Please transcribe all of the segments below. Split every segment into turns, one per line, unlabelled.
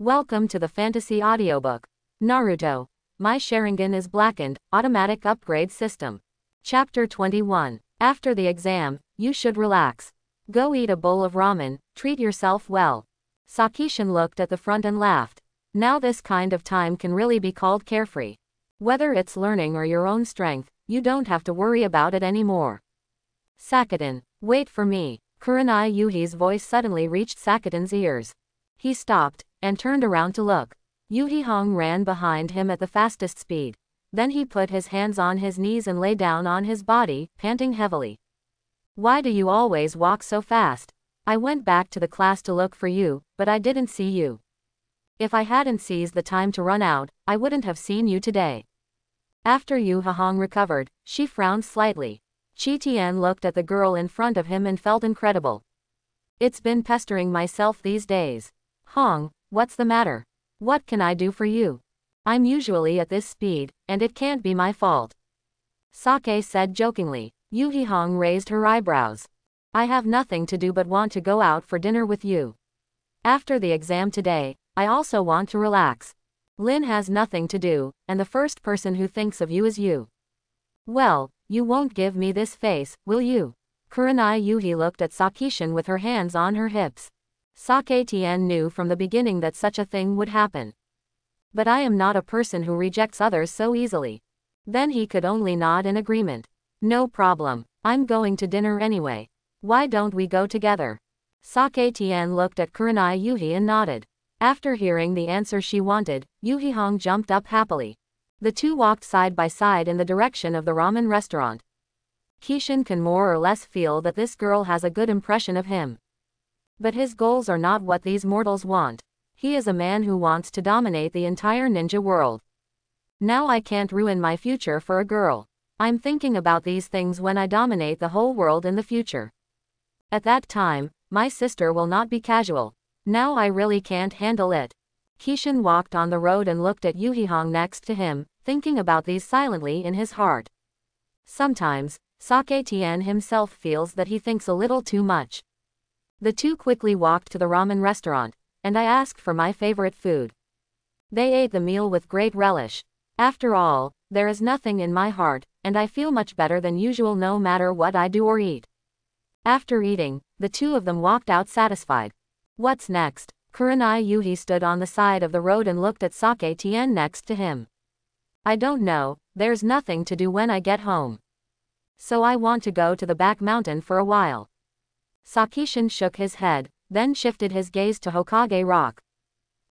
Welcome to the fantasy audiobook. Naruto. My Sharingan is blackened, automatic upgrade system. Chapter 21. After the exam, you should relax. Go eat a bowl of ramen, treat yourself well. Sakishin looked at the front and laughed. Now this kind of time can really be called carefree. Whether it's learning or your own strength, you don't have to worry about it anymore. Sakatan, wait for me. Kurenai Yuhi's voice suddenly reached Sakatan's ears. He stopped, and turned around to look. Yuhi Hong ran behind him at the fastest speed. Then he put his hands on his knees and lay down on his body, panting heavily. Why do you always walk so fast? I went back to the class to look for you, but I didn't see you. If I hadn't seized the time to run out, I wouldn't have seen you today. After Yuhi Hong recovered, she frowned slightly. Chi Tian looked at the girl in front of him and felt incredible. It's been pestering myself these days. Hong, what's the matter? What can I do for you? I'm usually at this speed, and it can't be my fault. Sake said jokingly. Yuhi Hong raised her eyebrows. I have nothing to do but want to go out for dinner with you. After the exam today, I also want to relax. Lin has nothing to do, and the first person who thinks of you is you. Well, you won't give me this face, will you? Kurenai Yuhi looked at Sakishin with her hands on her hips. Sake Tian knew from the beginning that such a thing would happen. But I am not a person who rejects others so easily. Then he could only nod in agreement. No problem, I'm going to dinner anyway. Why don't we go together? Sake Tian looked at Kurenai Yuhi and nodded. After hearing the answer she wanted, Yuhi Hong jumped up happily. The two walked side by side in the direction of the ramen restaurant. Kishin can more or less feel that this girl has a good impression of him. But his goals are not what these mortals want. He is a man who wants to dominate the entire ninja world. Now I can't ruin my future for a girl. I'm thinking about these things when I dominate the whole world in the future. At that time, my sister will not be casual. Now I really can't handle it. Kishin walked on the road and looked at Yuhi Hong next to him, thinking about these silently in his heart. Sometimes, Sake Tian himself feels that he thinks a little too much. The two quickly walked to the ramen restaurant, and I asked for my favorite food. They ate the meal with great relish. After all, there is nothing in my heart, and I feel much better than usual no matter what I do or eat. After eating, the two of them walked out satisfied. What's next? Kurenai Yuhi stood on the side of the road and looked at Sake Tian next to him. I don't know, there's nothing to do when I get home. So I want to go to the back mountain for a while. Sakishin shook his head, then shifted his gaze to Hokage Rock.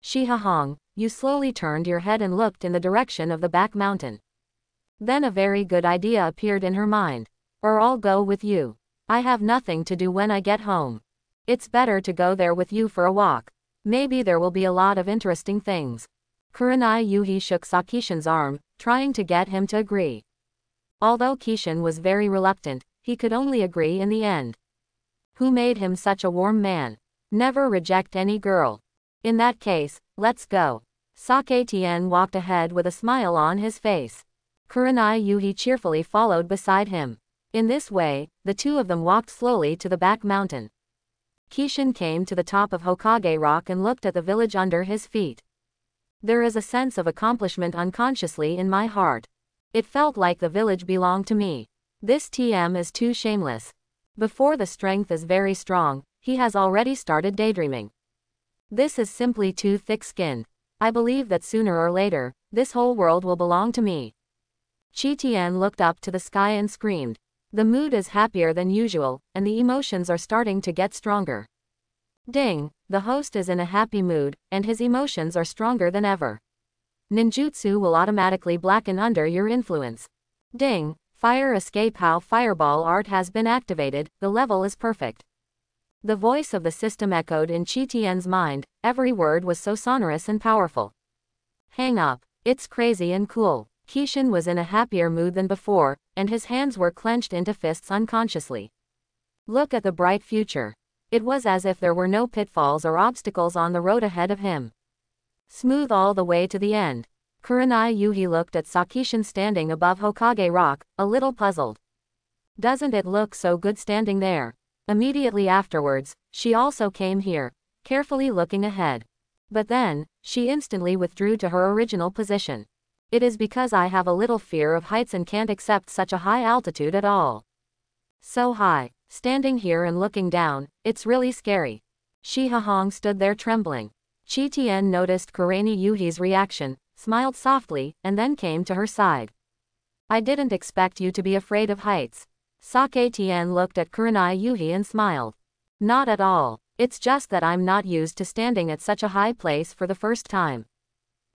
Shiha Hong, you slowly turned your head and looked in the direction of the back mountain. Then a very good idea appeared in her mind. Or I'll go with you. I have nothing to do when I get home. It's better to go there with you for a walk. Maybe there will be a lot of interesting things. Kurenai Yuhi shook Sakishin's arm, trying to get him to agree. Although Kishin was very reluctant, he could only agree in the end. Who made him such a warm man? Never reject any girl. In that case, let's go. Sake Tian walked ahead with a smile on his face. Kurenai Yuhi cheerfully followed beside him. In this way, the two of them walked slowly to the back mountain. Kishin came to the top of Hokage Rock and looked at the village under his feet. There is a sense of accomplishment unconsciously in my heart. It felt like the village belonged to me. This TM is too shameless. Before the strength is very strong, he has already started daydreaming. This is simply too thick-skinned. I believe that sooner or later, this whole world will belong to me. Chi Tian looked up to the sky and screamed. The mood is happier than usual, and the emotions are starting to get stronger. Ding, the host is in a happy mood, and his emotions are stronger than ever. Ninjutsu will automatically blacken under your influence. Ding. Fire escape. How fireball art has been activated, the level is perfect. The voice of the system echoed in Chi Tian's mind, every word was so sonorous and powerful. Hang up, it's crazy and cool. Kishin was in a happier mood than before, and his hands were clenched into fists unconsciously. Look at the bright future. It was as if there were no pitfalls or obstacles on the road ahead of him. Smooth all the way to the end. Kurenai Yuhi looked at Sakishin standing above Hokage Rock, a little puzzled. Doesn't it look so good standing there? Immediately afterwards, she also came here, carefully looking ahead. But then, she instantly withdrew to her original position. It is because I have a little fear of heights and can't accept such a high altitude at all. So high. Standing here and looking down, it's really scary. Shi Hahong stood there trembling. Qi Tian noticed Kurani Yuhi's reaction, smiled softly, and then came to her side. I didn't expect you to be afraid of heights. Sake Tian looked at Kurenai Yuhi and smiled. Not at all. It's just that I'm not used to standing at such a high place for the first time.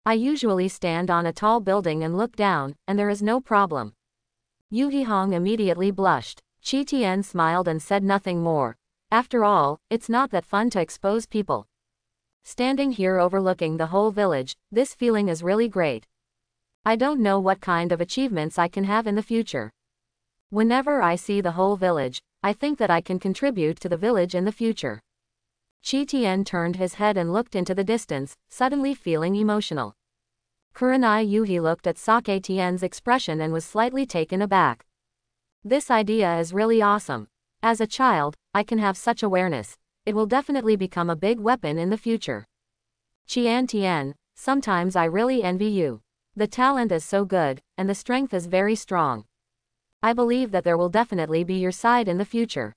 I usually stand on a tall building and look down, and there is no problem. Yuhi Hong immediately blushed. Qi Tian smiled and said nothing more. After all, it's not that fun to expose people. Standing here overlooking the whole village, this feeling is really great. I don't know what kind of achievements I can have in the future. Whenever I see the whole village, I think that I can contribute to the village in the future. Qi Tian turned his head and looked into the distance, suddenly feeling emotional. Kurenai Yuhi looked at Sake Tian's expression and was slightly taken aback. This idea is really awesome. As a child, I can have such awareness. It will definitely become a big weapon in the future. Qian Tian, sometimes I really envy you. The talent is so good, and the strength is very strong. I believe that there will definitely be your side in the future.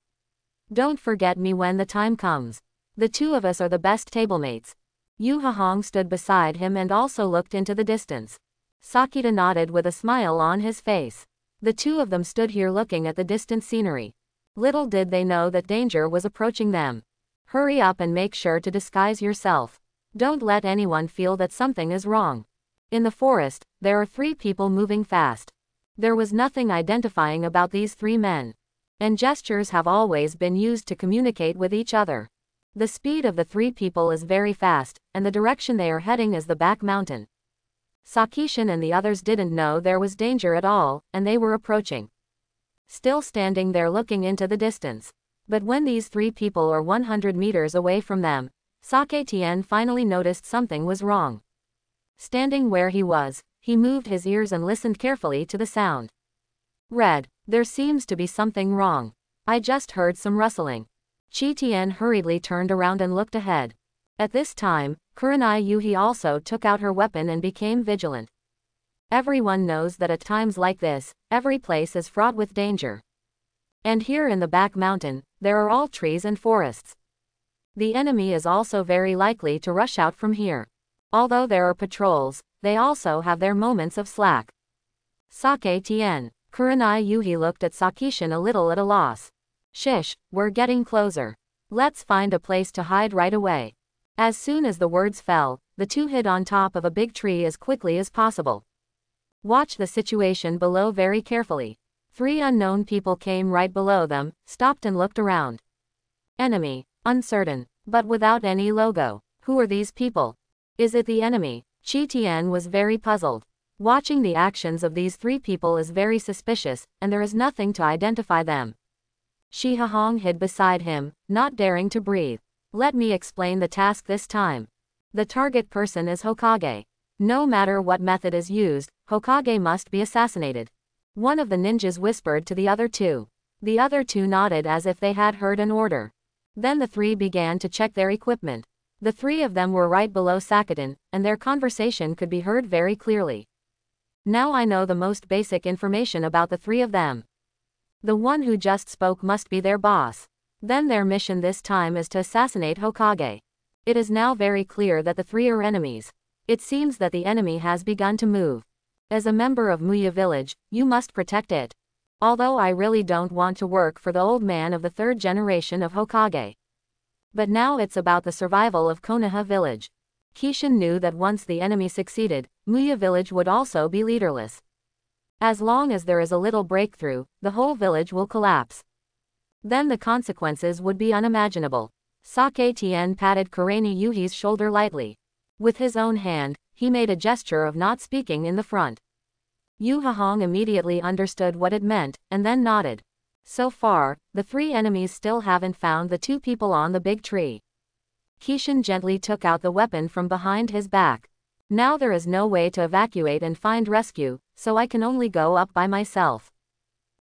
Don't forget me when the time comes. The two of us are the best tablemates. Yu Hahong stood beside him and also looked into the distance. Sakita nodded with a smile on his face. The two of them stood here looking at the distant scenery. Little did they know that danger was approaching them. Hurry up and make sure to disguise yourself. Don't let anyone feel that something is wrong. In the forest, there are 3 people moving fast. There was nothing identifying about these 3 men. And gestures have always been used to communicate with each other. The speed of the 3 people is very fast, and the direction they are heading is the back mountain. Sakishin and the others didn't know there was danger at all, and they were approaching. Still standing there looking into the distance. But when these 3 people are 100 meters away from them, Sake Tian finally noticed something was wrong. Standing where he was, he moved his ears and listened carefully to the sound. Red, there seems to be something wrong. I just heard some rustling. Qi Tian hurriedly turned around and looked ahead. At this time, Kurenai Yuhi also took out her weapon and became vigilant. Everyone knows that at times like this, every place is fraught with danger. And here in the back mountain, there are all trees and forests. The enemy is also very likely to rush out from here. Although there are patrols, they also have their moments of slack. Sake Tian. Kurenai Yuhi looked at Sakishin a little at a loss. Shish, we're getting closer. Let's find a place to hide right away. As soon as the words fell, the two hid on top of a big tree as quickly as possible. Watch the situation below very carefully. 3 unknown people came right below them, stopped and looked around. Enemy. Uncertain. But without any logo. Who are these people? Is it the enemy? Qi Tian was very puzzled. Watching the actions of these 3 people is very suspicious, and there is nothing to identify them. Shi Hahong hid beside him, not daring to breathe. Let me explain the task this time. The target person is Hokage. No matter what method is used, Hokage must be assassinated. One of the ninjas whispered to the other 2. The other 2 nodded as if they had heard an order. Then the 3 began to check their equipment. The 3 of them were right below Sakatan, and their conversation could be heard very clearly. Now I know the most basic information about the 3 of them. The one who just spoke must be their boss. Then their mission this time is to assassinate Hokage. It is now very clear that the 3 are enemies. It seems that the enemy has begun to move. As a member of Muya village, you must protect it. Although I really don't want to work for the old man of the 3rd generation of Hokage. But now it's about the survival of Konoha village. Kishin knew that once the enemy succeeded, Muya village would also be leaderless. As long as there is a little breakthrough, the whole village will collapse. Then the consequences would be unimaginable. Sake Tian patted Kurani Yuhi's shoulder lightly. With his own hand, he made a gesture of not speaking in the front. Yu Hahong immediately understood what it meant, and then nodded. So far, the 3 enemies still haven't found the 2 people on the big tree. Kishin gently took out the weapon from behind his back. Now there is no way to evacuate and find rescue, so I can only go up by myself.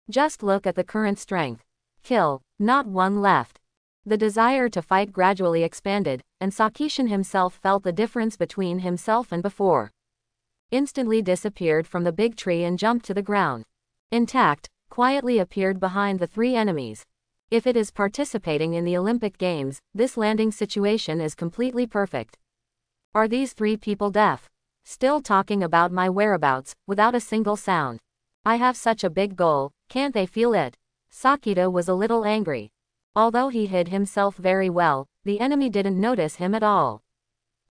Just look at the current strength. Kill, not one left. The desire to fight gradually expanded, and Sakishin himself felt the difference between himself and before. Instantly disappeared from the big tree and jumped to the ground. Intact, quietly appeared behind the three enemies. If it is participating in the Olympic Games, this landing situation is completely perfect. Are these three people deaf? Still talking about my whereabouts, without a single sound. I have such a big goal, can't they feel it? Sakita was a little angry. Although he hid himself very well, the enemy didn't notice him at all.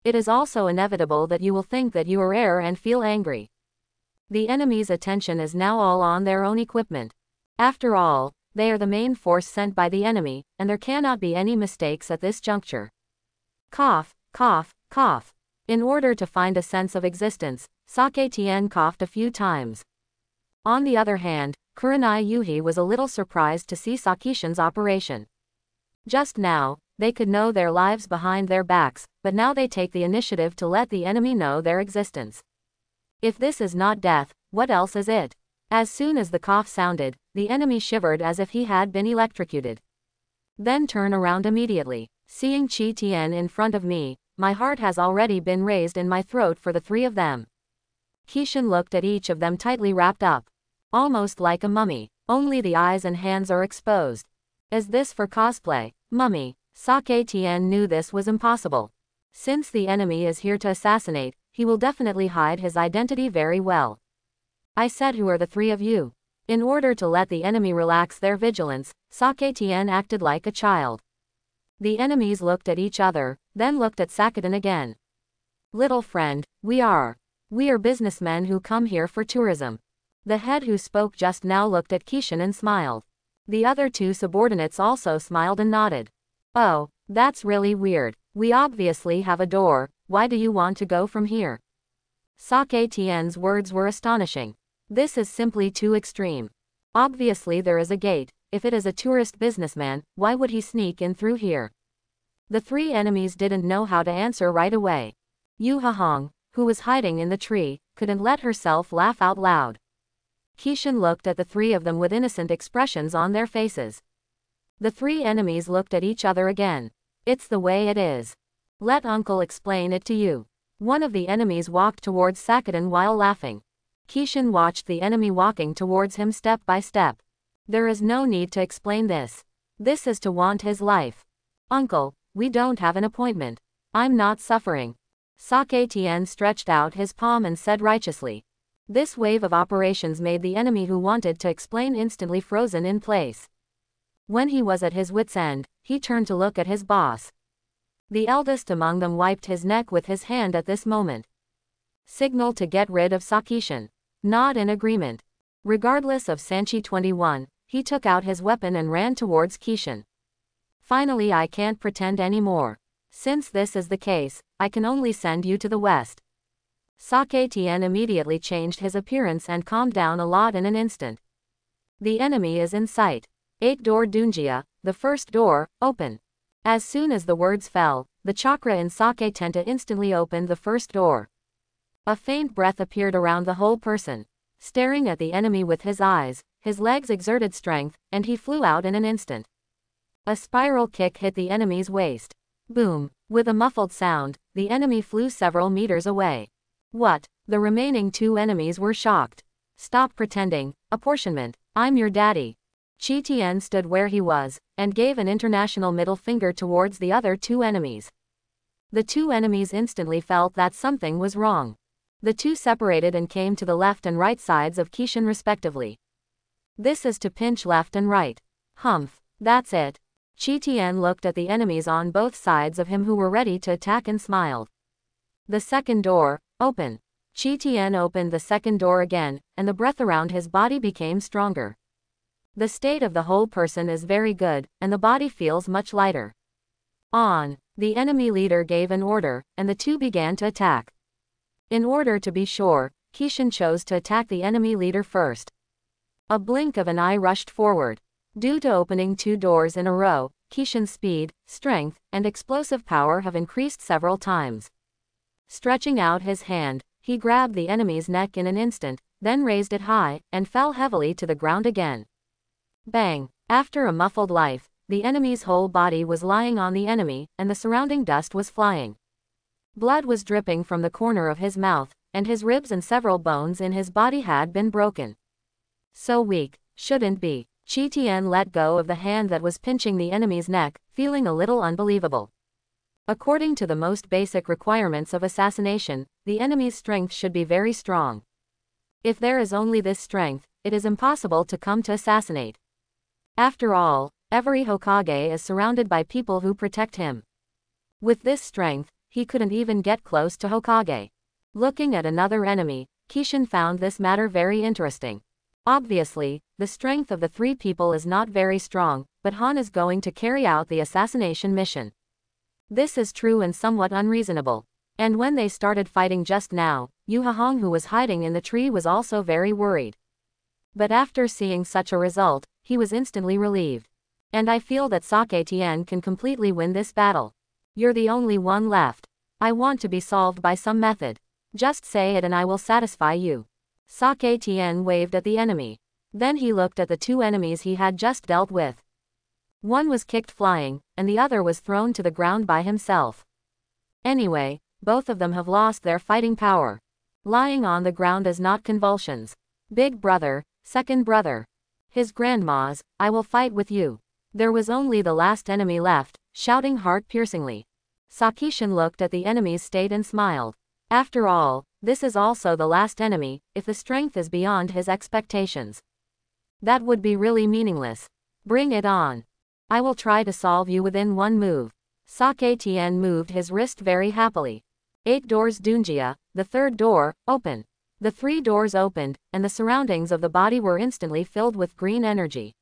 It is also inevitable that you will think that you are rare and feel angry. The enemy's attention is now all on their own equipment. After all, they are the main force sent by the enemy, and there cannot be any mistakes at this juncture. Cough, cough, cough. In order to find a sense of existence, Sake Tien coughed a few times. On the other hand, Kurenai Yuhi was a little surprised to see Sakishin's operation. Just now, they could know their lives behind their backs, but now they take the initiative to let the enemy know their existence. If this is not death, what else is it? As soon as the cough sounded, the enemy shivered as if he had been electrocuted. Then turn around immediately. Seeing Chi Tien in front of me, my heart has already been raised in my throat for the three of them. Kishin looked at each of them tightly wrapped up. Almost like a mummy, only the eyes and hands are exposed. Is this for cosplay? Mummy. Sake Tien knew this was impossible. Since the enemy is here to assassinate, he will definitely hide his identity very well. I said, who are the three of you? In order to let the enemy relax their vigilance, Sake Tien acted like a child. The enemies looked at each other, then looked at Sakiden again. Little friend, we are businessmen who come here for tourism. The head who spoke just now looked at Kishin and smiled. The other two subordinates also smiled and nodded. Oh, that's really weird. We obviously have a door, why do you want to go from here? Sake Tien's words were astonishing. This is simply too extreme. Obviously there is a gate, if it is a tourist businessman, why would he sneak in through here? The three enemies didn't know how to answer right away. Yu Hahong, who was hiding in the tree, couldn't let herself laugh out loud. Kishin looked at the three of them with innocent expressions on their faces. The three enemies looked at each other again. It's the way it is. Let uncle explain it to you. One of the enemies walked towards Sakiden while laughing. Kishin watched the enemy walking towards him step by step. There is no need to explain this. This is to want his life. Uncle, we don't have an appointment. I'm not suffering. Sake Tien stretched out his palm and said righteously. This wave of operations made the enemy who wanted to explain instantly frozen in place. When he was at his wit's end, he turned to look at his boss. The eldest among them wiped his neck with his hand at this moment. Signal to get rid of Sakishin. Nod in agreement. Regardless of Sanchi 21, he took out his weapon and ran towards Kishin. Finally, I can't pretend anymore. Since this is the case, I can only send you to the west. Sake Tien immediately changed his appearance and calmed down a lot in an instant. The enemy is in sight. 8-door Dunjia, the first door, open. As soon as the words fell, the chakra in Sake Tenta instantly opened the first door. A faint breath appeared around the whole person. Staring at the enemy with his eyes, his legs exerted strength, and he flew out in an instant. A spiral kick hit the enemy's waist. Boom! With a muffled sound, the enemy flew several meters away. What? The remaining two enemies were shocked. Stop pretending. Apportionment. I'm your daddy. Chi Tien stood where he was, and gave an international middle finger towards the other two enemies. The two enemies instantly felt that something was wrong. The two separated and came to the left and right sides of Kishin respectively. This is to pinch left and right. Humph, that's it. Chi Tien looked at the enemies on both sides of him who were ready to attack and smiled. The second door, open. Chi Tien opened the second door again, and the breath around his body became stronger. The state of the whole person is very good, and the body feels much lighter. On. The enemy leader gave an order, and the two began to attack. In order to be sure, Kishin chose to attack the enemy leader first. A blink of an eye rushed forward. Due to opening two doors in a row, Kishin's speed, strength, and explosive power have increased several times. Stretching out his hand, he grabbed the enemy's neck in an instant, then raised it high, and fell heavily to the ground again. Bang! After a muffled life, the enemy's whole body was lying on the enemy, and the surrounding dust was flying. Blood was dripping from the corner of his mouth, and his ribs and several bones in his body had been broken. So weak, shouldn't be. Qi Tian let go of the hand that was pinching the enemy's neck, feeling a little unbelievable. According to the most basic requirements of assassination, the enemy's strength should be very strong. If there is only this strength, it is impossible to come to assassinate. After all, every Hokage is surrounded by people who protect him. With this strength, he couldn't even get close to Hokage. Looking at another enemy, Kishin found this matter very interesting. Obviously, the strength of the three people is not very strong, but Han is going to carry out the assassination mission. This is true and somewhat unreasonable. And when they started fighting just now, Yu Hahong, who was hiding in the tree, was also very worried. But after seeing such a result, he was instantly relieved. And I feel that Sake Tien can completely win this battle. You're the only one left. I want to be solved by some method. Just say it and I will satisfy you. Sake Tien waved at the enemy. Then he looked at the two enemies he had just dealt with. One was kicked flying, and the other was thrown to the ground by himself. Anyway, both of them have lost their fighting power. Lying on the ground is not convulsions. Big brother, second brother. His grandma's, I will fight with you. There was only the last enemy left, shouting heart-piercingly. Sakishin looked at the enemy's state and smiled. After all, this is also the last enemy, if the strength is beyond his expectations. That would be really meaningless. Bring it on. I will try to solve you within one move. Sake Tien moved his wrist very happily. 8 doors Dunjia, the third door, open. The 3 doors opened, and the surroundings of the body were instantly filled with green energy.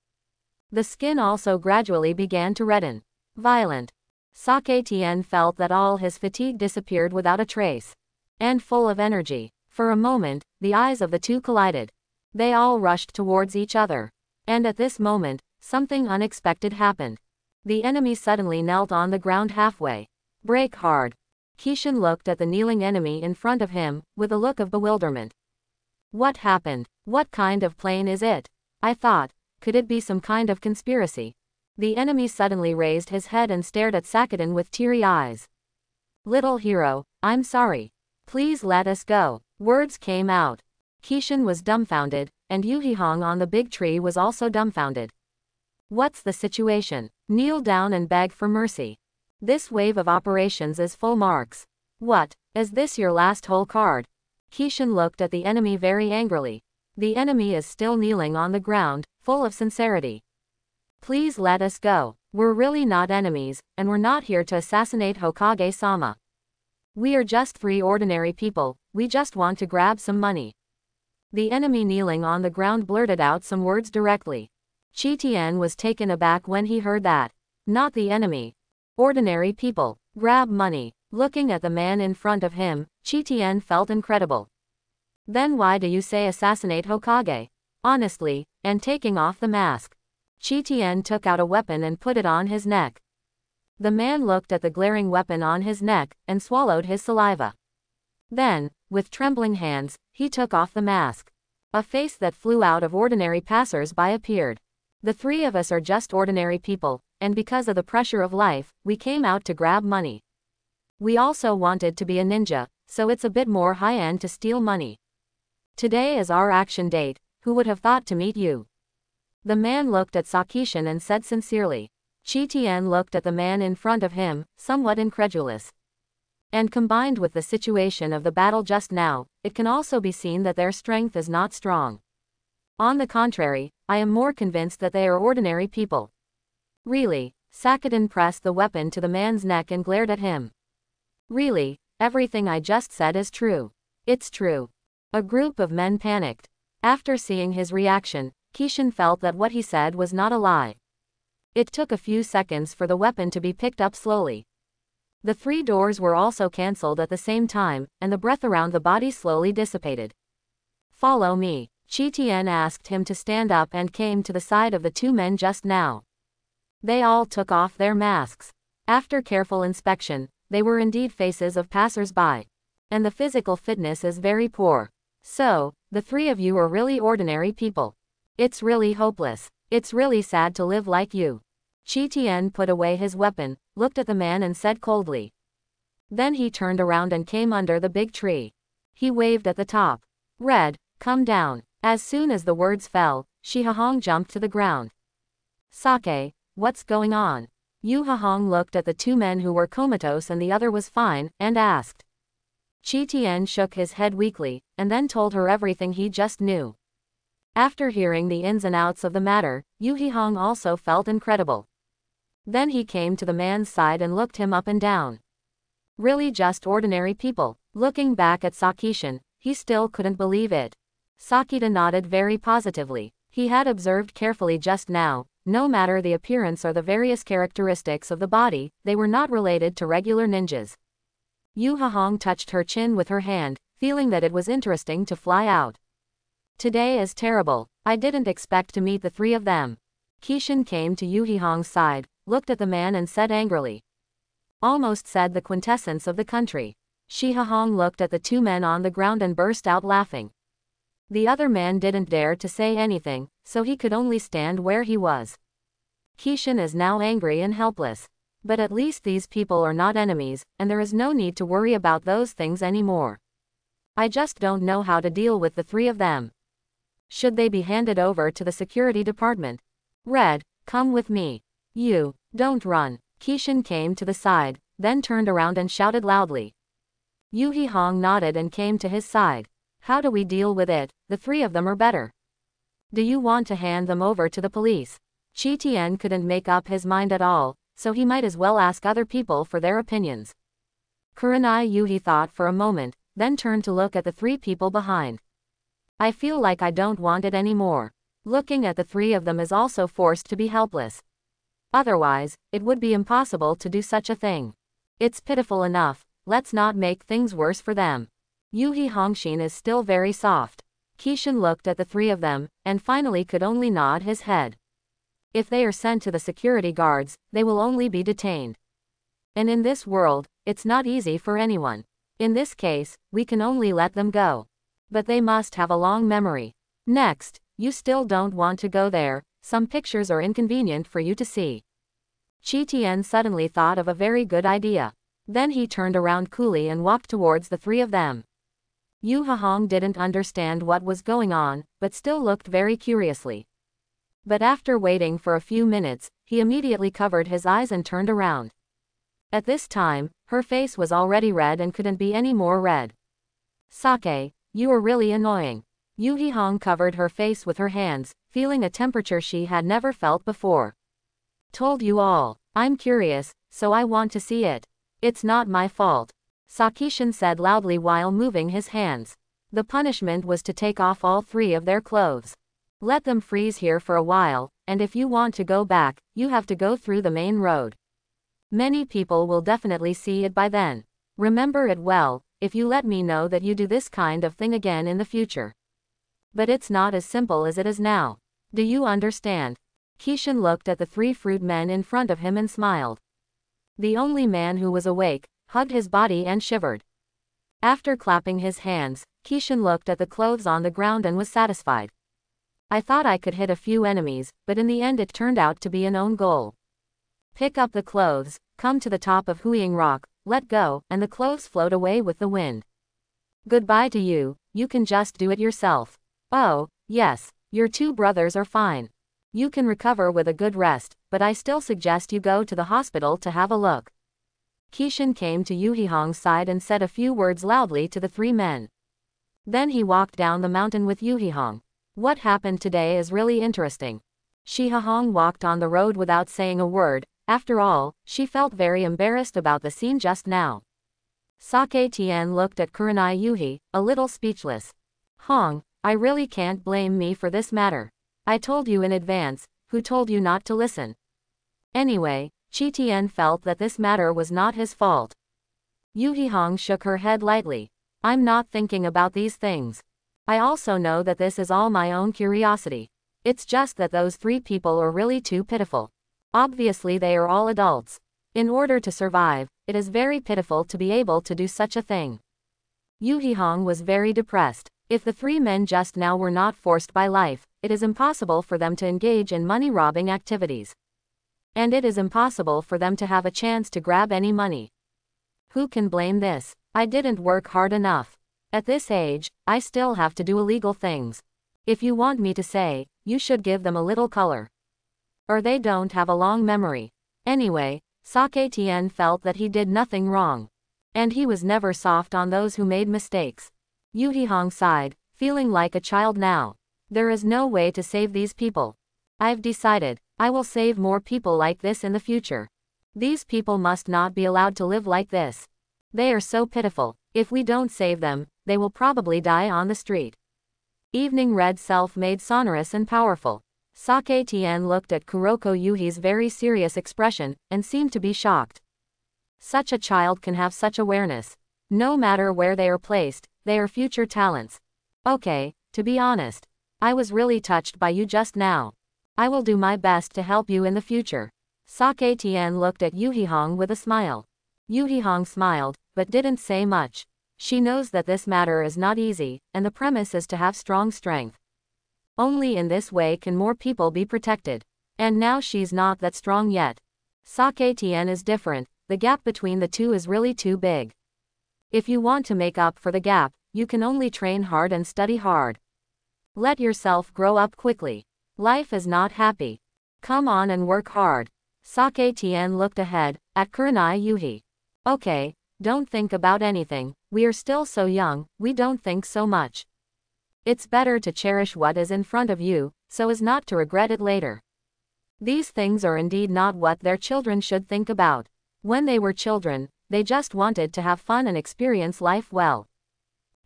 The skin also gradually began to redden. Violent. Sake Tien felt that all his fatigue disappeared without a trace. And full of energy. For a moment, the eyes of the two collided. They all rushed towards each other. And at this moment, something unexpected happened. The enemy suddenly knelt on the ground halfway. Break hard. Kishin looked at the kneeling enemy in front of him, with a look of bewilderment. What happened? What kind of plane is it? I thought, could it be some kind of conspiracy? The enemy suddenly raised his head and stared at Sakadin with teary eyes. Little hero, I'm sorry. Please let us go. Words came out. Kishin was dumbfounded, and Yu Hihong on the big tree was also dumbfounded. What's the situation? Kneel down and beg for mercy. This wave of operations is full marks. What, is this your last hole card? Kishin looked at the enemy very angrily. The enemy is still kneeling on the ground, full of sincerity. Please let us go. We're really not enemies, and we're not here to assassinate Hokage-sama. We are just 3 ordinary people, we just want to grab some money. The enemy kneeling on the ground blurted out some words directly. Qi Tian was taken aback when he heard that. Not the enemy. Ordinary people. Grab money. Looking at the man in front of him, Qi Tian felt incredible. Then why do you say assassinate Hokage? Honestly, and taking off the mask. Qi Tian took out a weapon and put it on his neck. The man looked at the glaring weapon on his neck, and swallowed his saliva. Then, with trembling hands, he took off the mask. A face that flew out of ordinary passers-by appeared. The 3 of us are just ordinary people, and because of the pressure of life, we came out to grab money. We also wanted to be a ninja, so it's a bit more high-end to steal money. Today is our action date, who would have thought to meet you? The man looked at Sakishin and said sincerely. Qi Tian looked at the man in front of him, somewhat incredulous. And combined with the situation of the battle just now, it can also be seen that their strength is not strong. On the contrary, I am more convinced that they are ordinary people. Really? Sakadin pressed the weapon to the man's neck and glared at him. Really, everything I just said is true. It's true. A group of men panicked. After seeing his reaction, Kishin felt that what he said was not a lie. It took a few seconds for the weapon to be picked up slowly. The 3 doors were also cancelled at the same time, and the breath around the body slowly dissipated. Follow me. Qi Tian asked him to stand up and came to the side of the 2 men just now. They all took off their masks. After careful inspection, they were indeed faces of passers-by. And the physical fitness is very poor. So, the 3 of you are really ordinary people. It's really hopeless. It's really sad to live like you. Qi Tian put away his weapon, looked at the man and said coldly. Then he turned around and came under the big tree. He waved at the top. Red, come down. As soon as the words fell, Shi Hahong jumped to the ground. Sake, what's going on? Yu Hahong looked at the two men who were comatose and the other was fine, and asked. Qi Tian shook his head weakly, and then told her everything he just knew. After hearing the ins and outs of the matter, Yu Hahong also felt incredible. Then he came to the man's side and looked him up and down. Really just ordinary people. Looking back at Sakishin, he still couldn't believe it. Sakita nodded very positively. He had observed carefully just now, no matter the appearance or the various characteristics of the body, they were not related to regular ninjas. Yu Hahong touched her chin with her hand, feeling that it was interesting to fly out. Today is terrible. I didn't expect to meet the three of them. Kishin came to Yu Hahong's side, looked at the man and said angrily. Almost said the quintessence of the country. Shi Hahong looked at the two men on the ground and burst out laughing. The other man didn't dare to say anything, so he could only stand where he was. Kishin is now angry and helpless. But at least these people are not enemies, and there is no need to worry about those things anymore. I just don't know how to deal with the three of them. Should they be handed over to the security department? Red, come with me. You, don't run. Kishin came to the side, then turned around and shouted loudly. Yu Hahong nodded and came to his side. How do we deal with it? The three of them are better. Do you want to hand them over to the police? Qi Tian couldn't make up his mind at all, so he might as well ask other people for their opinions. Kurenai Yuhi thought for a moment, then turned to look at the three people behind. I feel like I don't want it anymore. Looking at the three of them is also forced to be helpless. Otherwise, it would be impossible to do such a thing. It's pitiful enough, let's not make things worse for them. Yu Hangshin is still very soft. Kishin looked at the three of them, and finally could only nod his head. If they are sent to the security guards, they will only be detained. And in this world, it's not easy for anyone. In this case, we can only let them go. But they must have a long memory. Next, you still don't want to go there, some pictures are inconvenient for you to see. Qi Tian suddenly thought of a very good idea. Then he turned around coolly and walked towards the three of them. Yu Hahong didn't understand what was going on, but still looked very curiously. But after waiting for a few minutes, he immediately covered his eyes and turned around. At this time, her face was already red and couldn't be any more red. Sake, you are really annoying. Yu Hahong covered her face with her hands, feeling a temperature she had never felt before. Told you all. I'm curious, so I want to see it. It's not my fault. Sakishin said loudly while moving his hands. The punishment was to take off all three of their clothes. Let them freeze here for a while, and if you want to go back, you have to go through the main road. Many people will definitely see it by then. Remember it well, if you let me know that you do this kind of thing again in the future. But it's not as simple as it is now. Do you understand? Kishin looked at the three fruit men in front of him and smiled. The only man who was awake, hugged his body and shivered. After clapping his hands, Kishin looked at the clothes on the ground and was satisfied. I thought I could hit a few enemies, but in the end it turned out to be an own goal. Pick up the clothes, come to the top of Huiying Rock, let go, and the clothes float away with the wind. Goodbye to you, you can just do it yourself. Oh, yes, your two brothers are fine. You can recover with a good rest, but I still suggest you go to the hospital to have a look. Kishin came to Yu Hahong's side and said a few words loudly to the three men. Then he walked down the mountain with Yu Hahong. What happened today is really interesting. Shi Hahong walked on the road without saying a word. After all, she felt very embarrassed about the scene just now. Sake Tian looked at Kurenai Yuhi, a little speechless. Hong, I really can't blame me for this matter. I told you in advance, who told you not to listen? Anyway, Qi Tian felt that this matter was not his fault. Yu Hahong shook her head lightly. I'm not thinking about these things. I also know that this is all my own curiosity. It's just that those three people are really too pitiful. Obviously they are all adults. In order to survive, it is very pitiful to be able to do such a thing. Yu Hahong was very depressed. If the three men just now were not forced by life, it is impossible for them to engage in money-robbing activities. And it is impossible for them to have a chance to grab any money. Who can blame this? I didn't work hard enough. At this age, I still have to do illegal things. If you want me to say, you should give them a little color. Or they don't have a long memory. Anyway, Sake Tien felt that he did nothing wrong. And he was never soft on those who made mistakes. Yu Hihong sighed, feeling like a child now. There is no way to save these people. I've decided, I will save more people like this in the future. These people must not be allowed to live like this. They are so pitiful. If we don't save them, they will probably die on the street. Evening Red self-made sonorous and powerful. Sake Tien looked at Kuroko Yuhi's very serious expression, and seemed to be shocked. Such a child can have such awareness. No matter where they are placed, they are future talents. Okay, to be honest. I was really touched by you just now. I will do my best to help you in the future. Sake Tien looked at Yu Hihong with a smile. Yu Hihong smiled, but didn't say much. She knows that this matter is not easy, and the premise is to have strong strength. Only in this way can more people be protected. And now she's not that strong yet. Sake Tien is different, the gap between the two is really too big. If you want to make up for the gap, you can only train hard and study hard. Let yourself grow up quickly. Life is not happy. Come on and work hard. Sake Tien looked ahead, at Kurenai Yuhi. Okay, don't think about anything, we are still so young, we don't think so much. It's better to cherish what is in front of you, so as not to regret it later. These things are indeed not what their children should think about. When they were children, they just wanted to have fun and experience life well.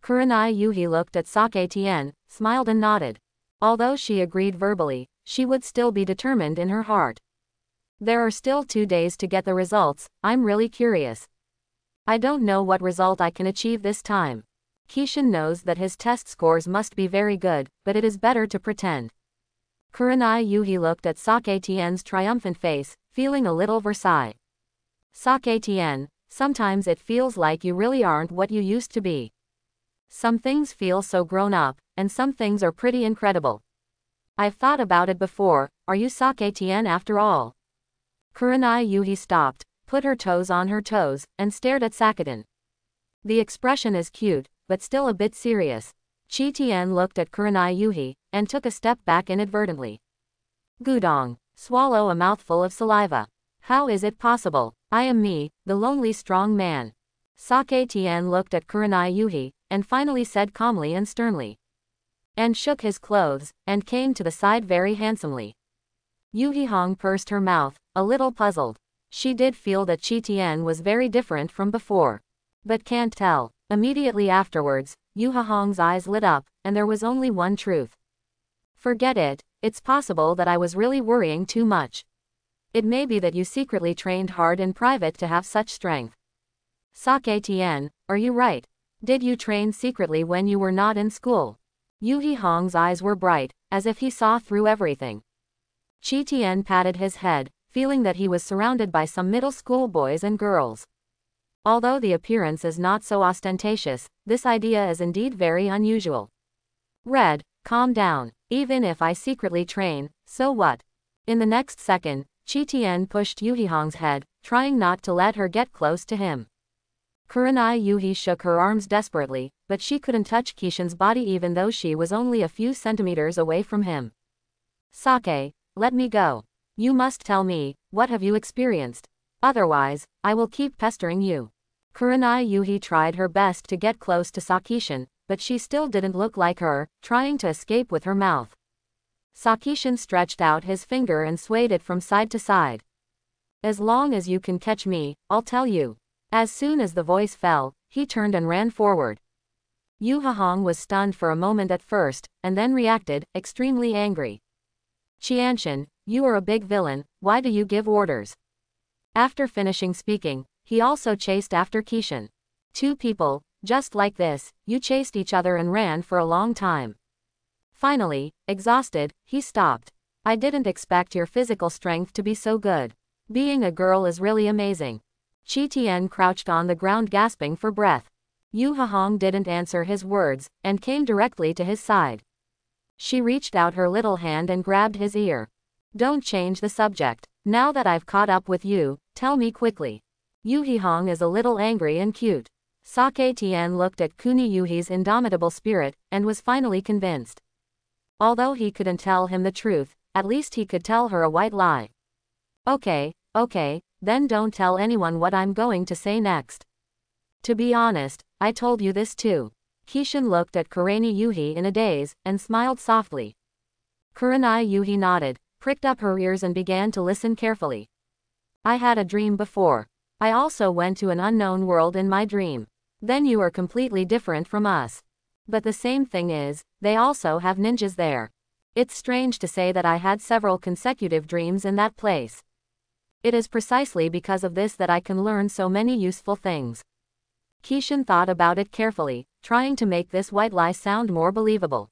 Kurenai Yuhi looked at Sake Tien, smiled and nodded. Although she agreed verbally, she would still be determined in her heart. There are still 2 days to get the results, I'm really curious. I don't know what result I can achieve this time. Kishin knows that his test scores must be very good, but it is better to pretend. Kurenai Yuhi looked at Sake Tien's triumphant face, feeling a little Versailles. Sake Tien, sometimes it feels like you really aren't what you used to be. Some things feel so grown up, and some things are pretty incredible. I've thought about it before, are you Sake Tien after all? Kurenai Yuhi stopped, put her toes on her toes, and stared at Sakadin. The expression is cute, but still a bit serious. Chi Tien looked at Kurenai Yuhi, and took a step back inadvertently. Gudong, swallow a mouthful of saliva. How is it possible? I am me, the lonely strong man. Sake Tien looked at Kurenai Yuhi, and finally said calmly and sternly. And shook his clothes, and came to the side very handsomely. Yu Hihong pursed her mouth, a little puzzled. She did feel that Chi Tien was very different from before. But can't tell. Immediately afterwards, Yu Hihong's eyes lit up, and there was only one truth. Forget it, it's possible that I was really worrying too much. It may be that you secretly trained hard in private to have such strength. Sake Tien, are you right? Did you train secretly when you were not in school? Yu Hihong's eyes were bright, as if he saw through everything. Chi Tien patted his head, feeling that he was surrounded by some middle school boys and girls. Although the appearance is not so ostentatious, this idea is indeed very unusual. Red, calm down. Even if I secretly train, so what? In the next second, Chi Tien pushed Yu Hihong's head, trying not to let her get close to him. Kurenai Yuhi shook her arms desperately, but she couldn't touch Kishin's body even though she was only a few centimeters away from him. Sake, let me go. You must tell me, what have you experienced? Otherwise, I will keep pestering you. Kurenai Yuhi tried her best to get close to Sakishin, but she still didn't look like her, trying to escape with her mouth. Sakishin stretched out his finger and swayed it from side to side. As long as you can catch me, I'll tell you. As soon as the voice fell, he turned and ran forward. Yu Hihong was stunned for a moment at first, and then reacted, extremely angry. Qianshan, you are a big villain, why do you give orders? After finishing speaking, he also chased after Kishin. Two people, just like this, you chased each other and ran for a long time. Finally, exhausted, he stopped. I didn't expect your physical strength to be so good. Being a girl is really amazing. Chi Tien crouched on the ground gasping for breath. Yu Hihong didn't answer his words, and came directly to his side. She reached out her little hand and grabbed his ear. Don't change the subject. Now that I've caught up with you, tell me quickly. Yuhi Hong is a little angry and cute. Sake Tian looked at Kuni Yuhi's indomitable spirit, and was finally convinced. Although he couldn't tell him the truth, at least he could tell her a white lie. Okay, then don't tell anyone what I'm going to say next. To be honest, I told you this too. Kishin looked at Kurenai Yuhi in a daze, and smiled softly. Kurenai Yuhi nodded, pricked up her ears and began to listen carefully. I had a dream before. I also went to an unknown world in my dream. Then you are completely different from us. But the same thing is, they also have ninjas there. It's strange to say that I had several consecutive dreams in that place. It is precisely because of this that I can learn so many useful things. Kishin thought about it carefully, trying to make this white lie sound more believable.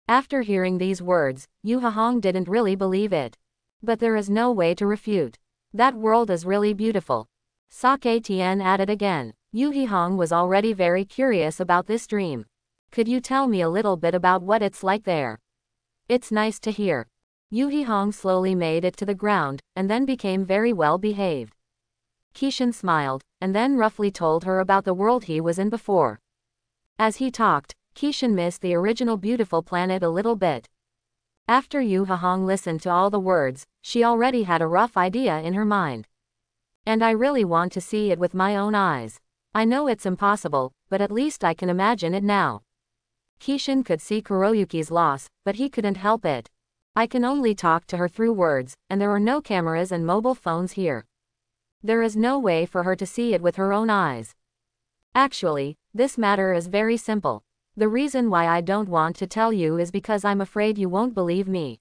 After hearing these words, Yuhi Hong didn't really believe it. But there is no way to refute. That world is really beautiful. Sake Tian added again. Yuhi Hong was already very curious about this dream. Could you tell me a little bit about what it's like there? It's nice to hear. Yuhi Hong slowly made it to the ground, and then became very well behaved. Kishin smiled, and then roughly told her about the world he was in before. As he talked, Kishin missed the original beautiful planet a little bit. After Yuhi Hong listened to all the words, she already had a rough idea in her mind. And I really want to see it with my own eyes. I know it's impossible, but at least I can imagine it now. Kishin could see Kuroyuki's loss, but he couldn't help it. I can only talk to her through words, and there are no cameras and mobile phones here. There is no way for her to see it with her own eyes. Actually, this matter is very simple. The reason why I don't want to tell you is because I'm afraid you won't believe me.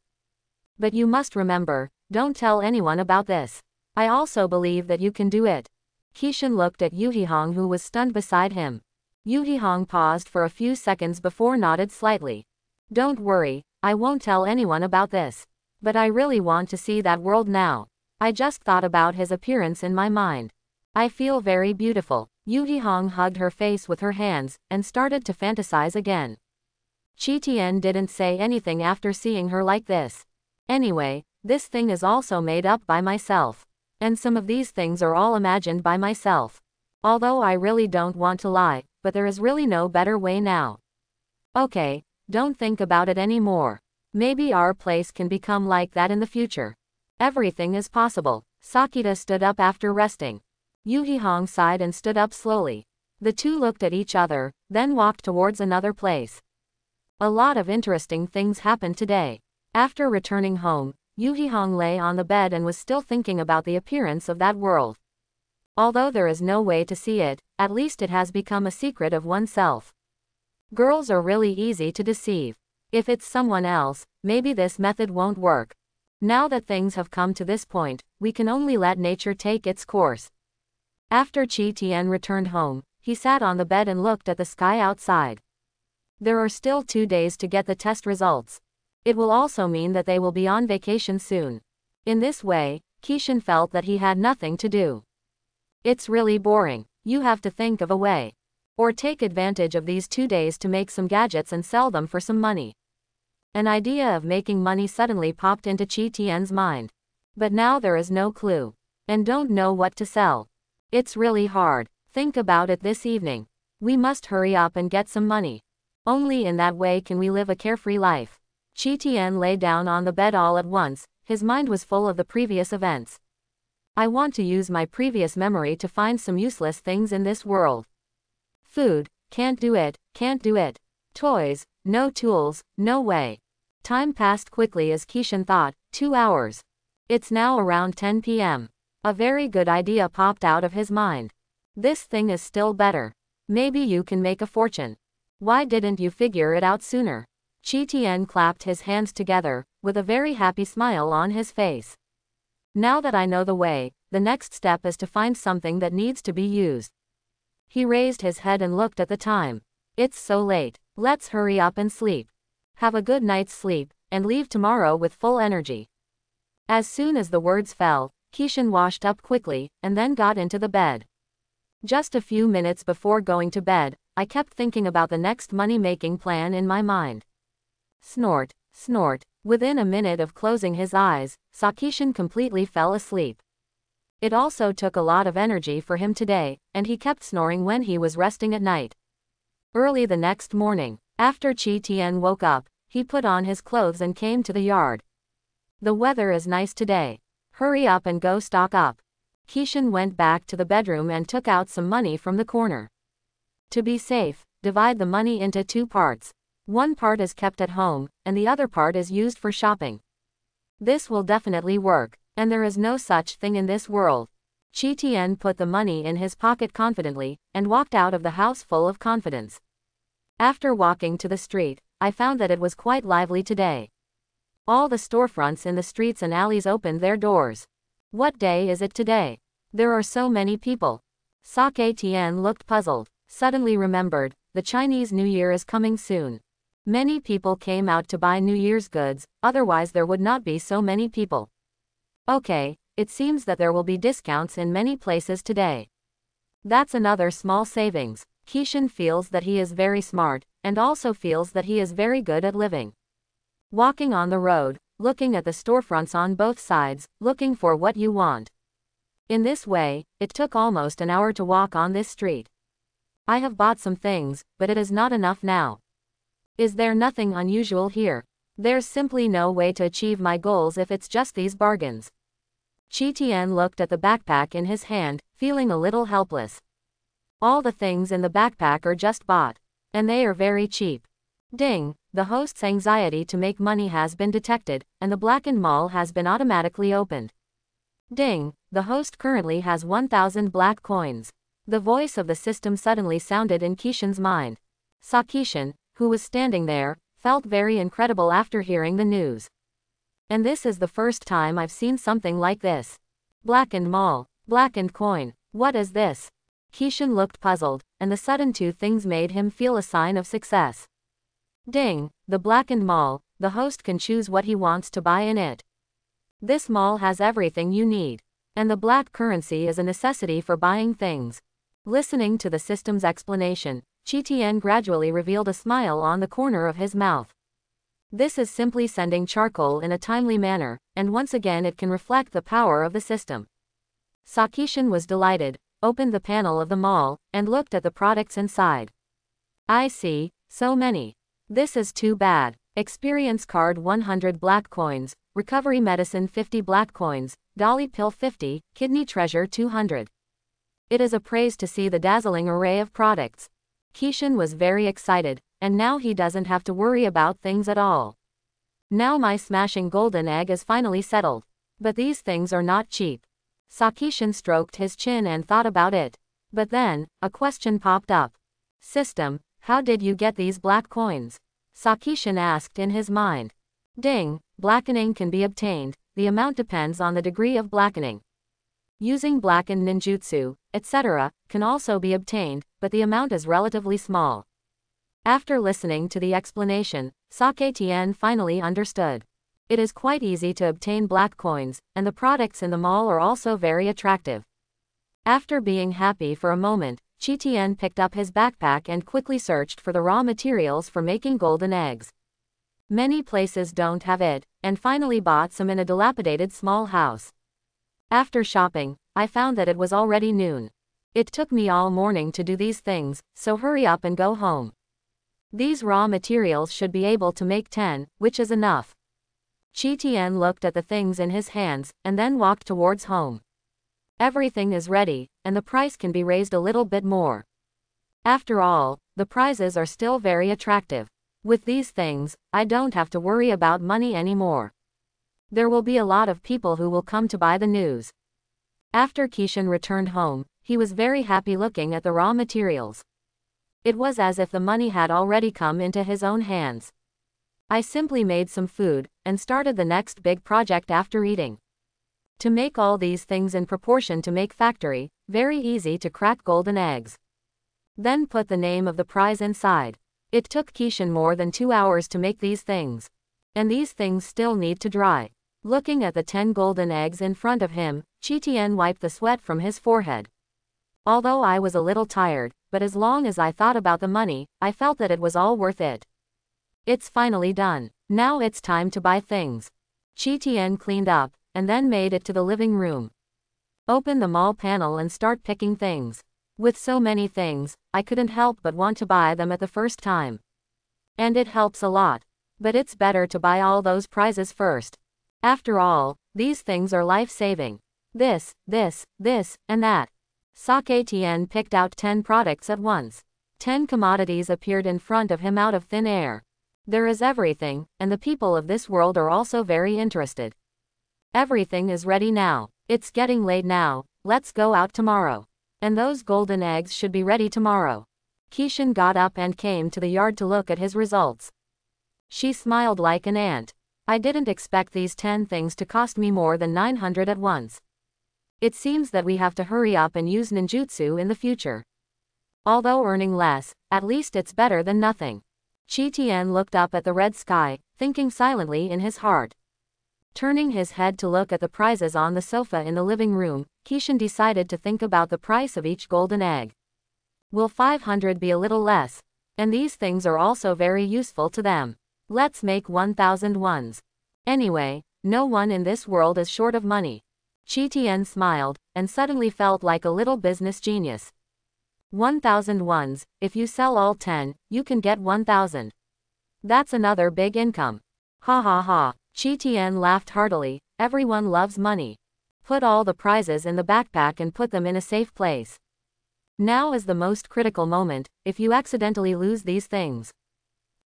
But you must remember, don't tell anyone about this. I also believe that you can do it. Kishin looked at Yuhi Hong, who was stunned beside him. Yuhi Hong paused for a few seconds before nodded slightly. Don't worry, I won't tell anyone about this. But I really want to see that world now. I just thought about his appearance in my mind. I feel very beautiful. Yuhi Hong hugged her face with her hands, and started to fantasize again. Chi Tian didn't say anything after seeing her like this. Anyway, this thing is also made up by myself. And some of these things are all imagined by myself. Although I really don't want to lie, but there is really no better way now. Okay, don't think about it anymore. Maybe our place can become like that in the future. Everything is possible. Sakita stood up after resting. Yuhi Hong sighed and stood up slowly. The two looked at each other, then walked towards another place. A lot of interesting things happened today. After returning home, Yuhi Hong lay on the bed and was still thinking about the appearance of that world. Although there is no way to see it, at least it has become a secret of oneself. Girls are really easy to deceive. If it's someone else, maybe this method won't work. Now that things have come to this point, we can only let nature take its course. After Chi Tian returned home, he sat on the bed and looked at the sky outside. There are still 2 days to get the test results. It will also mean that they will be on vacation soon. In this way, Kishin felt that he had nothing to do. It's really boring. You have to think of a way. Or take advantage of these 2 days to make some gadgets and sell them for some money. An idea of making money suddenly popped into Chi Tian's mind. But now there is no clue. And don't know what to sell. It's really hard. Think about it this evening. We must hurry up and get some money. Only in that way can we live a carefree life. Chi Tian lay down on the bed all at once. His mind was full of the previous events. I want to use my previous memory to find some useless things in this world. Food, can't do it, can't do it. Toys, no tools, no way. Time passed quickly as Kishin thought, 2 hours. It's now around 10 p.m. A very good idea popped out of his mind. This thing is still better. Maybe you can make a fortune. Why didn't you figure it out sooner? Chi Tian clapped his hands together, with a very happy smile on his face. Now that I know the way, the next step is to find something that needs to be used. He raised his head and looked at the time. It's so late. Let's hurry up and sleep. Have a good night's sleep, and leave tomorrow with full energy. As soon as the words fell, Kishin washed up quickly, and then got into the bed. Just a few minutes before going to bed, I kept thinking about the next money-making plan in my mind. Snort, Snort. Within a minute of closing his eyes, Sakishin completely fell asleep. It also took a lot of energy for him today, and he kept snoring when he was resting at night. Early the next morning, after Qi Tian woke up, he put on his clothes and came to the yard. The weather is nice today. Hurry up and go stock up. Kishan went back to the bedroom and took out some money from the corner. To be safe, divide the money into 2 parts. One part is kept at home, and the other part is used for shopping. This will definitely work, and there is no such thing in this world. Qi Tian put the money in his pocket confidently, and walked out of the house full of confidence. After walking to the street, I found that it was quite lively today. All the storefronts in the streets and alleys opened their doors. What day is it today? There are so many people. Sake Tian looked puzzled, suddenly remembered, the Chinese New Year is coming soon. Many people came out to buy New Year's goods, otherwise there would not be so many people. Okay, it seems that there will be discounts in many places today. That's another small savings. Kishan feels that he is very smart, and also feels that he is very good at living. Walking on the road, looking at the storefronts on both sides, looking for what you want. In this way, it took almost an hour to walk on this street. I have bought some things, but it is not enough now. Is there nothing unusual here? There's simply no way to achieve my goals if it's just these bargains. Qi Tian looked at the backpack in his hand, feeling a little helpless. All the things in the backpack are just bought, and they are very cheap. Ding, the host's anxiety to make money has been detected, and the blackened mall has been automatically opened. Ding, the host currently has 1,000 black coins. The voice of the system suddenly sounded in Kishan's mind. Sakishin, who was standing there, felt very incredible after hearing the news. And this is the first time I've seen something like this. Blackened mall, blackened coin, what is this? Kishan looked puzzled, and the sudden 2 things made him feel a sign of success. Ding, the blackened mall, the host can choose what he wants to buy in it. This mall has everything you need, and the black currency is a necessity for buying things. Listening to the system's explanation, Qi Tian gradually revealed a smile on the corner of his mouth. This is simply sending charcoal in a timely manner, and once again it can reflect the power of the system. Sakishin was delighted, opened the panel of the mall, and looked at the products inside. I see, so many. This is too bad. Experience card 100 black coins, recovery medicine 50 black coins, dolly pill 50, kidney treasure 200. It is a praise to see the dazzling array of products. Kishan was very excited, and now he doesn't have to worry about things at all. Now my smashing golden egg is finally settled. But these things are not cheap. Sakishin stroked his chin and thought about it. But then, a question popped up. System, how did you get these black coins? Sakishin asked in his mind. Ding, blackening can be obtained, the amount depends on the degree of blackening. Using blackened ninjutsu, etc., can also be obtained, but the amount is relatively small. After listening to the explanation, Sake Tian finally understood. It is quite easy to obtain black coins, and the products in the mall are also very attractive. After being happy for a moment, Qi Tian picked up his backpack and quickly searched for the raw materials for making golden eggs. Many places don't have it, and finally bought some in a dilapidated small house. After shopping, I found that it was already noon. It took me all morning to do these things, so hurry up and go home. These raw materials should be able to make 10, which is enough. Qi Tian looked at the things in his hands, and then walked towards home. Everything is ready, and the price can be raised a little bit more. After all, the prizes are still very attractive. With these things, I don't have to worry about money anymore. There will be a lot of people who will come to buy the news. After Kishan returned home, he was very happy looking at the raw materials. It was as if the money had already come into his own hands. I simply made some food, and started the next big project after eating. To make all these things in proportion to make factory, very easy to crack golden eggs. Then put the name of the prize inside. It took Kishan more than 2 hours to make these things. And these things still need to dry. Looking at the 10 golden eggs in front of him, Qi Tian wiped the sweat from his forehead. Although I was a little tired, but as long as I thought about the money, I felt that it was all worth it. It's finally done. Now it's time to buy things. Qi Tian cleaned up, and then made it to the living room. Open the mall panel and start picking things. With so many things, I couldn't help but want to buy them at the first time. And it helps a lot. But it's better to buy all those prizes first. After all, these things are life-saving. This, and that. Sake Tian picked out 10 products at once. 10 commodities appeared in front of him out of thin air. There is everything, and the people of this world are also very interested. Everything is ready now. It's getting late now, let's go out tomorrow. And those golden eggs should be ready tomorrow. Kishan got up and came to the yard to look at his results. She smiled like an ant. I didn't expect these 10 things to cost me more than 900 at once. It seems that we have to hurry up and use ninjutsu in the future. Although earning less, at least it's better than nothing. Qi Tian looked up at the red sky, thinking silently in his heart. Turning his head to look at the prizes on the sofa in the living room, Kishan decided to think about the price of each golden egg. Will 500 be a little less? And these things are also very useful to them. Let's make 1,000 ones. Anyway, no one in this world is short of money. Qi Tian smiled, and suddenly felt like a little business genius. 1,000 ones, if you sell all 10, you can get 1,000. That's another big income. Ha ha ha. Qi Tian laughed heartily, everyone loves money. Put all the prizes in the backpack and put them in a safe place. Now is the most critical moment, if you accidentally lose these things.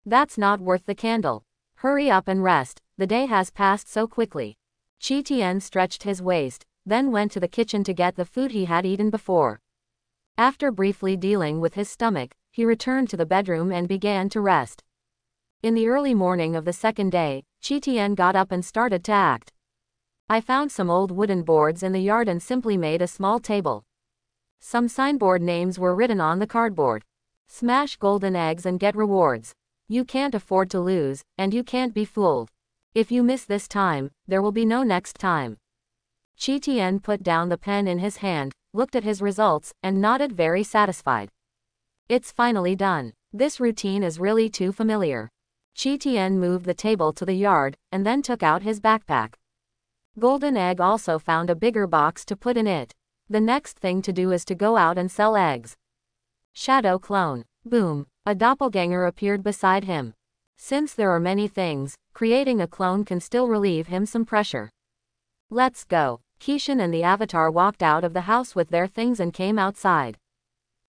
That's not worth the candle. Hurry up and rest, the day has passed so quickly. Qi Tian stretched his waist, then went to the kitchen to get the food he had eaten before. After briefly dealing with his stomach, he returned to the bedroom and began to rest. In the early morning of the second day, Qi Tian got up and started to act. I found some old wooden boards in the yard and simply made a small table. Some signboard names were written on the cardboard. Smash golden eggs and get rewards. You can't afford to lose, and you can't be fooled. If you miss this time, there will be no next time. Qi Tian put down the pen in his hand, looked at his results, and nodded very satisfied. It's finally done. This routine is really too familiar. Qi Tian moved the table to the yard, and then took out his backpack. Golden Egg also found a bigger box to put in it. The next thing to do is to go out and sell eggs. Shadow clone. Boom. A doppelganger appeared beside him. Since there are many things, creating a clone can still relieve him some pressure. Let's go. Kishan and the avatar walked out of the house with their things and came outside.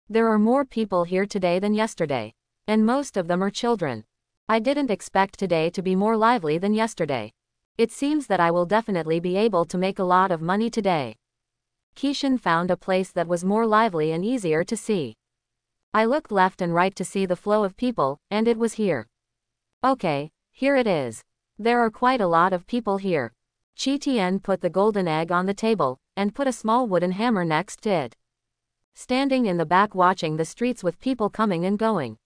There are more people here today than yesterday. And most of them are children. I didn't expect today to be more lively than yesterday. It seems that I will definitely be able to make a lot of money today. Kishan found a place that was more lively and easier to see. I looked left and right to see the flow of people, and it was here. Okay, here it is. There are quite a lot of people here. Qi Tian put the golden egg on the table, and put a small wooden hammer next to it. Standing in the back watching the streets with people coming and going.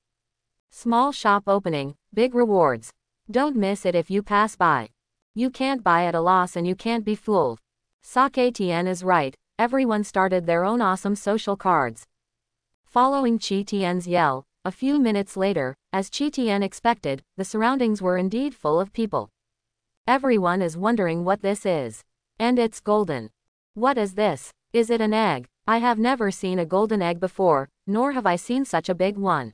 Small shop opening, big rewards. Don't miss it if you pass by. You can't buy at a loss and you can't be fooled. Sake Tian is right, everyone started their own awesome social cards. Following Qi Tian's yell, a few minutes later, as Qi Tian expected, the surroundings were indeed full of people. Everyone is wondering what this is. And it's golden. What is this? Is it an egg? I have never seen a golden egg before, nor have I seen such a big one.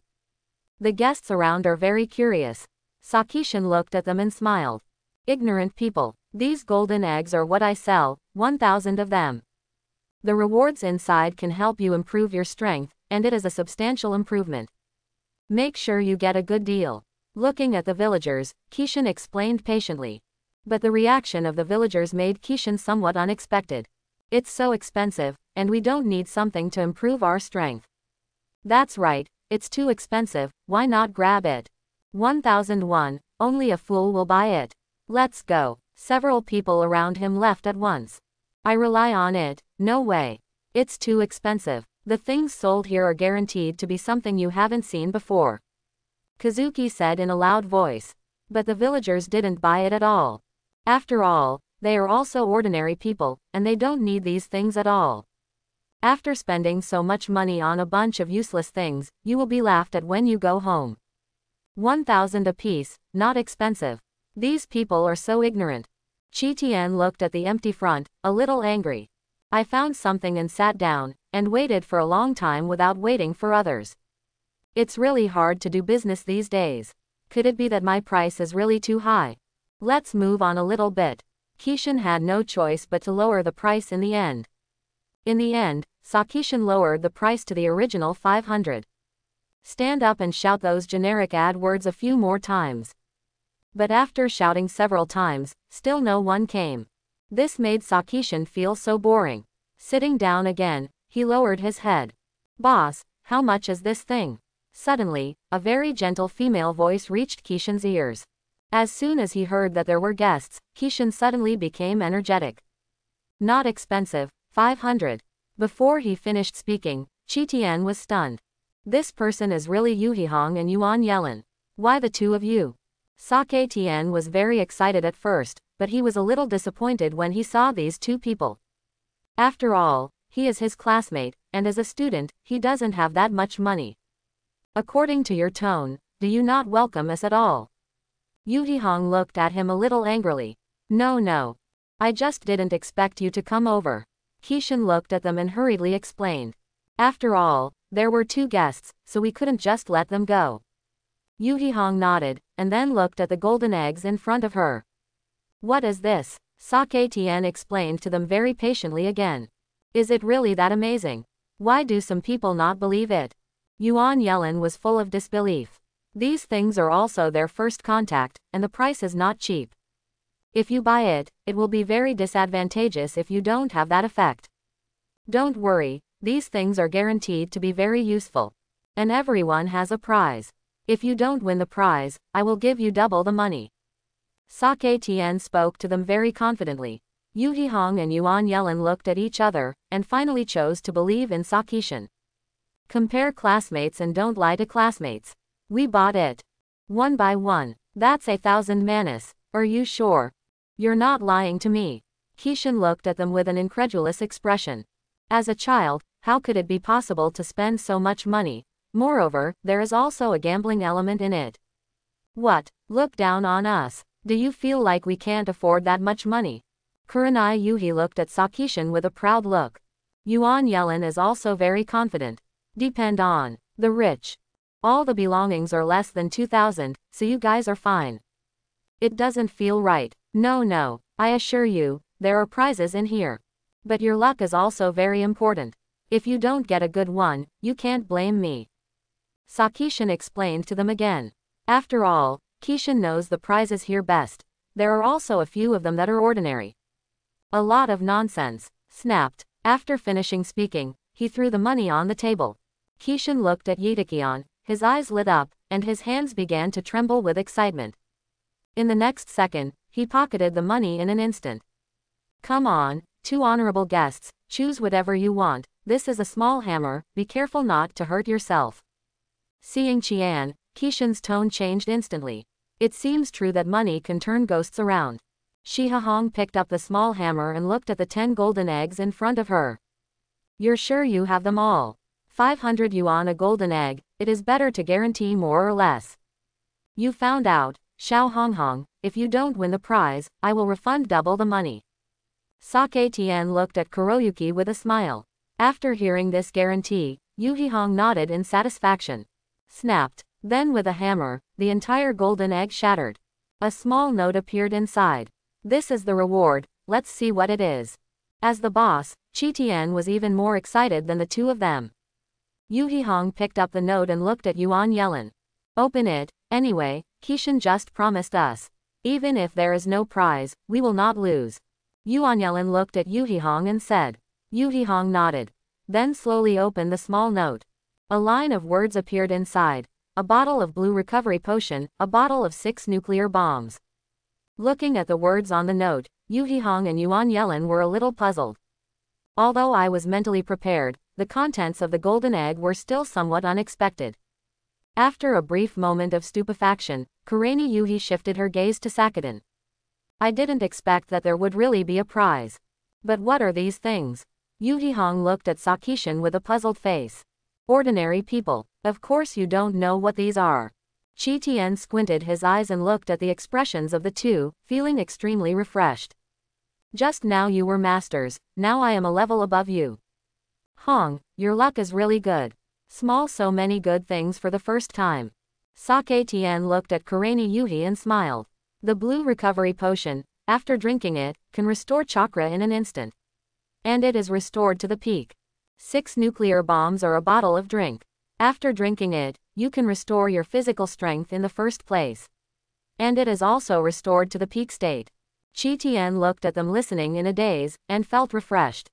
The guests around are very curious. Sakishin looked at them and smiled. Ignorant people. These golden eggs are what I sell, 1,000 of them. The rewards inside can help you improve your strength, and it is a substantial improvement. Make sure you get a good deal. Looking at the villagers, Kishan explained patiently. But the reaction of the villagers made Kishan somewhat unexpected. It's so expensive, and we don't need something to improve our strength. That's right, it's too expensive, why not grab it? 1,001, only a fool will buy it. Let's go. Several people around him left at once. I rely on it, no way. It's too expensive. The things sold here are guaranteed to be something you haven't seen before. Kazuki said in a loud voice. But the villagers didn't buy it at all. After all, they are also ordinary people, and they don't need these things at all. After spending so much money on a bunch of useless things, you will be laughed at when you go home. 1,000 apiece, not expensive. These people are so ignorant. Qi Tian looked at the empty front, a little angry. I found something and sat down, and waited for a long time without waiting for others. It's really hard to do business these days. Could it be that my price is really too high? Let's move on a little bit. Kishan had no choice but to lower the price in the end. In the end, Sakishan lowered the price to the original 500. Stand up and shout those generic ad words a few more times. But after shouting several times, still no one came. This made Sakishan feel so boring. Sitting down again, he lowered his head. Boss, how much is this thing? Suddenly, a very gentle female voice reached Kishan's ears. As soon as he heard that there were guests, Kishan suddenly became energetic. Not expensive, 500. Before he finished speaking, Qi Tian was stunned. This person is really Yu Hihong and Yuan Yelin. Why the two of you? Sake Tian was very excited at first, but he was a little disappointed when he saw these two people. After all, he is his classmate, and as a student, he doesn't have that much money. According to your tone, do you not welcome us at all? Yu Hihong looked at him a little angrily. No. I just didn't expect you to come over. Kishan looked at them and hurriedly explained. After all, there were two guests, so we couldn't just let them go. Yu Hihong nodded, and then looked at the golden eggs in front of her. What is this? Sake Tian explained to them very patiently again. Is it really that amazing? Why do some people not believe it? Yuan Yelin was full of disbelief. These things are also their first contact, and the price is not cheap. If you buy it, it will be very disadvantageous if you don't have that effect. Don't worry, these things are guaranteed to be very useful. And everyone has a prize. If you don't win the prize, I will give you double the money. Sake Tian spoke to them very confidently. Yu Hihong and Yuan Yelin looked at each other, and finally chose to believe in Sakishan. Compare classmates and don't lie to classmates. We bought it. One by one. That's 1,000 manas. Are you sure? You're not lying to me. Kishan looked at them with an incredulous expression. As a child, how could it be possible to spend so much money? Moreover, there is also a gambling element in it. What? Look down on us. Do you feel like we can't afford that much money? Kurenai Yuhi looked at Sakishan with a proud look. Yuan Yelin is also very confident. Depend on the rich. All the belongings are less than 2,000, so you guys are fine. It doesn't feel right. No, I assure you, there are prizes in here. But your luck is also very important. If you don't get a good one, you can't blame me. Sakishan explained to them again. After all, Kishan knows the prizes here best. There are also a few of them that are ordinary. A lot of nonsense. Snapped. After finishing speaking, he threw the money on the table. Kishan looked at Yitakian, his eyes lit up, and his hands began to tremble with excitement. In the next second, he pocketed the money in an instant. Come on, two honorable guests, choose whatever you want. This is a small hammer, be careful not to hurt yourself. Seeing Qian, Kishan's tone changed instantly. It seems true that money can turn ghosts around. Shi Hihong picked up the small hammer and looked at the 10 golden eggs in front of her. You're sure you have them all? 500 yuan a golden egg, it is better to guarantee more or less. You found out, Xiao Honghong, if you don't win the prize, I will refund double the money. Sake Tian looked at Kuroyuki with a smile. After hearing this guarantee, Yu Hihong nodded in satisfaction. Snapped. Then with a hammer, the entire golden egg shattered. A small note appeared inside. This is the reward, let's see what it is. As the boss, Qi Tian was even more excited than the two of them. Yu Hihong picked up the note and looked at Yuan Yelin. Open it, anyway, Kishan just promised us. Even if there is no prize, we will not lose. Yuan Yelin looked at Yu Hihong and said. Yu Hihong nodded. Then slowly opened the small note. A line of words appeared inside. A bottle of blue recovery potion, a bottle of 6 nuclear bombs. Looking at the words on the note, Yu Hihong and Yuan Yelin were a little puzzled. Although I was mentally prepared, the contents of the golden egg were still somewhat unexpected. After a brief moment of stupefaction, Kurenai Yuhi shifted her gaze to Sakadin. I didn't expect that there would really be a prize. But what are these things? Yu Hihong looked at Sakishan with a puzzled face. Ordinary people. Of course you don't know what these are. Qi Tian squinted his eyes and looked at the expressions of the two, feeling extremely refreshed. Just now you were masters, now I am a level above you. Hong, your luck is really good. Small, so many good things for the first time. Sake Tian looked at Kurani Yuhi and smiled. The blue recovery potion, after drinking it, can restore chakra in an instant. And it is restored to the peak. 6 nuclear bombs or a bottle of drink. After drinking it, you can restore your physical strength in the first place. And it is also restored to the peak state. Qi Tian looked at them listening in a daze, and felt refreshed.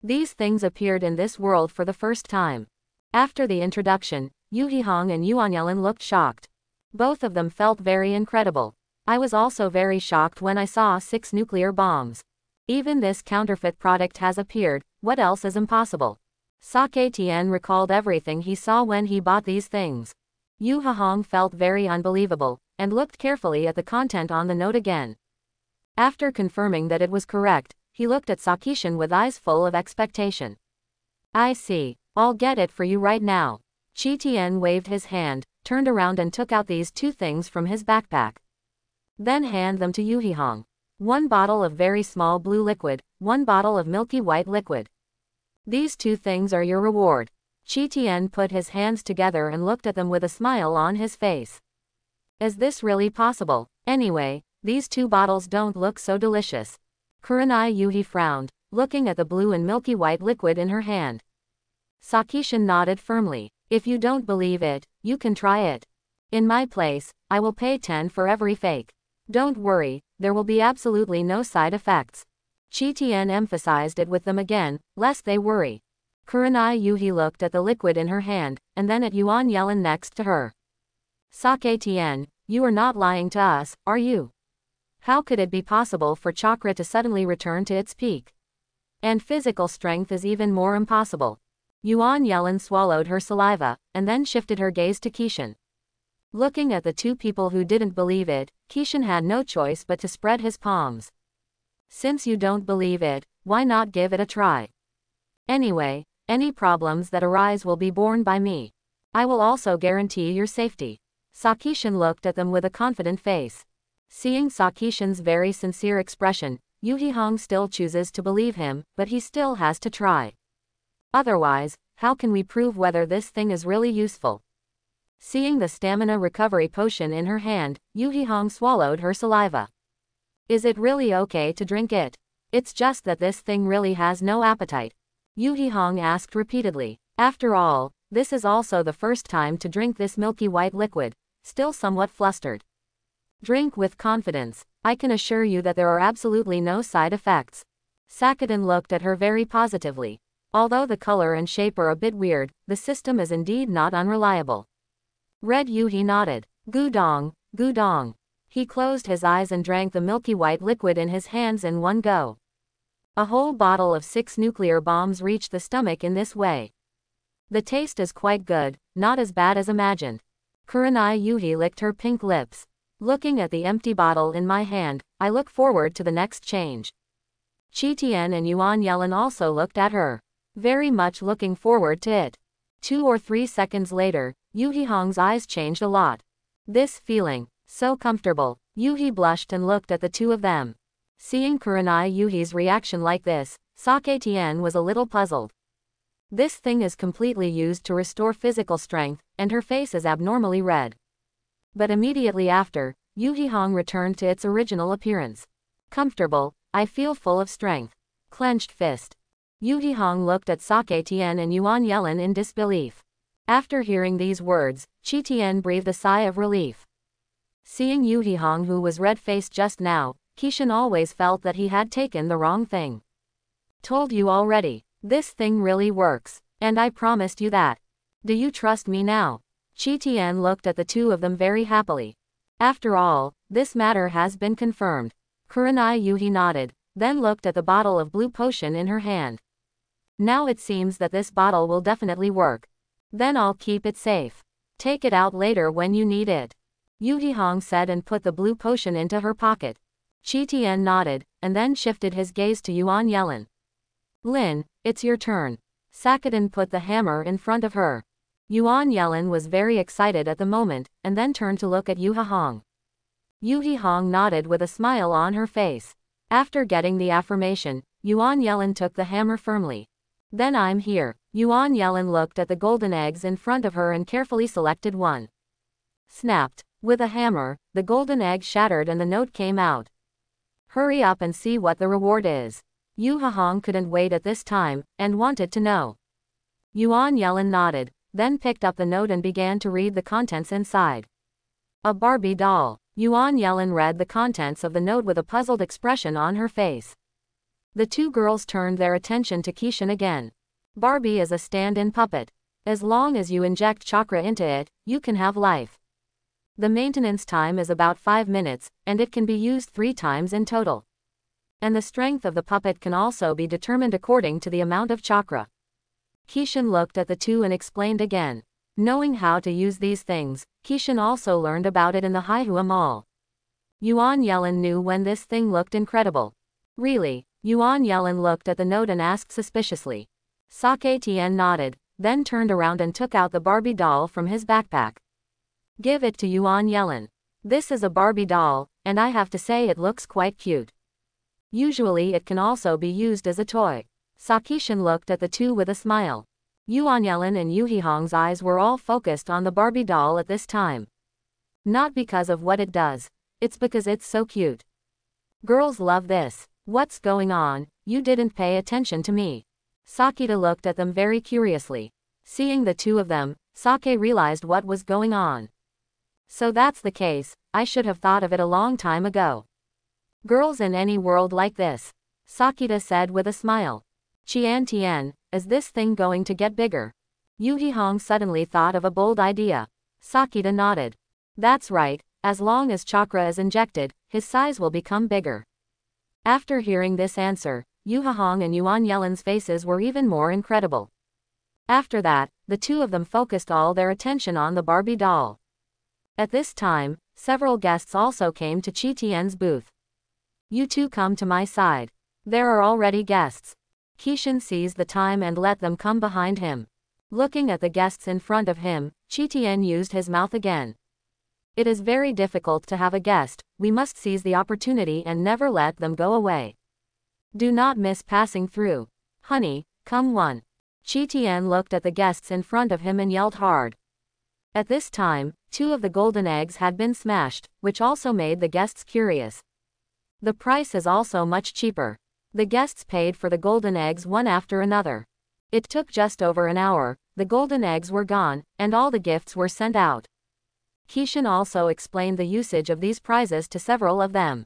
These things appeared in this world for the first time. After the introduction, Yuhi Hong and Yuan Yelin looked shocked. Both of them felt very incredible. I was also very shocked when I saw 6 nuclear bombs. Even this counterfeit product has appeared, what else is impossible? Sake Tian recalled everything he saw when he bought these things. Yuhi Hong felt very unbelievable, and looked carefully at the content on the note again. After confirming that it was correct, he looked at Sakishin with eyes full of expectation. I see, I'll get it for you right now. Qi Tian waved his hand, turned around and took out these 2 things from his backpack. Then hand them to Yuhi Hong. 1 bottle of very small blue liquid, 1 bottle of milky white liquid. These 2 things are your reward. Qi Tian put his hands together and looked at them with a smile on his face. Is this really possible? Anyway, these 2 bottles don't look so delicious. Kurenai Yuhi frowned, looking at the blue and milky white liquid in her hand. Sakishin nodded firmly. If you don't believe it, you can try it. In my place, I will pay 10 for every fake. Don't worry, there will be absolutely no side effects. Qi Tian emphasized it with them again, lest they worry. Kurenai Yuhi looked at the liquid in her hand, and then at Yuan Yelin next to her. Sake Tian, you are not lying to us, are you? How could it be possible for chakra to suddenly return to its peak? And physical strength is even more impossible. Yuan Yelin swallowed her saliva, and then shifted her gaze to Kishin. Looking at the 2 people who didn't believe it, Kishin had no choice but to spread his palms. Since you don't believe it, why not give it a try? Anyway, any problems that arise will be borne by me. I will also guarantee your safety. Sakishin looked at them with a confident face. Seeing Sakishin's very sincere expression, Yuhi Hong still chooses to believe him, but he still has to try. Otherwise, how can we prove whether this thing is really useful? Seeing the stamina recovery potion in her hand, Yuhi Hong swallowed her saliva. Is it really okay to drink it? It's just that this thing really has no appetite. Yuhi Hong asked repeatedly. After all, this is also the first time to drink this milky white liquid, still somewhat flustered. Drink with confidence. I can assure you that there are absolutely no side effects. Sakadin looked at her very positively. Although the color and shape are a bit weird, the system is indeed not unreliable. Red Yuhi nodded. Gudong, Gudong. He closed his eyes and drank the milky white liquid in his hands in one go. A whole bottle of 6 nuclear bombs reached the stomach in this way. The taste is quite good, not as bad as imagined. Kurenai Yuhi licked her pink lips. Looking at the empty bottle in my hand, I look forward to the next change. Qi Tian and Yuan Yelin also looked at her, very much looking forward to it. 2 or 3 seconds later, Yuhi Hong's eyes changed a lot. This feeling, so comfortable. Yuhi blushed and looked at the 2 of them. Seeing Kurenai Yuhi's reaction like this, Sake Tian was a little puzzled. This thing is completely used to restore physical strength, and her face is abnormally red. But immediately after, Yuhi Hong returned to its original appearance. Comfortable, I feel full of strength. Clenched fist. Yuhi Hong looked at Sake Tian and Yuan Yelin in disbelief. After hearing these words, Qi Tian breathed a sigh of relief. Seeing Yuhi Hong, who was red-faced just now, Kishin always felt that he had taken the wrong thing. Told you already, this thing really works, and I promised you that. Do you trust me now? Qi Tian looked at the 2 of them very happily. After all, this matter has been confirmed. Kurenai Yuhi nodded, then looked at the bottle of blue potion in her hand. Now it seems that this bottle will definitely work. Then I'll keep it safe. Take it out later when you need it. Yuhi Hong said and put the blue potion into her pocket. Qi Tian nodded, and then shifted his gaze to Yuan Yelin. Lin, it's your turn. Sakadin put the hammer in front of her. Yuan Yelin was very excited at the moment, and then turned to look at Yu Hahong. Yu Hahong nodded with a smile on her face. After getting the affirmation, Yuan Yelin took the hammer firmly. Then I'm here. Yuan Yelin looked at the golden eggs in front of her and carefully selected one. Snapped. With a hammer, the golden egg shattered and the note came out. Hurry up and see what the reward is. Yu Hahong couldn't wait at this time, and wanted to know. Yuan Yelin nodded, then picked up the note and began to read the contents inside. A Barbie doll. Yuan Yelin read the contents of the note with a puzzled expression on her face. The two girls turned their attention to Kishan again. Barbie is a stand-in puppet. As long as you inject chakra into it, you can have life. The maintenance time is about 5 minutes, and it can be used 3 times in total. And the strength of the puppet can also be determined according to the amount of chakra. Kishan looked at the two and explained again. Knowing how to use these things, Kishan also learned about it in the Haihua Mall. Yuan Yelin knew when this thing looked incredible. Really? Yuan Yelin looked at the note and asked suspiciously. Sake Tian nodded, then turned around and took out the Barbie doll from his backpack. Give it to Yuan Yelin. This is a Barbie doll, and I have to say it looks quite cute. Usually it can also be used as a toy. Sakishan looked at the two with a smile. Yuan Yelin and Yu Hahong's eyes were all focused on the Barbie doll at this time. Not because of what it does, it's because it's so cute. Girls love this. What's going on? You didn't pay attention to me. Sakita looked at them very curiously. Seeing the two of them, Sake realized what was going on. So that's the case, I should have thought of it a long time ago. Girls in any world like this, Sakita said with a smile. Qian Tian, is this thing going to get bigger? Yu Hahong suddenly thought of a bold idea. Sakita nodded. That's right, as long as chakra is injected, his size will become bigger. After hearing this answer, Yu Hahong and Yuan Yelin's faces were even more incredible. After that, the two of them focused all their attention on the Barbie doll. At this time, several guests also came to Qi Tian's booth. You two come to my side. There are already guests. Kishan seized the time and let them come behind him. Looking at the guests in front of him, Qi Tian used his mouth again. It is very difficult to have a guest, we must seize the opportunity and never let them go away. Do not miss passing through. Honey, come one. Qi Tian looked at the guests in front of him and yelled hard. At this time, 2 of the golden eggs had been smashed, which also made the guests curious. The price is also much cheaper. The guests paid for the golden eggs one after another. It took just over an hour, the golden eggs were gone, and all the gifts were sent out. Kishan also explained the usage of these prizes to several of them.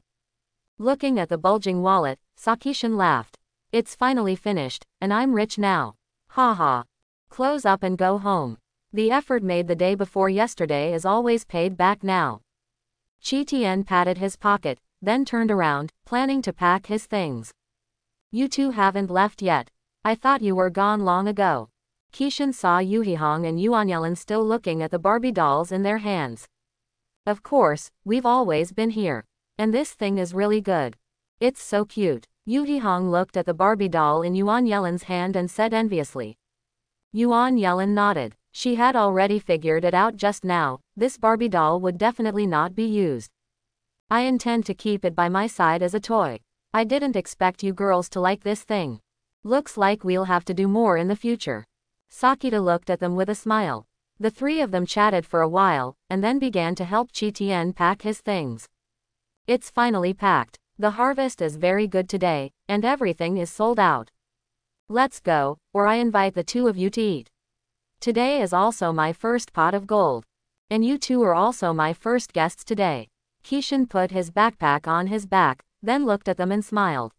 Looking at the bulging wallet, Sakishan laughed. It's finally finished, and I'm rich now. Ha ha. Close up and go home. The effort made the day before yesterday is always paid back now. Qi Tian patted his pocket, then turned around, planning to pack his things. You two haven't left yet. I thought you were gone long ago. Kishan saw Yu Hahong and Yuan Yelin still looking at the Barbie dolls in their hands. Of course, we've always been here. And this thing is really good. It's so cute. Yu Hahong looked at the Barbie doll in Yuan Yelin's hand and said enviously. Yuan Yelin nodded. She had already figured it out just now, this Barbie doll would definitely not be used. I intend to keep it by my side as a toy. I didn't expect you girls to like this thing. Looks like we'll have to do more in the future. Sakita looked at them with a smile. The 3 of them chatted for a while, and then began to help Qi Tian pack his things. It's finally packed. The harvest is very good today, and everything is sold out. Let's go, or I invite the 2 of you to eat. Today is also my first pot of gold. And you two are also my first guests today. Kishan put his backpack on his back, then looked at them and smiled.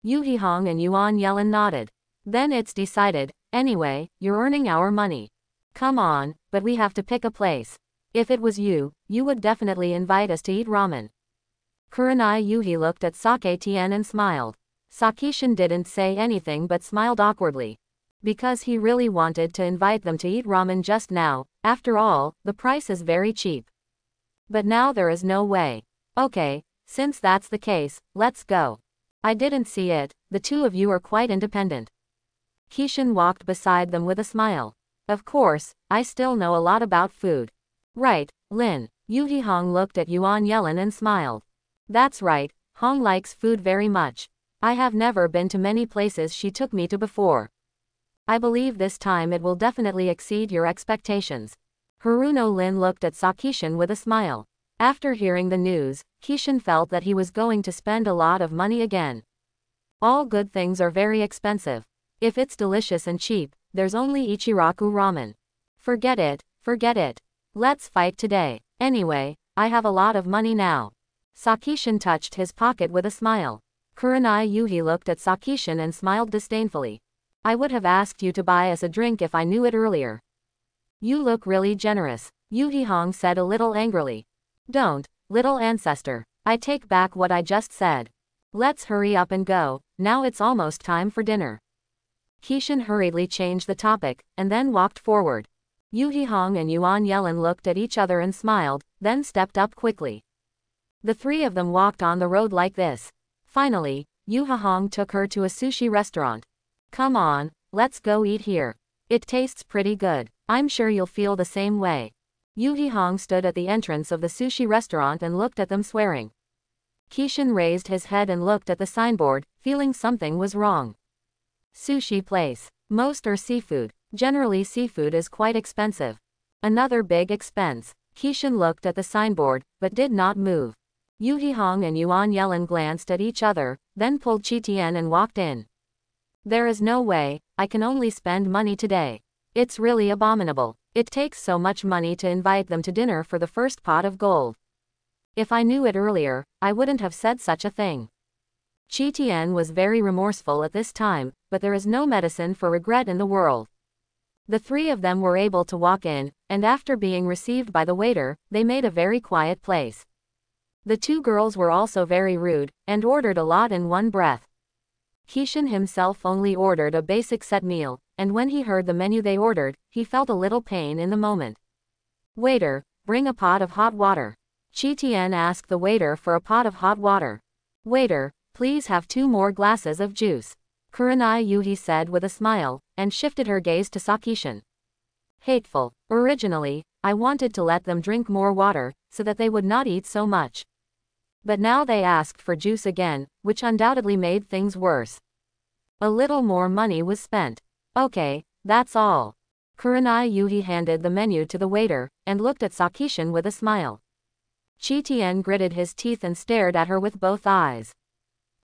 Yu Hahong and Yuan Yelin nodded. Then it's decided, anyway, you're earning our money. Come on, but we have to pick a place. If it was you, you would definitely invite us to eat ramen. Kurenai Yuhi looked at Sake Tian and smiled. Sakishan didn't say anything but smiled awkwardly. Because he really wanted to invite them to eat ramen just now, after all, the price is very cheap. But now there is no way. Okay, since that's the case, let's go. I didn't see it, the 2 of you are quite independent. Kishan walked beside them with a smile. Of course, I still know a lot about food. Right, Lin. Yu Hong looked at Yuan Yelin and smiled. That's right, Hong likes food very much. I have never been to many places she took me to before. I believe this time it will definitely exceed your expectations. Haruno Lin looked at Sakishin with a smile. After hearing the news, Kishin felt that he was going to spend a lot of money again. All good things are very expensive. If it's delicious and cheap, there's only Ichiraku ramen. Forget it, forget it. Let's fight today. Anyway, I have a lot of money now. Sakishin touched his pocket with a smile. Kurenai Yuhi looked at Sakishin and smiled disdainfully. I would have asked you to buy us a drink if I knew it earlier. You look really generous, Yuhi Hong said a little angrily. Don't, little ancestor. I take back what I just said. Let's hurry up and go, now it's almost time for dinner. Kishin hurriedly changed the topic, and then walked forward. Yuhi Hong and Yuan Yelin looked at each other and smiled, then stepped up quickly. The three of them walked on the road like this. Finally, Yuha Hong took her to a sushi restaurant. Come on, let's go eat here. It tastes pretty good. I'm sure you'll feel the same way. Yuhi Hong stood at the entrance of the sushi restaurant and looked at them swearing. Kishin raised his head and looked at the signboard, feeling something was wrong. Sushi place. Most are seafood. Generally seafood is quite expensive. Another big expense. Kishin looked at the signboard, but did not move. Yuhi Hong and Yuan Yelin glanced at each other, then pulled Qitian and walked in. There is no way, I can only spend money today. It's really abominable. It takes so much money to invite them to dinner for the first pot of gold. If I knew it earlier, I wouldn't have said such a thing. Qitian was very remorseful at this time, but there is no medicine for regret in the world. The three of them were able to walk in, and after being received by the waiter, they made a very quiet place. The two girls were also very rude, and ordered a lot in one breath. Kishin himself only ordered a basic set meal, and when he heard the menu they ordered, he felt a little pain in the moment. Waiter, bring a pot of hot water. Qitian asked the waiter for a pot of hot water. Waiter, please have 2 more glasses of juice. Kurenai Yuhi said with a smile, and shifted her gaze to Sakishin. Hateful. Originally, I wanted to let them drink more water, so that they would not eat so much. But now they asked for juice again, which undoubtedly made things worse. A little more money was spent. Okay, that's all. Kurenai Yuhi handed the menu to the waiter, and looked at Sakishin with a smile. Qitian gritted his teeth and stared at her with both eyes.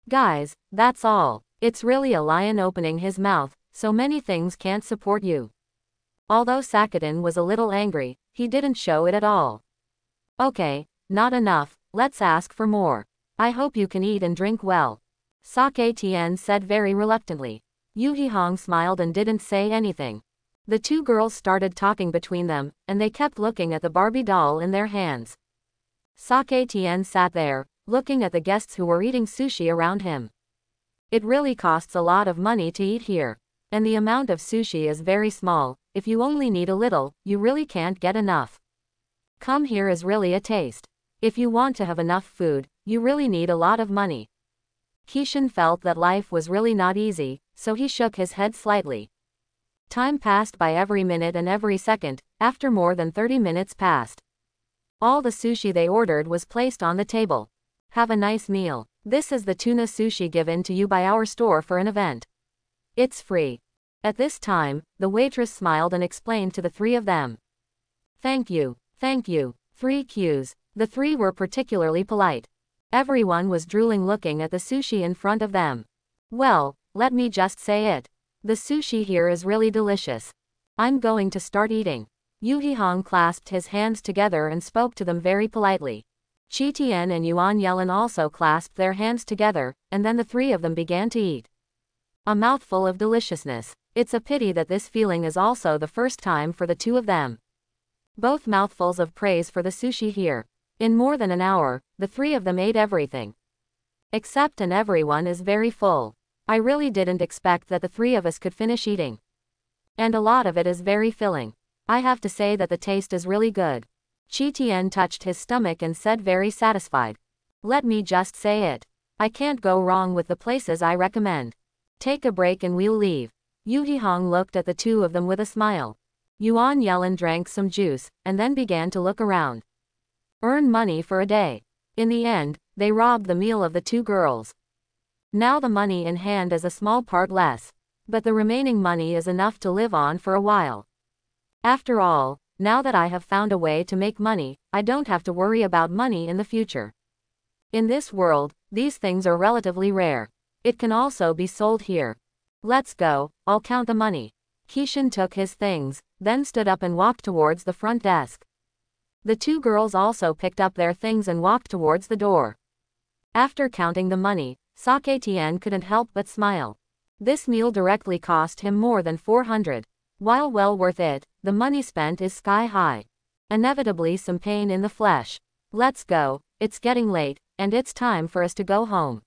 Guys, that's all. It's really a lion opening his mouth, so many things can't support you. Although Sakiden was a little angry, he didn't show it at all. Okay, not enough, let's ask for more. I hope you can eat and drink well. Sakitian said very reluctantly. Yuhi Hong smiled and didn't say anything. The two girls started talking between them, and they kept looking at the Barbie doll in their hands. Sakitian sat there, looking at the guests who were eating sushi around him. It really costs a lot of money to eat here. And the amount of sushi is very small, if you only need a little, you really can't get enough. Come here is really a taste. If you want to have enough food, you really need a lot of money. Kishin felt that life was really not easy, so he shook his head slightly. Time passed by every minute and every second, after more than 30 minutes passed. All the sushi they ordered was placed on the table. Have a nice meal. This is the tuna sushi given to you by our store for an event. It's free. At this time, the waitress smiled and explained to the three of them. Thank you, thank you. 3 Qs. The three were particularly polite. Everyone was drooling looking at the sushi in front of them. Well, let me just say it. The sushi here is really delicious. I'm going to start eating. Yuhi Hong clasped his hands together and spoke to them very politely. Qitian and Yuan Yelin also clasped their hands together, and then the three of them began to eat. A mouthful of deliciousness. It's a pity that this feeling is also the first time for the two of them. Both mouthfuls of praise for the sushi here. In more than an hour, the three of them ate everything. Except and everyone is very full. I really didn't expect that the three of us could finish eating. And a lot of it is very filling. I have to say that the taste is really good. Qitian touched his stomach and said very satisfied. Let me just say it. I can't go wrong with the places I recommend. Take a break and we'll leave. Yuhi Hong looked at the two of them with a smile. Yuan Yelin drank some juice, and then began to look around. Earn money for a day. In the end, they robbed the meal of the two girls. Now the money in hand is a small part less. But the remaining money is enough to live on for a while. After all, now that I have found a way to make money, I don't have to worry about money in the future. In this world, these things are relatively rare. It can also be sold here. Let's go, I'll count the money. Kishan took his things, then stood up and walked towards the front desk. The two girls also picked up their things and walked towards the door. After counting the money, Sake Tian couldn't help but smile. This meal directly cost him more than 400. While well worth it, the money spent is sky high. Inevitably some pain in the flesh. Let's go, it's getting late, and it's time for us to go home.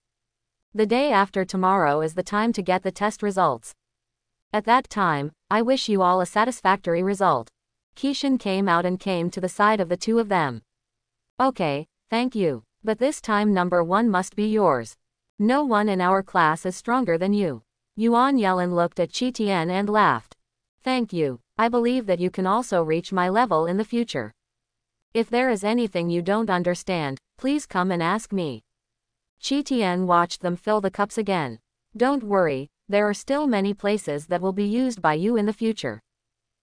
The day after tomorrow is the time to get the test results. At that time, I wish you all a satisfactory result. Kishan came out and came to the side of the two of them. Okay, thank you, but this time number 1 must be yours. No one in our class is stronger than you. Yuan Yelin looked at Qi Tian and laughed. Thank you, I believe that you can also reach my level in the future. If there is anything you don't understand, please come and ask me. Qi Tian watched them fill the cups again. Don't worry, there are still many places that will be used by you in the future.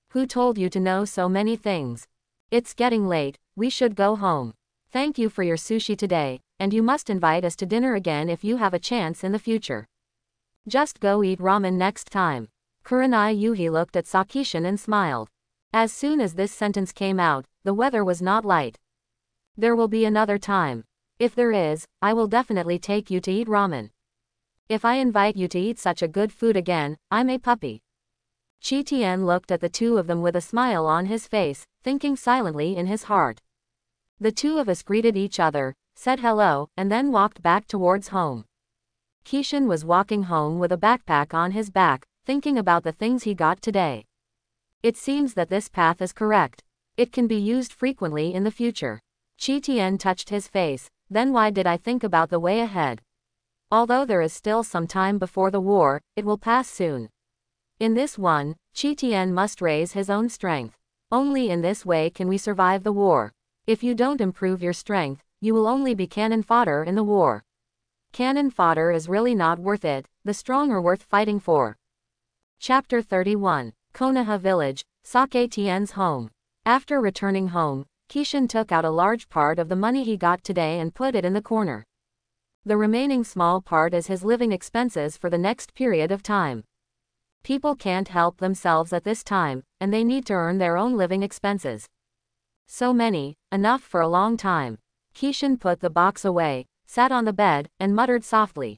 Who told you to know so many things? It's getting late, we should go home. Thank you for your sushi today, and you must invite us to dinner again if you have a chance in the future. Just go eat ramen next time. Kurenai Yuhi looked at Sakishin and smiled. As soon as this sentence came out, the weather was not light. There will be another time. If there is, I will definitely take you to eat ramen. If I invite you to eat such a good food again, I'm a puppy. Qi Tian looked at the two of them with a smile on his face, thinking silently in his heart. The two of us greeted each other, said hello, and then walked back towards home. Kishan was walking home with a backpack on his back, thinking about the things he got today. It seems that this path is correct. It can be used frequently in the future. Qi Tian touched his face, then why did I think about the way ahead? Although there is still some time before the war, it will pass soon. In this one, Qi Tian must raise his own strength. Only in this way can we survive the war. If you don't improve your strength, you will only be cannon fodder in the war. Cannon fodder is really not worth it, the strong are worth fighting for. Chapter 31, Konoha Village, Sake Tian's home. After returning home, Kishan took out a large part of the money he got today and put it in the corner. The remaining small part is his living expenses for the next period of time. People can't help themselves at this time, and they need to earn their own living expenses. So many, enough for a long time. Kishan put the box away, sat on the bed, and muttered softly.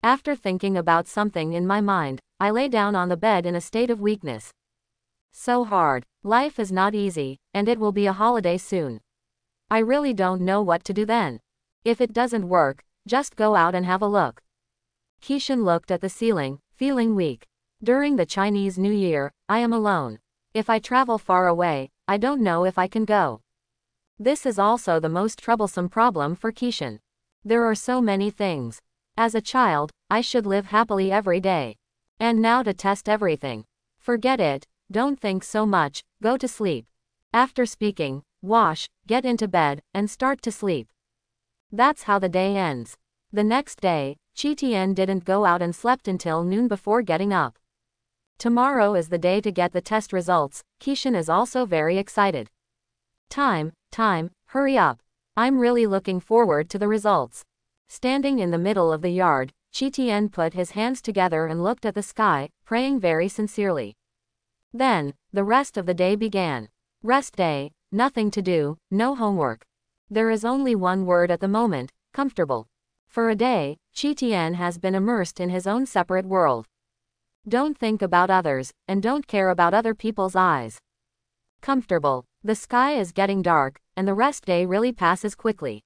After thinking about something in my mind, I lay down on the bed in a state of weakness. So hard, life is not easy, and it will be a holiday soon. I really don't know what to do then. If it doesn't work, just go out and have a look. Kishan looked at the ceiling, feeling weak. During the Chinese New Year, I am alone. If I travel far away, I don't know if I can go. This is also the most troublesome problem for Kishan. There are so many things. As a child, I should live happily every day. And now to test everything. Forget it, don't think so much, go to sleep. After speaking, wash, get into bed, and start to sleep. That's how the day ends. The next day, Qi Tian didn't go out and slept until noon before getting up. Tomorrow is the day to get the test results. Kishan is also very excited. Time, hurry up. I'm really looking forward to the results. Standing in the middle of the yard, Qi Tian put his hands together and looked at the sky, praying very sincerely. Then, the rest of the day began. Rest day, nothing to do, no homework. There is only one word at the moment, comfortable. For a day, Qi Tian has been immersed in his own separate world. Don't think about others, and don't care about other people's eyes. Comfortable. The sky is getting dark, and the rest day really passes quickly.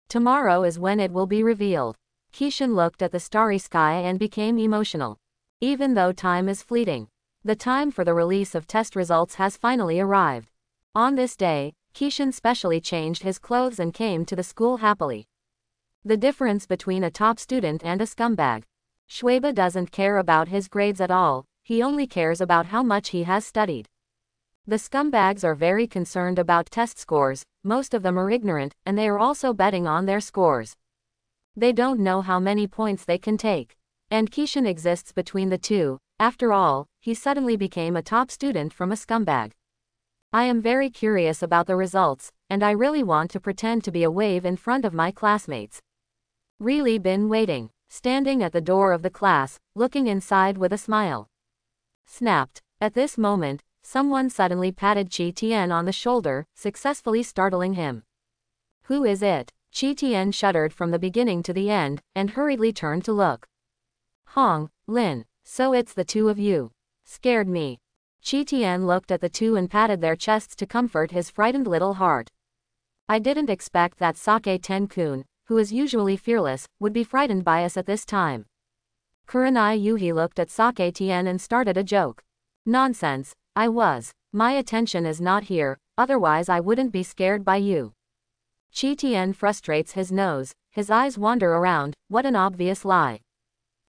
Tomorrow is when it will be revealed. Kishan looked at the starry sky and became emotional. Even though time is fleeting, the time for the release of test results has finally arrived. On this day, Kishan specially changed his clothes and came to the school happily. The difference between a top student and a scumbag. Shueba doesn't care about his grades at all, he only cares about how much he has studied. The scumbags are very concerned about test scores, most of them are ignorant, and they are also betting on their scores. They don't know how many points they can take. And Kishan exists between the two. After all, he suddenly became a top student from a scumbag. I am very curious about the results, and I really want to pretend to be a wave in front of my classmates. Really been waiting, standing at the door of the class, looking inside with a smile. Snapped. At this moment, someone suddenly patted Chi Tian on the shoulder, successfully startling him. Who is it? Chi Tian shuddered from the beginning to the end, and hurriedly turned to look. Hong, Lin, so it's the two of you. Scared me. Chi Tian looked at the two and patted their chests to comfort his frightened little heart. I didn't expect that Sake Ten-kun, who is usually fearless, would be frightened by us at this time. Kurenai Yuhi looked at Sake Tian and started a joke. Nonsense, I was. My attention is not here, otherwise I wouldn't be scared by you. Chi Tian frustrates his nose, his eyes wander around, what an obvious lie.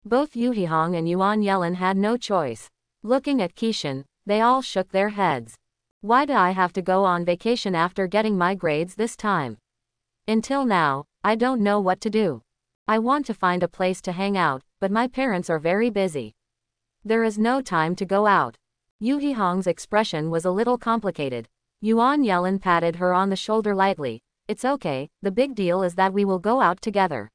Both Yuhi Hong and Yuan Yelin had no choice. Looking at Kishan, they all shook their heads. Why do I have to go on vacation after getting my grades this time? Until now, I don't know what to do. I want to find a place to hang out, but my parents are very busy. There is no time to go out. Yuhi Hong's expression was a little complicated. Yuan Yelin patted her on the shoulder lightly. It's okay, the big deal is that we will go out together.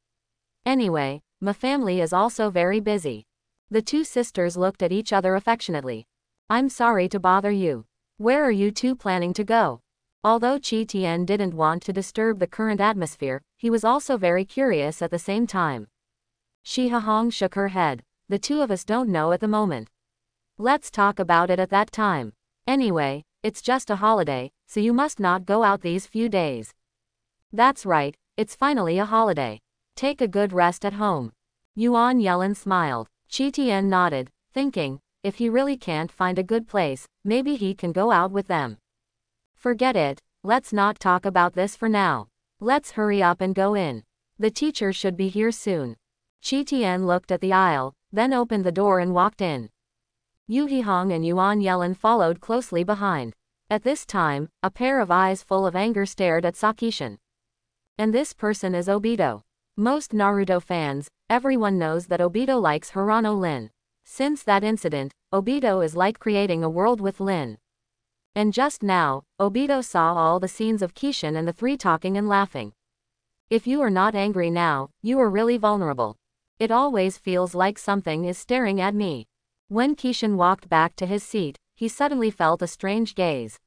Anyway, my family is also very busy. The two sisters looked at each other affectionately. I'm sorry to bother you. Where are you two planning to go? Although Chi Tian didn't want to disturb the current atmosphere, he was also very curious at the same time. Shiha Hong shook her head. The two of us don't know at the moment. Let's talk about it at that time. Anyway, it's just a holiday, so you must not go out these few days. That's right, it's finally a holiday. Take a good rest at home. Yuan Yelin smiled. Chi Tian nodded, thinking, if he really can't find a good place, maybe he can go out with them. Forget it, let's not talk about this for now. Let's hurry up and go in. The teacher should be here soon. Chi Tian looked at the aisle, then opened the door and walked in. Yuhi Hong and Yuan Yelin followed closely behind. At this time, a pair of eyes full of anger stared at Sakishin. And this person is Obito. Most Naruto fans, everyone knows that Obito likes Hirano Lin. Since that incident, Obito is like creating a world with Lin. And just now, Obito saw all the scenes of Kishin and the three talking and laughing. If you are not angry now, you are really vulnerable. It always feels like something is staring at me. When Kishin walked back to his seat, he suddenly felt a strange gaze.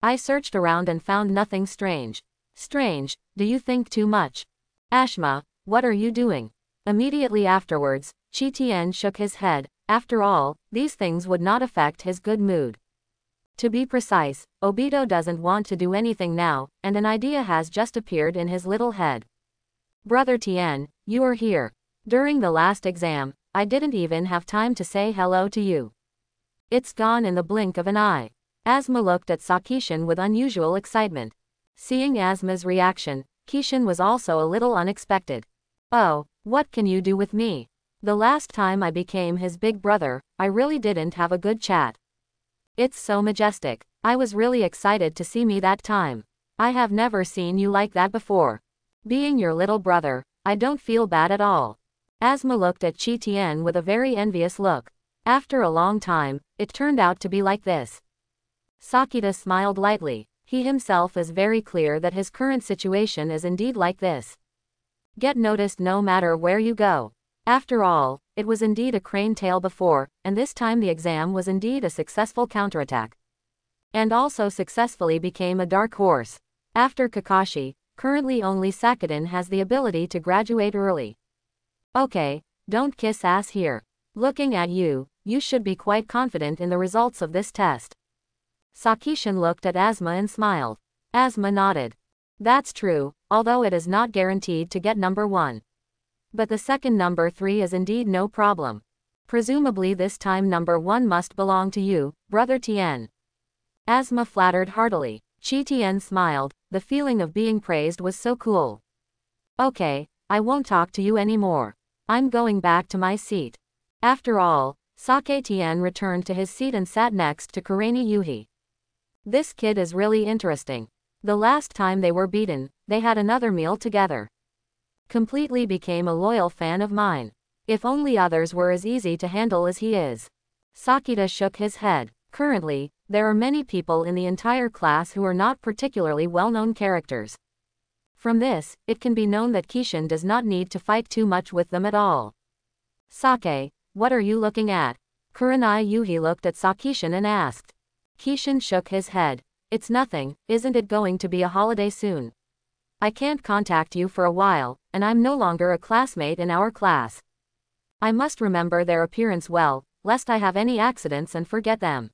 I searched around and found nothing strange. Strange, do you think too much? Ashma, what are you doing? Immediately afterwards, Chi Tian shook his head. After all, these things would not affect his good mood. To be precise, Obito doesn't want to do anything now, and an idea has just appeared in his little head. Brother Tien, you are here. During the last exam, I didn't even have time to say hello to you. It's gone in the blink of an eye. Asma looked at Sakishin with unusual excitement. Seeing Asma's reaction, Kishin was also a little unexpected. Oh, what can you do with me? The last time I became his big brother, I really didn't have a good chat. It's so majestic. I was really excited to see me that time. I have never seen you like that before. Being your little brother, I don't feel bad at all. Asma looked at Chi Tian with a very envious look. After a long time, it turned out to be like this. Sakita smiled lightly. He himself is very clear that his current situation is indeed like this. Get noticed no matter where you go. After all, it was indeed a crane tail before, and this time the exam was indeed a successful counterattack. And also successfully became a dark horse. After Kakashi, currently only Sakiden has the ability to graduate early. Okay, don't kiss ass here. Looking at you, you should be quite confident in the results of this test. Sakishin looked at Asma and smiled. Asma nodded. That's true, although it is not guaranteed to get number 1. But the second number 3 is indeed no problem. Presumably this time number 1 must belong to you, Brother Tien. Asma flattered heartily. Chi Tien smiled, the feeling of being praised was so cool. Okay, I won't talk to you anymore. I'm going back to my seat. After all, Sake Tien returned to his seat and sat next to Kurenai Yuhi. This kid is really interesting. The last time they were beaten, they had another meal together. Completely became a loyal fan of mine. If only others were as easy to handle as he is. Sakita shook his head. Currently, there are many people in the entire class who are not particularly well-known characters. From this, it can be known that Kishin does not need to fight too much with them at all. Sake, what are you looking at? Kurenai Yuhi looked at Sakishin and asked. Kishin shook his head. It's nothing, isn't it going to be a holiday soon? I can't contact you for a while, and I'm no longer a classmate in our class. I must remember their appearance well, lest I have any accidents and forget them.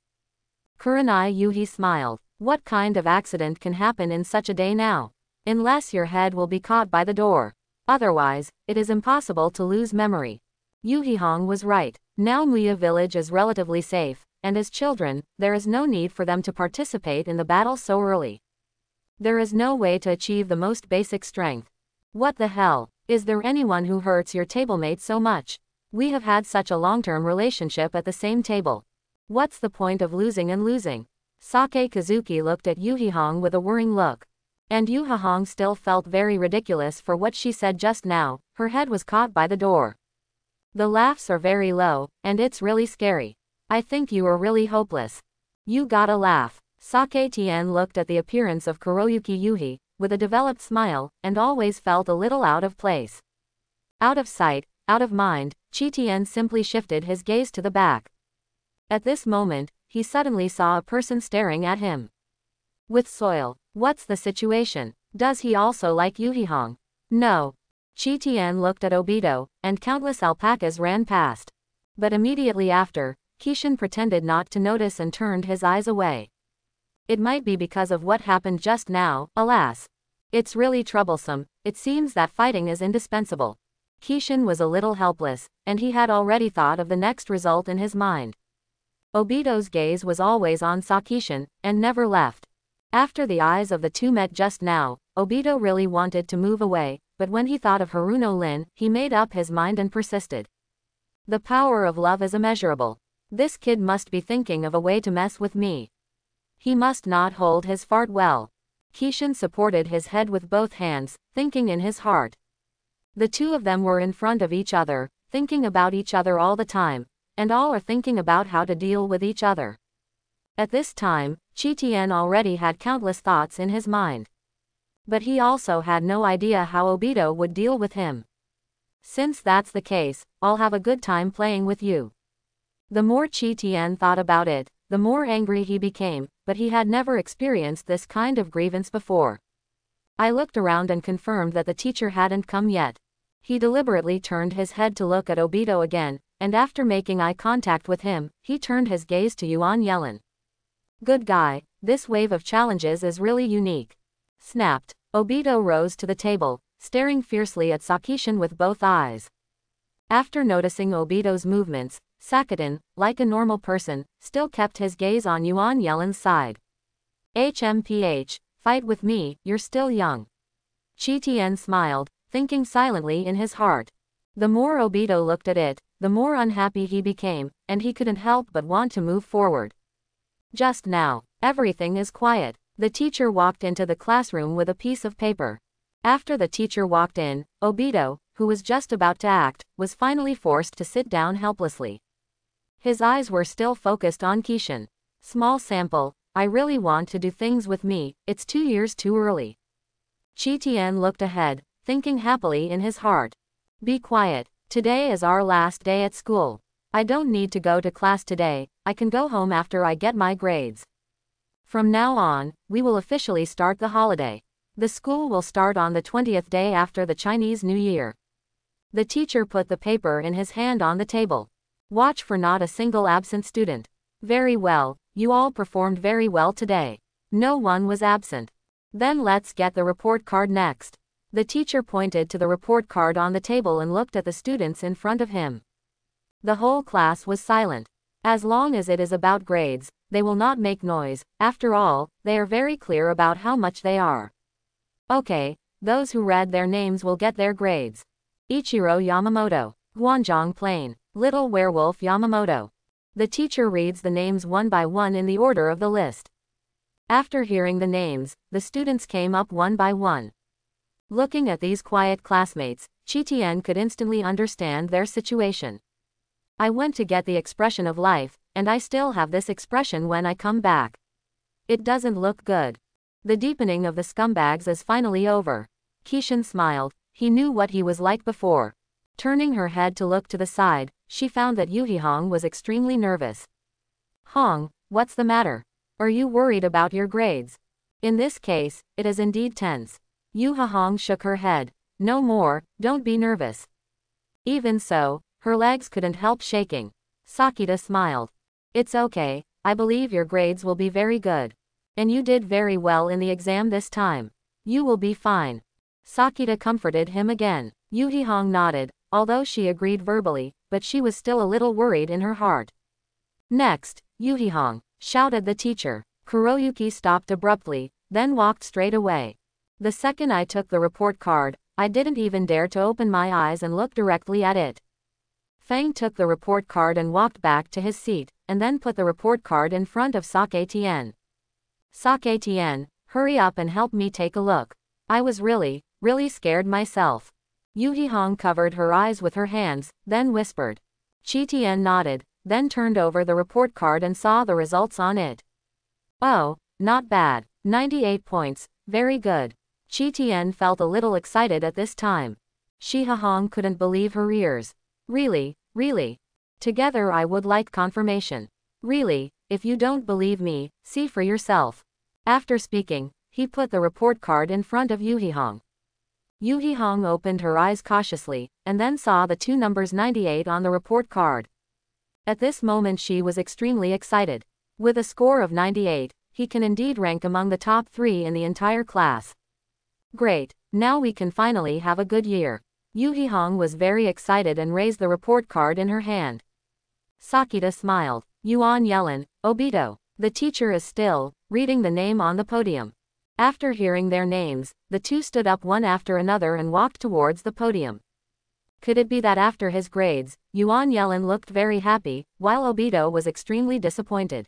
Kurenai Yuhi smiled. What kind of accident can happen in such a day now? Unless your head will be caught by the door. Otherwise, it is impossible to lose memory. Yuhihong was right. Now Muya village is relatively safe, and as children, there is no need for them to participate in the battle so early. There is no way to achieve the most basic strength. What the hell? Is there anyone who hurts your tablemate so much? We have had such a long-term relationship at the same table. What's the point of losing and losing? Sake Kazuki looked at Yuhihong with a worrying look. And Yuhihong still felt very ridiculous for what she said just now. Her head was caught by the door. The laughs are very low, and it's really scary. I think you are really hopeless. You gotta laugh. Sake Tien looked at the appearance of Kuroyuki Yuhi, with a developed smile, and always felt a little out of place. Out of sight, out of mind, Chi Tien simply shifted his gaze to the back. At this moment, he suddenly saw a person staring at him. With soil, what's the situation? Does he also like Yuhihong? No. Chi Tien looked at Obito, and countless alpacas ran past. But immediately after, Kishin pretended not to notice and turned his eyes away. It might be because of what happened just now, alas. It's really troublesome, it seems that fighting is indispensable. Kishin was a little helpless, and he had already thought of the next result in his mind. Obito's gaze was always on Sakishin, and never left. After the eyes of the two met just now, Obito really wanted to move away, but when he thought of Haruno Lin, he made up his mind and persisted. The power of love is immeasurable. This kid must be thinking of a way to mess with me. He must not hold his fart well. Kishin supported his head with both hands, thinking in his heart. The two of them were in front of each other, thinking about each other all the time, and all are thinking about how to deal with each other. At this time, Chi Tien already had countless thoughts in his mind. But he also had no idea how Obito would deal with him. Since that's the case, I'll have a good time playing with you. The more Chi Tien thought about it, the more angry he became, but he had never experienced this kind of grievance before. I looked around and confirmed that the teacher hadn't come yet. He deliberately turned his head to look at Obito again, and after making eye contact with him, he turned his gaze to Yuan Yelin. Good guy, this wave of challenges is really unique. Snapped. Obito rose to the table, staring fiercely at Sakishin with both eyes. After noticing Obito's movements, Sakiten, like a normal person, still kept his gaze on Yuan Yelin's side. HMPH, fight with me, you're still young. Chi Tien smiled, thinking silently in his heart. The more Obito looked at it, the more unhappy he became, and he couldn't help but want to move forward. Just now, everything is quiet. The teacher walked into the classroom with a piece of paper. After the teacher walked in, Obito, who was just about to act, was finally forced to sit down helplessly. His eyes were still focused on Kishin. Small sample, I really want to do things with me, it's 2 years too early. Chi Tien looked ahead, thinking happily in his heart. Be quiet, today is our last day at school. I don't need to go to class today, I can go home after I get my grades. From now on, we will officially start the holiday. The school will start on the 20th day after the Chinese New Year. The teacher put the paper in his hand on the table. Watch for not a single absent student. Very well, you all performed very well today. No one was absent. Then let's get the report card next. The teacher pointed to the report card on the table and looked at the students in front of him. The whole class was silent. As long as it is about grades, they will not make noise, after all, they are very clear about how much they are. Okay, those who read their names will get their grades. Ichiro Yamamoto, Guanzhong Plain, Little Werewolf Yamamoto. The teacher reads the names one by one in the order of the list. After hearing the names, the students came up one by one. Looking at these quiet classmates, Qi Tian could instantly understand their situation. I went to get the expression of life, and I still have this expression when I come back. It doesn't look good. The deepening of the scumbags is finally over. Qixin smiled. He knew what he was like before. Turning her head to look to the side, she found that Yu Hihong was extremely nervous. Hong, what's the matter? Are you worried about your grades? In this case, it is indeed tense. Yu Hihong shook her head. No more, don't be nervous. Even so, her legs couldn't help shaking. Sakita smiled. It's okay, I believe your grades will be very good. And you did very well in the exam this time. You will be fine. Sakita comforted him again. Yu Hihong nodded, although she agreed verbally, but she was still a little worried in her heart. Next, Yu Hihong, shouted the teacher. Kuroyuki stopped abruptly, then walked straight away. The second I took the report card, I didn't even dare to open my eyes and look directly at it. Fang took the report card and walked back to his seat, and then put the report card in front of Sake Tien. Sake Tien, hurry up and help me take a look. I was really scared myself. Yu Hihong covered her eyes with her hands, then whispered. Qi Tian nodded, then turned over the report card and saw the results on it. Oh, not bad. 98 points, very good. Qi Tian felt a little excited at this time. Shi Hihong couldn't believe her ears. Really? Together I would like confirmation. Really, if you don't believe me, see for yourself. After speaking, he put the report card in front of Yu Hihong. Yu Hihong opened her eyes cautiously, and then saw the two numbers 98 on the report card. At this moment she was extremely excited. With a score of 98, he can indeed rank among the top 3 in the entire class. Great, now we can finally have a good year. Yu Hihong was very excited and raised the report card in her hand. Sakita smiled. Yuan Yelin, Obito. The teacher is still reading the name on the podium. After hearing their names, the two stood up one after another and walked towards the podium. Could it be that after his grades, Yuan Yelin looked very happy, while Obito was extremely disappointed?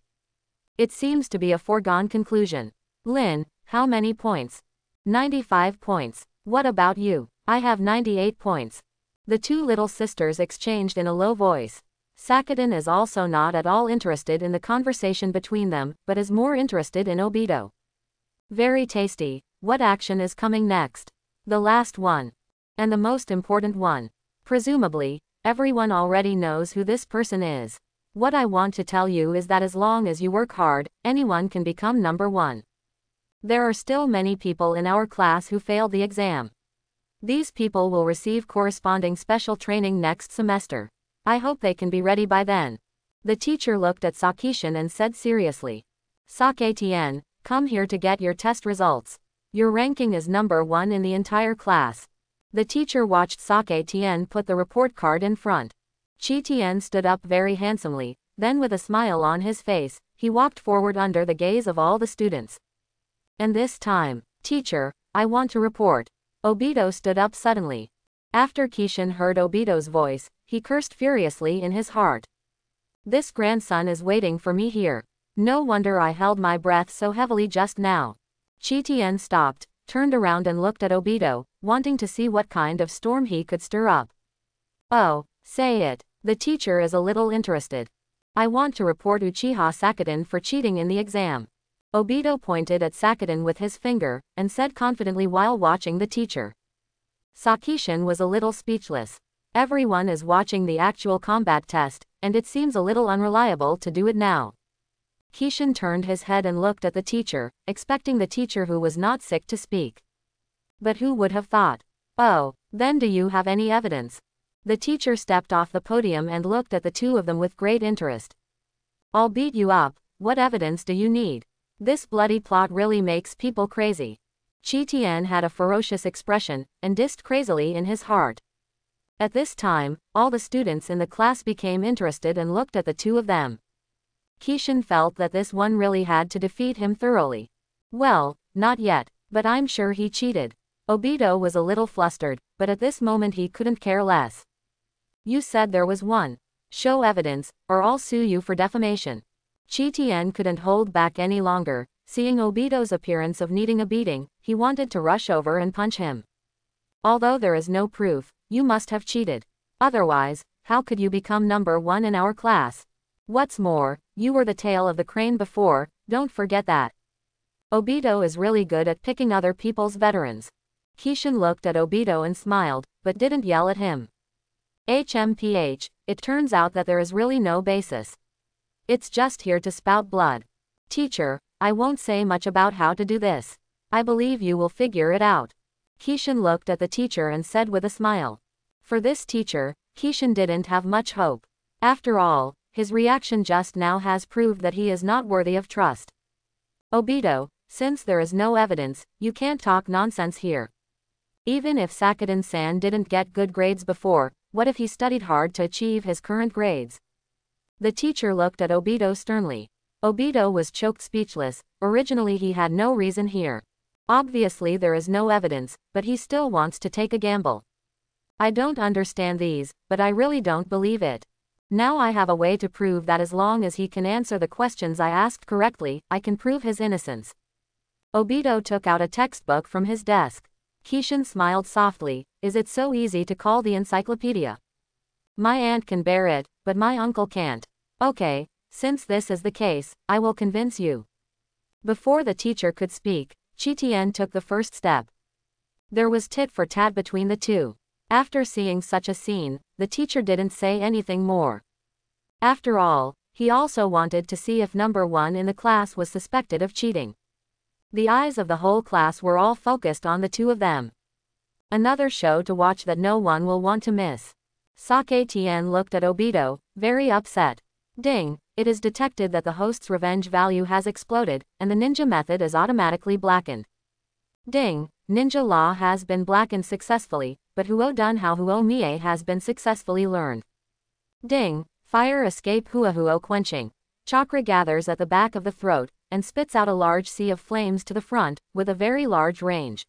It seems to be a foregone conclusion. Lin, how many points? 95 points. What about you? I have 98 points. The two little sisters exchanged in a low voice. Sakiden is also not at all interested in the conversation between them, but is more interested in Obito. Very tasty. What action is coming next? The last one. And the most important one. Presumably, everyone already knows who this person is. What I want to tell you is that as long as you work hard, anyone can become number 1. There are still many people in our class who failed the exam. These people will receive corresponding special training next semester. I hope they can be ready by then. The teacher looked at Sakishin and said seriously. Sake Tien, come here to get your test results. Your ranking is number 1 in the entire class. The teacher watched Sake Tien put the report card in front. Qi Tian stood up very handsomely, then with a smile on his face, he walked forward under the gaze of all the students. And this time, teacher, I want to report. Obito stood up suddenly. After Kishin heard Obito's voice, he cursed furiously in his heart. This grandson is waiting for me here. No wonder I held my breath so heavily just now. Qi Tian stopped, turned around and looked at Obito, wanting to see what kind of storm he could stir up. Oh, say it. The teacher is a little interested. I want to report Uchiha Sakiden for cheating in the exam. Obito pointed at Sakiden with his finger, and said confidently while watching the teacher. Sakishin was a little speechless. Everyone is watching the actual combat test, and it seems a little unreliable to do it now. Kishin turned his head and looked at the teacher, expecting the teacher who was not sick to speak. But who would have thought? Oh, then do you have any evidence? The teacher stepped off the podium and looked at the two of them with great interest. I'll beat you up. What evidence do you need? This bloody plot really makes people crazy. Qi Tian had a ferocious expression, and hissed crazily in his heart. At this time, all the students in the class became interested and looked at the two of them. Kishin felt that this one really had to defeat him thoroughly. Well, not yet, but I'm sure he cheated. Obito was a little flustered, but at this moment he couldn't care less. You said there was one. Show evidence, or I'll sue you for defamation. Qi Tian couldn't hold back any longer. Seeing Obito's appearance of needing a beating, he wanted to rush over and punch him. Although there is no proof, you must have cheated. Otherwise, how could you become number 1 in our class? What's more, you were the tail of the crane before, don't forget that. Obito is really good at picking other people's veterans. Kishin looked at Obito and smiled, but didn't yell at him. HMPH, it turns out that there is really no basis. It's just here to spout blood. Teacher, I won't say much about how to do this. I believe you will figure it out. Kishin looked at the teacher and said with a smile. For this teacher, Kishin didn't have much hope. After all, his reaction just now has proved that he is not worthy of trust. Obito, since there is no evidence, you can't talk nonsense here. Even if Sakuden-san didn't get good grades before, what if he studied hard to achieve his current grades? The teacher looked at Obito sternly. Obito was choked speechless. Originally he had no reason here. Obviously there is no evidence, but he still wants to take a gamble. I don't understand these, but I really don't believe it. Now I have a way to prove that as long as he can answer the questions I asked correctly, I can prove his innocence. Obito took out a textbook from his desk. Kishin smiled softly. Is it so easy to call the encyclopedia? My aunt can bear it, but my uncle can't. Okay, since this is the case, I will convince you. Before the teacher could speak, Chitien took the first step. There was tit for tat between the two. After seeing such a scene, the teacher didn't say anything more. After all, he also wanted to see if number 1 in the class was suspected of cheating. The eyes of the whole class were all focused on the two of them. Another show to watch that no one will want to miss. Saketien looked at Obito, very upset. Ding, it is detected that the host's revenge value has exploded, and the ninja method is automatically blackened. Ding, ninja law has been blackened successfully, but Huo Dun Hao Huo Mie has been successfully learned. Ding, fire escape Huo quenching. Chakra gathers at the back of the throat, and spits out a large sea of flames to the front, with a very large range.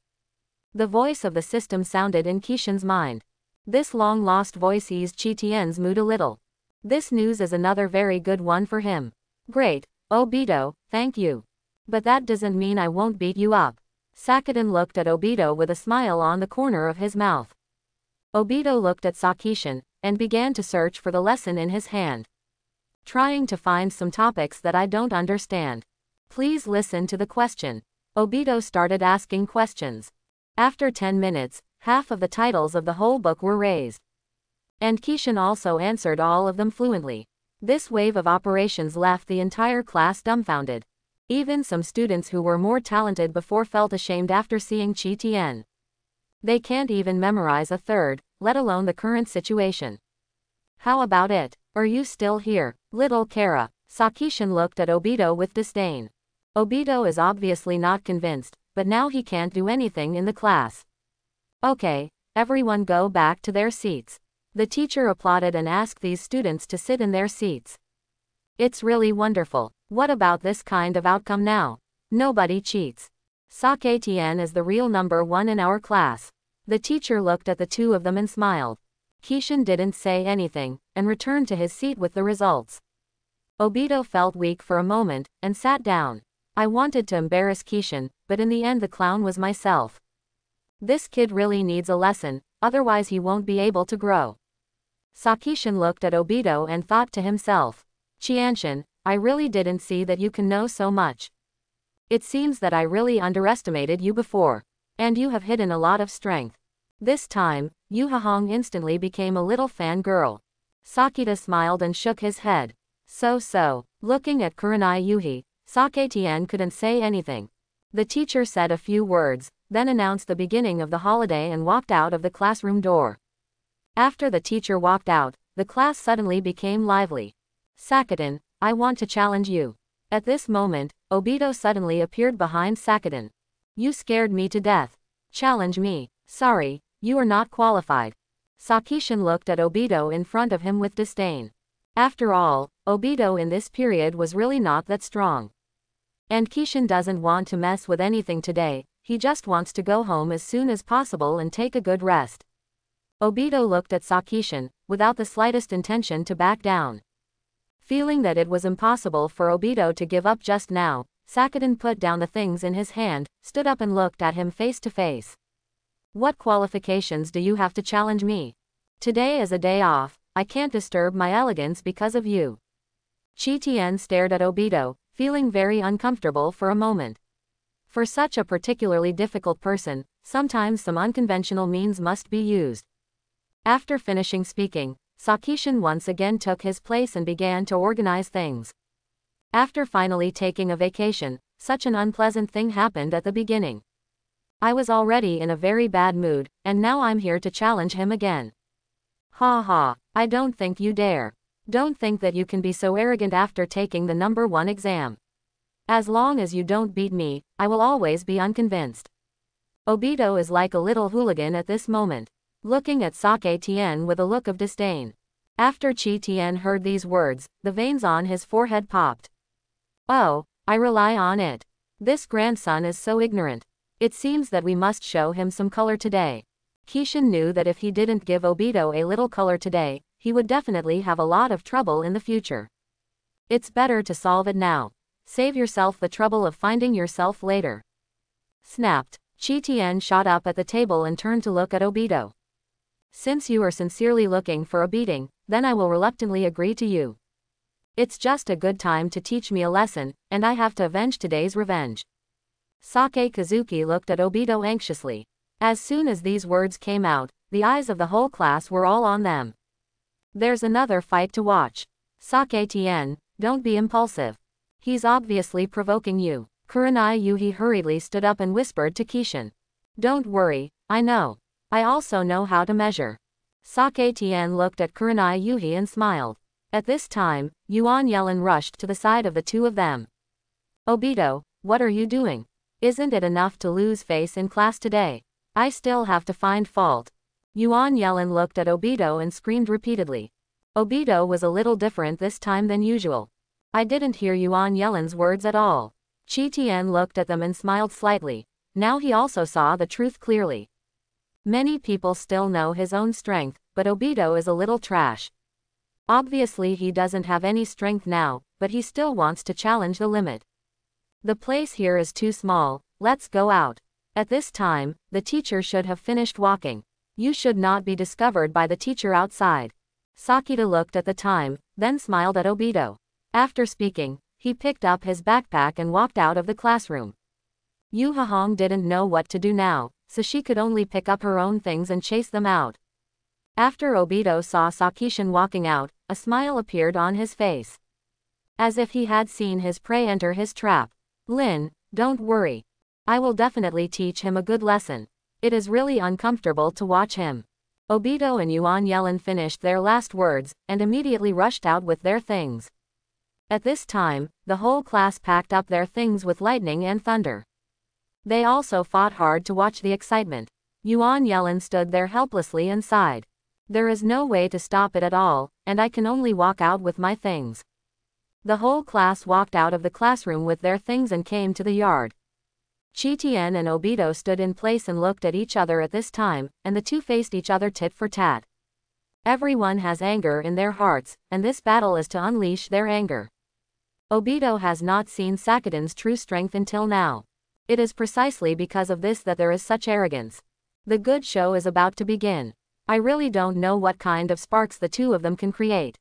The voice of the system sounded in Kishin's mind. This long-lost voice eased Chitien's mood a little. This news is another very good one for him. Great, Obito, thank you. But that doesn't mean I won't beat you up. Sakuden looked at Obito with a smile on the corner of his mouth. Obito looked at Sakishin, and began to search for the lesson in his hand. Trying to find some topics that I don't understand. Please listen to the question. Obito started asking questions. After 10 minutes, half of the titles of the whole book were raised. And Kishin also answered all of them fluently. This wave of operations left the entire class dumbfounded. Even some students who were more talented before felt ashamed after seeing Chitien. They can't even memorize a third, let alone the current situation. How about it? Are you still here, little Kara? Sakishin looked at Obito with disdain. Obito is obviously not convinced, but now he can't do anything in the class. Okay, everyone go back to their seats. The teacher applauded and asked these students to sit in their seats. It's really wonderful. What about this kind of outcome now? Nobody cheats. Saketien is the real number 1 in our class. The teacher looked at the two of them and smiled. Kishin didn't say anything, and returned to his seat with the results. Obito felt weak for a moment, and sat down. I wanted to embarrass Kishin, but in the end the clown was myself. This kid really needs a lesson, otherwise he won't be able to grow. Sakishin looked at Obito and thought to himself. Qianshin, I really didn't see that you can know so much. It seems that I really underestimated you before. And you have hidden a lot of strength. This time, Yu Hahong instantly became a little fangirl. Sakita smiled and shook his head. So. Looking at Kurenai Yuhi, Saketien couldn't say anything. The teacher said a few words, then announced the beginning of the holiday and walked out of the classroom door. After the teacher walked out, the class suddenly became lively. Sakuden, I want to challenge you. At this moment, Obito suddenly appeared behind Sakuden. You scared me to death. Challenge me. Sorry, you are not qualified. Sakishin looked at Obito in front of him with disdain. After all, Obito in this period was really not that strong. And Kishin doesn't want to mess with anything today, he just wants to go home as soon as possible and take a good rest. Obito looked at Sakishin, without the slightest intention to back down. Feeling that it was impossible for Obito to give up just now, Sakadin put down the things in his hand, stood up and looked at him face to face. What qualifications do you have to challenge me? Today is a day off, I can't disturb my elegance because of you. Qi Tian stared at Obito, feeling very uncomfortable for a moment. For such a particularly difficult person, sometimes some unconventional means must be used. After finishing speaking, Sakishin once again took his place and began to organize things. After finally taking a vacation, such an unpleasant thing happened at the beginning. I was already in a very bad mood, and now I'm here to challenge him again. Ha ha, I don't think you dare. Don't think that you can be so arrogant after taking the number 1 exam. As long as you don't beat me, I will always be unconvinced. Obito is like a little hooligan at this moment, looking at Sake Tien with a look of disdain. After Qi Tian heard these words, the veins on his forehead popped. Oh, I rely on it. This grandson is so ignorant. It seems that we must show him some color today. Kishin knew that if he didn't give Obito a little color today, he would definitely have a lot of trouble in the future. It's better to solve it now. Save yourself the trouble of finding yourself later. Snapped. Qi Tian shot up at the table and turned to look at Obito. Since you are sincerely looking for a beating, then I will reluctantly agree to you. It's just a good time to teach me a lesson, and I have to avenge today's revenge. Sake Kazuki looked at Obito anxiously. As soon as these words came out, the eyes of the whole class were all on them. There's another fight to watch. Sake Tien, don't be impulsive. He's obviously provoking you. Kurenai Yuhi hurriedly stood up and whispered to Kishin. Don't worry, I know. I also know how to measure. Sake Tien looked at Kurenai Yuhi and smiled. At this time, Yuan Yelin rushed to the side of the two of them. Obito, what are you doing? Isn't it enough to lose face in class today? I still have to find fault. Yuan Yelin looked at Obito and screamed repeatedly. Obito was a little different this time than usual. I didn't hear Yuan Yelin's words at all. Qi Tian looked at them and smiled slightly. Now he also saw the truth clearly. Many people still know his own strength, but Obito is a little trash. Obviously he doesn't have any strength now, but he still wants to challenge the limit. The place here is too small, let's go out. At this time, the teacher should have finished walking. You should not be discovered by the teacher outside. Sakita looked at the time, then smiled at Obito. After speaking, he picked up his backpack and walked out of the classroom. Yu Hahong didn't know what to do now, so she could only pick up her own things and chase them out. After Obito saw Sakishin walking out, a smile appeared on his face. As if he had seen his prey enter his trap. Lin, don't worry. I will definitely teach him a good lesson. It is really uncomfortable to watch him. Obito and Yuan Yelin finished their last words, and immediately rushed out with their things. At this time, the whole class packed up their things with lightning and thunder. They also fought hard to watch the excitement. Yuan Yelin stood there helplessly and sighed. There is no way to stop it at all, and I can only walk out with my things. The whole class walked out of the classroom with their things and came to the yard. Qi Tian and Obito stood in place and looked at each other at this time, and the two faced each other tit for tat. Everyone has anger in their hearts, and this battle is to unleash their anger. Obito has not seen Sakadin's true strength until now. It is precisely because of this that there is such arrogance. The good show is about to begin. I really don't know what kind of sparks the two of them can create.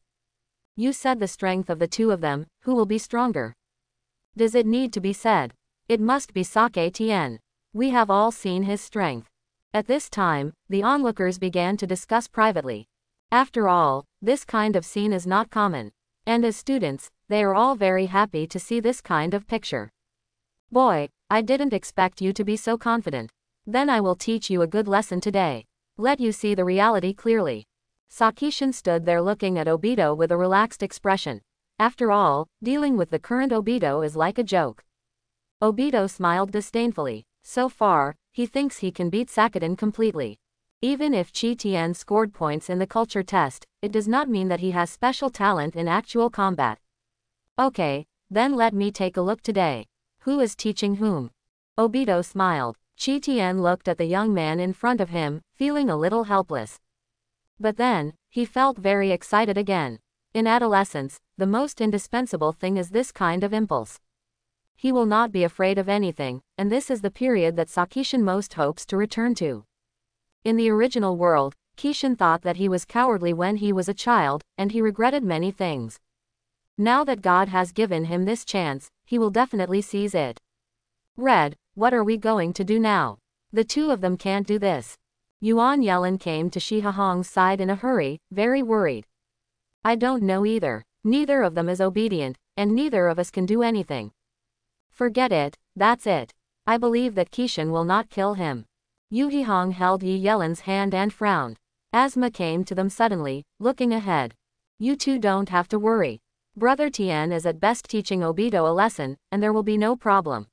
You said the strength of the two of them, who will be stronger? Does it need to be said? It must be Sake Tien. We have all seen his strength. At this time, the onlookers began to discuss privately. After all, this kind of scene is not common. And as students, they are all very happy to see this kind of picture. Boy, I didn't expect you to be so confident. Then I will teach you a good lesson today. Let you see the reality clearly. Sakishin stood there looking at Obito with a relaxed expression. After all, dealing with the current Obito is like a joke. Obito smiled disdainfully. So far, he thinks he can beat Sakadin completely. Even if Qi Tian scored points in the culture test, it does not mean that he has special talent in actual combat. Okay, then let me take a look today. Who is teaching whom? Obito smiled. Qi Tian looked at the young man in front of him, feeling a little helpless. But then, he felt very excited again. In adolescence, the most indispensable thing is this kind of impulse. He will not be afraid of anything, and this is the period that Sakishin most hopes to return to. In the original world, Kishin thought that he was cowardly when he was a child, and he regretted many things. Now that God has given him this chance, he will definitely seize it. Red, what are we going to do now? The two of them can't do this. Yuan Yelin came to Shi Hahong's side in a hurry, very worried. I don't know either. Neither of them is obedient, and neither of us can do anything. Forget it, that's it. I believe that Kishin will not kill him. Yu Hihong held Yi Yelin's hand and frowned. Asma came to them suddenly, looking ahead. You two don't have to worry. Brother Tian is at best teaching Obito a lesson, and there will be no problem.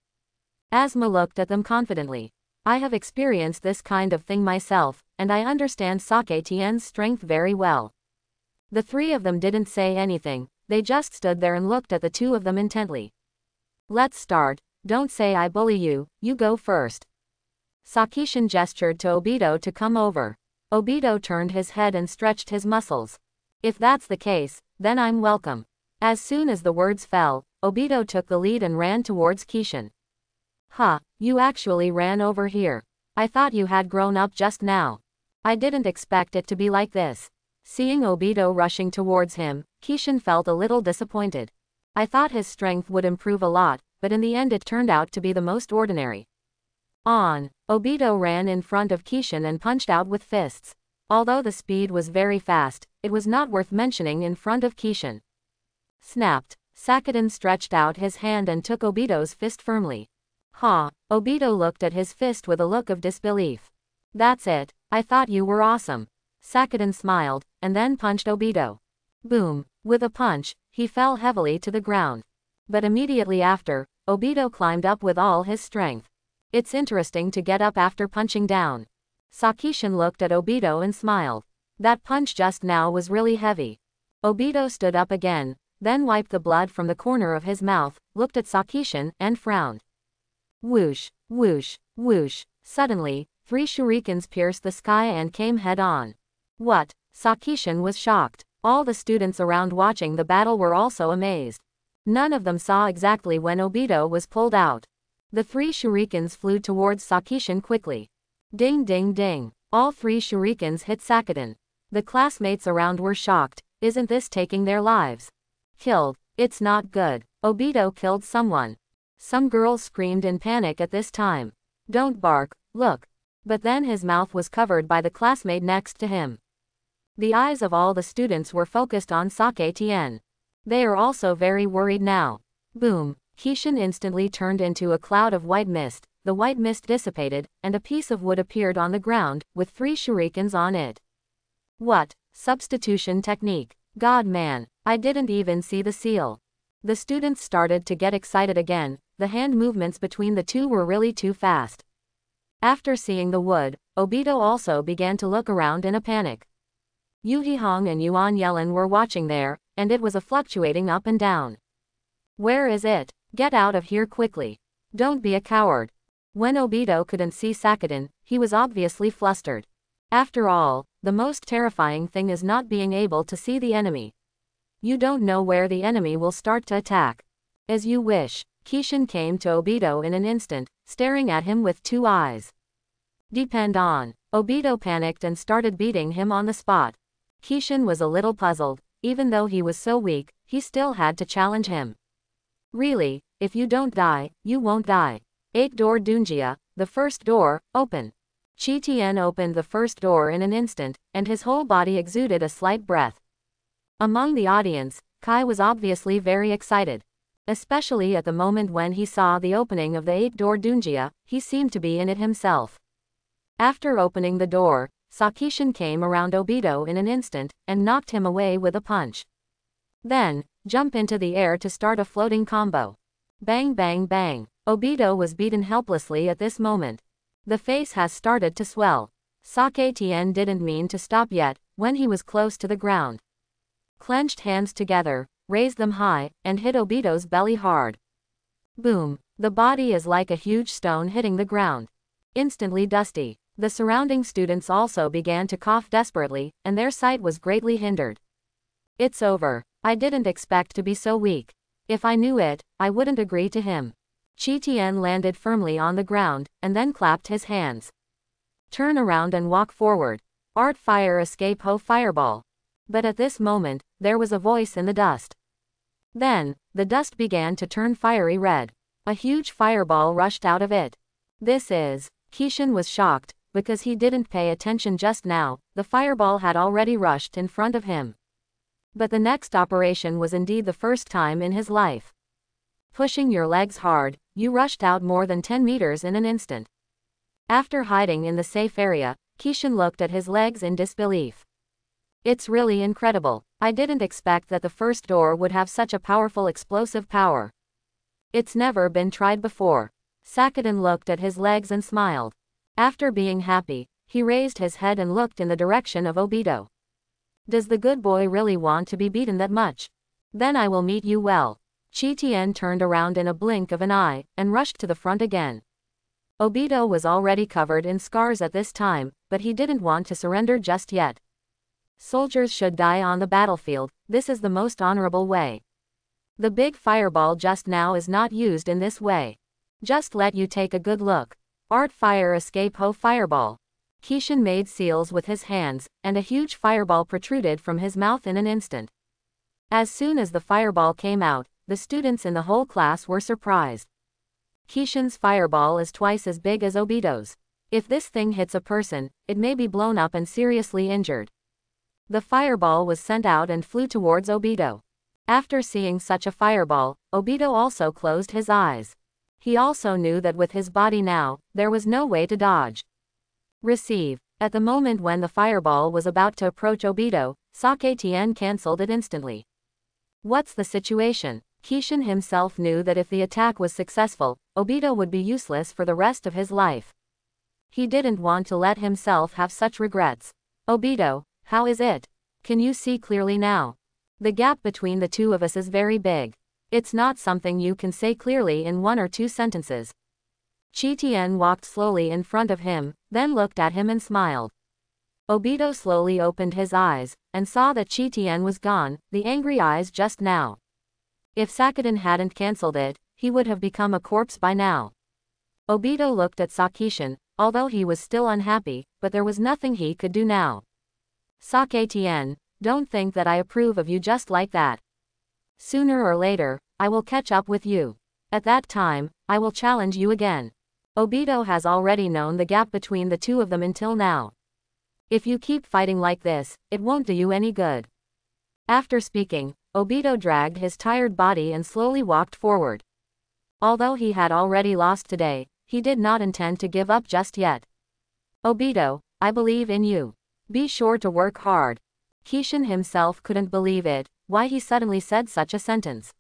Asma looked at them confidently. I have experienced this kind of thing myself, and I understand Sake Tien's strength very well. The three of them didn't say anything, they just stood there and looked at the two of them intently. Let's start, don't say I bully you, you go first. Sakishin gestured to Obito to come over. Obito turned his head and stretched his muscles. If that's the case, then I'm welcome. As soon as the words fell, Obito took the lead and ran towards Kishin. Huh, you actually ran over here. I thought you had grown up just now. I didn't expect it to be like this. Seeing Obito rushing towards him, Kishin felt a little disappointed. I thought his strength would improve a lot, but in the end it turned out to be the most ordinary. On. Obito ran in front of Kishin and punched out with fists. Although the speed was very fast, it was not worth mentioning in front of Kishin. Snapped. Sakiden stretched out his hand and took Obito's fist firmly. Ha! Obito looked at his fist with a look of disbelief. That's it, I thought you were awesome. Sakiden smiled, and then punched Obito. Boom! With a punch, he fell heavily to the ground. But immediately after, Obito climbed up with all his strength. It's interesting to get up after punching down. Sakishin looked at Obito and smiled. That punch just now was really heavy. Obito stood up again, then wiped the blood from the corner of his mouth, looked at Sakishin, and frowned. Whoosh, whoosh, whoosh. Suddenly, 3 shurikens pierced the sky and came head-on. What? Sakishin was shocked. All the students around watching the battle were also amazed. None of them saw exactly when Obito was pulled out. The 3 shurikens flew towards Sakishin quickly. Ding ding ding. All 3 shurikens hit Sakiden. The classmates around were shocked. Isn't this taking their lives? Killed. It's not good. Obito killed someone. Some girls screamed in panic at this time. Don't bark, look. But then his mouth was covered by the classmate next to him. The eyes of all the students were focused on Sake Tien. They are also very worried now. Boom. Kishin instantly turned into a cloud of white mist, the white mist dissipated, and a piece of wood appeared on the ground, with 3 shurikens on it. What? Substitution technique. God man, I didn't even see the seal. The students started to get excited again, the hand movements between the two were really too fast. After seeing the wood, Obito also began to look around in a panic. Yu Hihong and Yuan Yelin were watching there, and it was a fluctuating up and down. Where is it? Get out of here quickly. Don't be a coward. When Obito couldn't see Sakiden, he was obviously flustered. After all, the most terrifying thing is not being able to see the enemy. You don't know where the enemy will start to attack. As you wish. Kishin came to Obito in an instant, staring at him with 2 eyes. Depend on. Obito panicked and started beating him on the spot. Kishin was a little puzzled. Even though he was so weak, he still had to challenge him. Really, if you don't die, you won't die. 8-door Dunjia, the first door, open. Chi Tien opened the first door in an instant, and his whole body exuded a slight breath. Among the audience, Kai was obviously very excited. Especially at the moment when he saw the opening of the 8-door Dunjia, he seemed to be in it himself. After opening the door, Sakishin came around Obito in an instant, and knocked him away with a punch. Then, jump into the air to start a floating combo. Bang bang bang. Obito was beaten helplessly at this moment. The face has started to swell. Sake Tien didn't mean to stop yet, when he was close to the ground. Clenched hands together, raised them high, and hit Obito's belly hard. Boom. The body is like a huge stone hitting the ground. Instantly dusty. The surrounding students also began to cough desperately, and their sight was greatly hindered. It's over. I didn't expect to be so weak. If I knew it, I wouldn't agree to him. Qi Tian landed firmly on the ground, and then clapped his hands. Turn around and walk forward. Art fire escape ho fireball. But at this moment, there was a voice in the dust. Then, the dust began to turn fiery red. A huge fireball rushed out of it. This is. Kishan was shocked, because he didn't pay attention just now, the fireball had already rushed in front of him. But the next operation was indeed the first time in his life. Pushing your legs hard, you rushed out more than 10 meters in an instant. After hiding in the safe area, Kishan looked at his legs in disbelief. It's really incredible. I didn't expect that the first door would have such a powerful explosive power. It's never been tried before. Sakadin looked at his legs and smiled. After being happy, he raised his head and looked in the direction of Obito. Does the good boy really want to be beaten that much? Then I will meet you well. Qi Tian turned around in a blink of an eye, and rushed to the front again. Obito was already covered in scars at this time, but he didn't want to surrender just yet. Soldiers should die on the battlefield, this is the most honorable way. The big fireball just now is not used in this way. Just let you take a good look. Art fire escape ho fireball. Kishan made seals with his hands, and a huge fireball protruded from his mouth in an instant. As soon as the fireball came out, the students in the whole class were surprised. Kishan's fireball is twice as big as Obito's. If this thing hits a person, it may be blown up and seriously injured. The fireball was sent out and flew towards Obito. After seeing such a fireball, Obito also closed his eyes. He also knew that with his body now, there was no way to dodge. Receive. At the moment when the fireball was about to approach Obito, Sake Tien cancelled it instantly. What's the situation? Kishan himself knew that if the attack was successful, Obito would be useless for the rest of his life. He didn't want to let himself have such regrets. Obito, how is it? Can you see clearly now? The gap between the two of us is very big. It's not something you can say clearly in 1 or 2 sentences. Qi Tian walked slowly in front of him, then looked at him and smiled. Obito slowly opened his eyes, and saw that Qi Tian was gone, the angry eyes just now. If Sakadin hadn't cancelled it, he would have become a corpse by now. Obito looked at Sakishin, although he was still unhappy, but there was nothing he could do now. Sake Tien, don't think that I approve of you just like that. Sooner or later, I will catch up with you. At that time, I will challenge you again. Obito has already known the gap between the two of them until now. If you keep fighting like this, it won't do you any good. After speaking, Obito dragged his tired body and slowly walked forward. Although he had already lost today, he did not intend to give up just yet. Obito, I believe in you. Be sure to work hard. Kishan himself couldn't believe it, why he suddenly said such a sentence.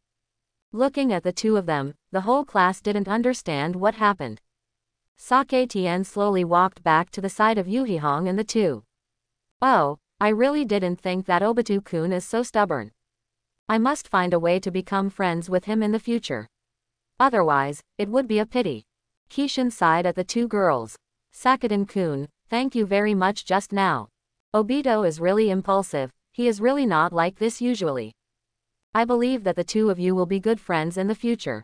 Looking at the two of them, the whole class didn't understand what happened. Sake Tien slowly walked back to the side of Yuhihong and the two. Oh, I really didn't think that Obito-kun is so stubborn. I must find a way to become friends with him in the future. Otherwise, it would be a pity. Kishan sighed at the two girls. Sakadin-kun, thank you very much just now. Obito is really impulsive, he is really not like this usually. I believe that the two of you will be good friends in the future.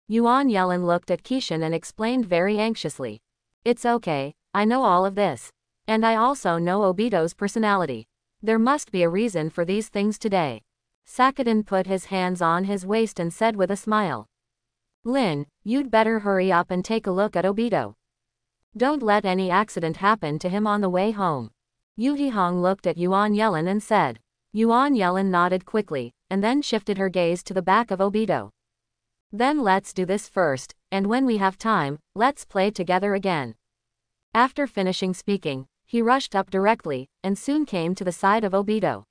Yuan Yelin looked at Kishan and explained very anxiously. It's okay, I know all of this. And I also know Obito's personality. There must be a reason for these things today. Sakadin put his hands on his waist and said with a smile. Lin, you'd better hurry up and take a look at Obito. Don't let any accident happen to him on the way home. Yuhihong looked at Yuan Yelin and said. Yuan Yelin nodded quickly, and then shifted her gaze to the back of Obito. Then let's do this first, and when we have time, let's play together again. After finishing speaking, he rushed up directly, and soon came to the side of Obito.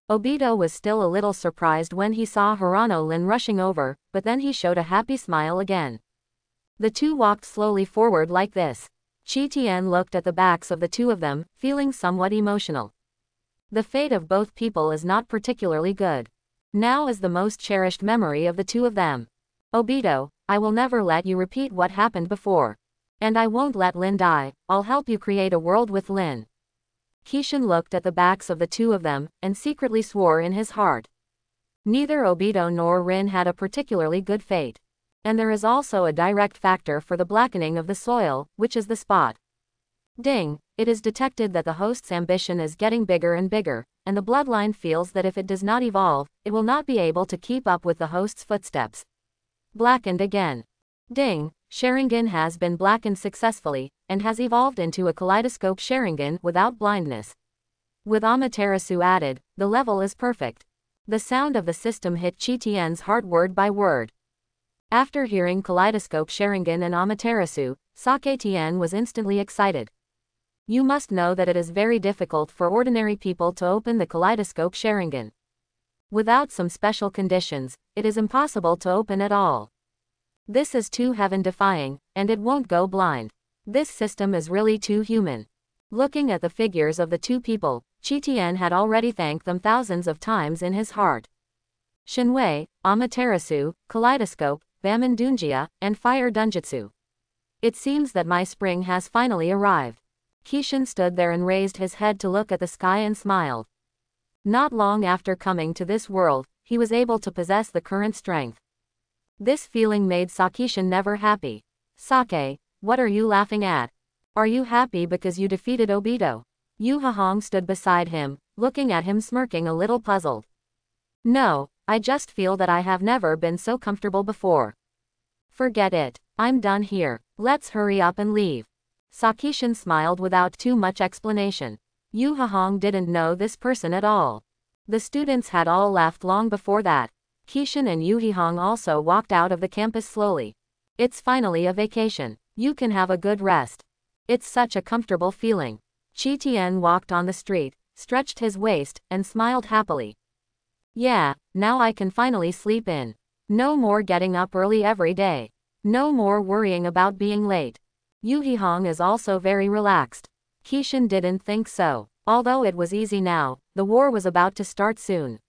Obito was still a little surprised when he saw Hirano Lin rushing over, but then he showed a happy smile again. The two walked slowly forward like this. Qi Tian looked at the backs of the two of them, feeling somewhat emotional. The fate of both people is not particularly good. Now is the most cherished memory of the two of them. Obito, I will never let you repeat what happened before. And I won't let Lin die, I'll help you create a world with Lin. Kishan looked at the backs of the two of them, and secretly swore in his heart. Neither Obito nor Rin had a particularly good fate. And there is also a direct factor for the blackening of the soil, which is the spot. Ding, it is detected that the host's ambition is getting bigger and bigger, and the bloodline feels that if it does not evolve, it will not be able to keep up with the host's footsteps. Blackened again. Ding, Sharingan has been blackened successfully, and has evolved into a kaleidoscope Sharingan without blindness. With Amaterasu added, the level is perfect. The sound of the system hit Qi Tian's heart word by word. After hearing Kaleidoscope Sharingan and Amaterasu, Sake Tian was instantly excited. You must know that it is very difficult for ordinary people to open the Kaleidoscope Sharingan. Without some special conditions, it is impossible to open at all. This is too heaven-defying, and it won't go blind. This system is really too human. Looking at the figures of the two people, Qi Tian had already thanked them thousands of times in his heart. Shinwei, Amaterasu, Kaleidoscope, Baman Dunjia, and Fire Dunjutsu. It seems that my spring has finally arrived. Kishin stood there and raised his head to look at the sky and smiled. Not long after coming to this world, he was able to possess the current strength. This feeling made Sakishin never happy. Sake, what are you laughing at? Are you happy because you defeated Obito? Yu Hahong stood beside him, looking at him smirking a little puzzled. No, I just feel that I have never been so comfortable before. Forget it, I'm done here, let's hurry up and leave. Sakishin smiled without too much explanation. Yu Hahong didn't know this person at all. The students had all left long before that. Kishin and Yu Hahong also walked out of the campus slowly. It's finally a vacation. You can have a good rest. It's such a comfortable feeling. Qi Tian walked on the street, stretched his waist, and smiled happily. Yeah, now I can finally sleep in. No more getting up early every day. No more worrying about being late. Yu Hahong is also very relaxed. Kishin didn't think so. Although it was easy now, the war was about to start soon.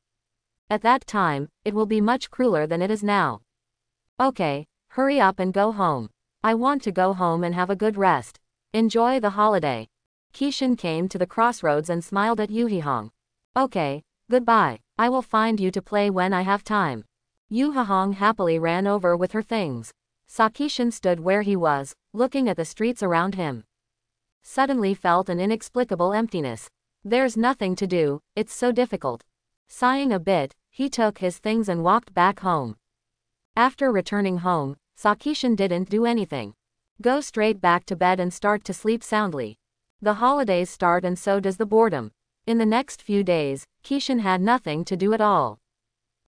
At that time, it will be much crueler than it is now. Okay, hurry up and go home. I want to go home and have a good rest. Enjoy the holiday. Kishin came to the crossroads and smiled at Yu Hahong. Okay, goodbye. I will find you to play when I have time. Yu Hahong happily ran over with her things. Sakishin stood where he was, looking at the streets around him. Suddenly felt an inexplicable emptiness. There's nothing to do, it's so difficult. Sighing a bit, he took his things and walked back home. After returning home, Sakishin didn't do anything. Go straight back to bed and start to sleep soundly. The holidays start and so does the boredom. In the next few days, Kishin had nothing to do at all.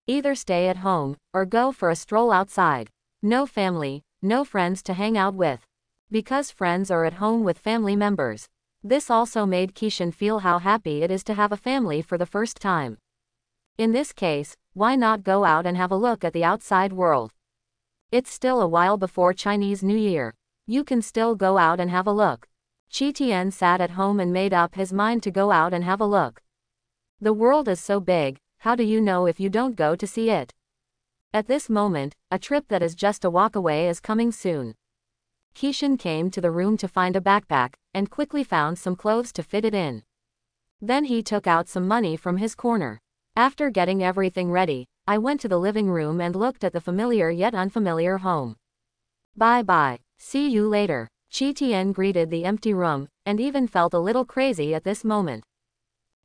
Either stay at home, or go for a stroll outside. No family, no friends to hang out with. Because friends are at home with family members. This also made Kishin feel how happy it is to have a family for the first time. In this case, why not go out and have a look at the outside world? It's still a while before Chinese New Year. You can still go out and have a look. Qi Tian sat at home and made up his mind to go out and have a look. The world is so big, how do you know if you don't go to see it? At this moment, a trip that is just a walk away is coming soon. Kishin came to the room to find a backpack, and quickly found some clothes to fit it in. Then he took out some money from his corner. After getting everything ready, I went to the living room and looked at the familiar yet unfamiliar home. Bye-bye, see you later. Qi Tian greeted the empty room, and even felt a little crazy at this moment.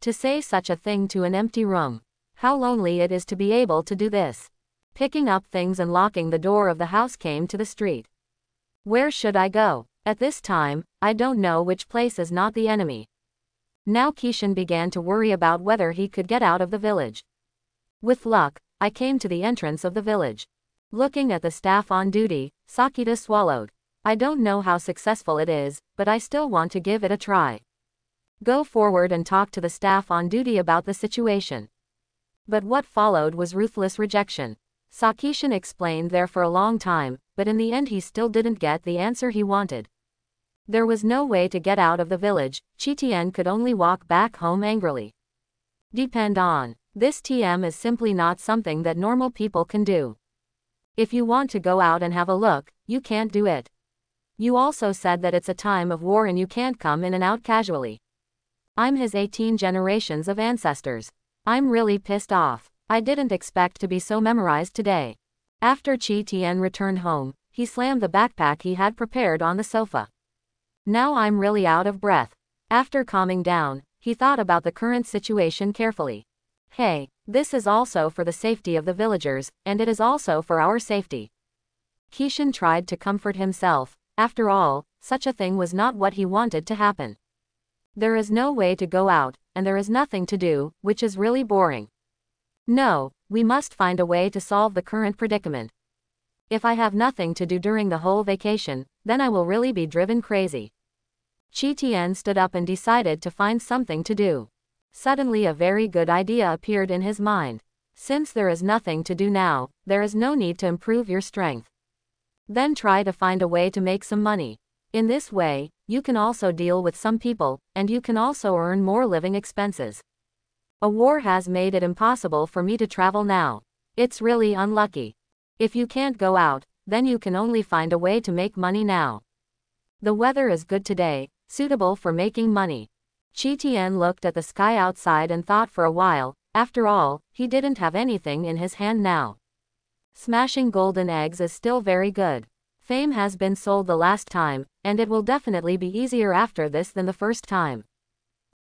To say such a thing to an empty room. How lonely it is to be able to do this. Picking up things and locking the door of the house came to the street. Where should I go? At this time, I don't know which place is not the enemy. Now Kishin began to worry about whether he could get out of the village. With luck, I came to the entrance of the village. Looking at the staff on duty, Sakita swallowed. I don't know how successful it is, but I still want to give it a try. Go forward and talk to the staff on duty about the situation. But what followed was ruthless rejection. Sakishin explained there for a long time, but in the end he still didn't get the answer he wanted. There was no way to get out of the village. Qi Tian could only walk back home angrily. Depend on. This TM is simply not something that normal people can do. If you want to go out and have a look, you can't do it. You also said that it's a time of war and you can't come in and out casually. I'm his 18 generations of ancestors. I'm really pissed off. I didn't expect to be so memorized today. After Qi Tian returned home, he slammed the backpack he had prepared on the sofa. Now I'm really out of breath. After calming down, he thought about the current situation carefully. Hey, this is also for the safety of the villagers, and it is also for our safety. Qishan tried to comfort himself. After all, such a thing was not what he wanted to happen. There is no way to go out, and there is nothing to do, which is really boring. No, we must find a way to solve the current predicament. If I have nothing to do during the whole vacation, then I will really be driven crazy. Qi Tian stood up and decided to find something to do. Suddenly a very good idea appeared in his mind. Since there is nothing to do now, there is no need to improve your strength. Then try to find a way to make some money. In this way, you can also deal with some people, and you can also earn more living expenses. A war has made it impossible for me to travel now. It's really unlucky. If you can't go out, then you can only find a way to make money now. The weather is good today, suitable for making money. Qi Tian looked at the sky outside and thought for a while. After all, he didn't have anything in his hand now. Smashing golden eggs is still very good. Fame has been sold the last time, and it will definitely be easier after this than the first time.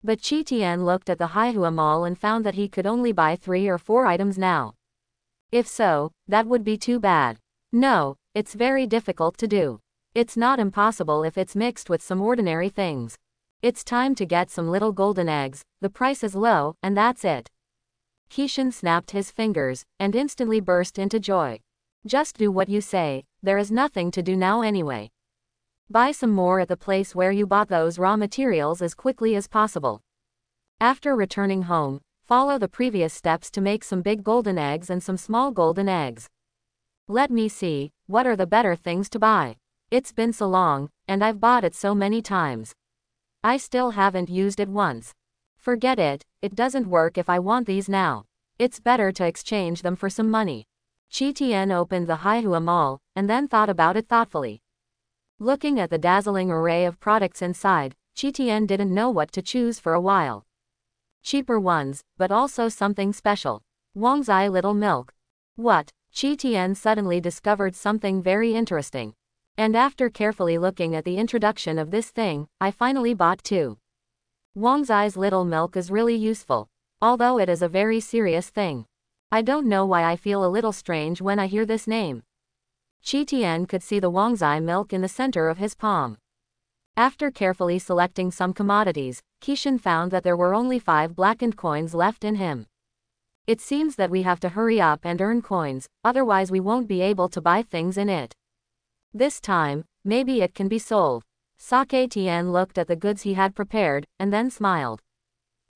But Qi Tian looked at the Haihua Mall and found that he could only buy 3 or 4 items now. If so, that would be too bad. No, it's very difficult to do. It's not impossible if it's mixed with some ordinary things. It's time to get some little golden eggs, the price is low, and that's it. Qishan snapped his fingers, and instantly burst into joy. Just do what you say, there is nothing to do now anyway. Buy some more at the place where you bought those raw materials as quickly as possible. After returning home, follow the previous steps to make some big golden eggs and some small golden eggs. Let me see, what are the better things to buy? It's been so long, and I've bought it so many times. I still haven't used it once. Forget it, it doesn't work if I want these now. It's better to exchange them for some money. Qi Tian opened the Haihua Mall, and then thought about it thoughtfully. Looking at the dazzling array of products inside, Qi Tian didn't know what to choose for a while. Cheaper ones, but also something special. Wangzai Little Milk. What? Qi Tian suddenly discovered something very interesting. And after carefully looking at the introduction of this thing, I finally bought 2. Wangzai's Little Milk is really useful, although it is a very serious thing. I don't know why I feel a little strange when I hear this name. Qi Tian could see the Wangzai milk in the center of his palm. After carefully selecting some commodities, Qishan found that there were only 5 blackened coins left in him. It seems that we have to hurry up and earn coins, otherwise we won't be able to buy things in it. This time, maybe it can be sold. Sake Tian looked at the goods he had prepared, and then smiled.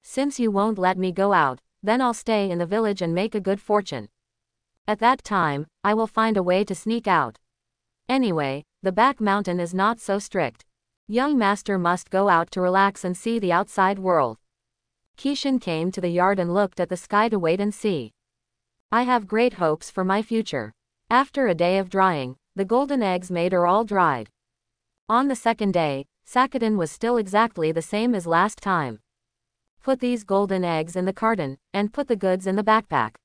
Since you won't let me go out, then I'll stay in the village and make a good fortune. At that time, I will find a way to sneak out. Anyway, the back mountain is not so strict. Young master must go out to relax and see the outside world. Qishan came to the yard and looked at the sky to wait and see. I have great hopes for my future. After a day of drying, the golden eggs made are all dried. On the second day, Sakadin was still exactly the same as last time. Put these golden eggs in the carton, and put the goods in the backpack.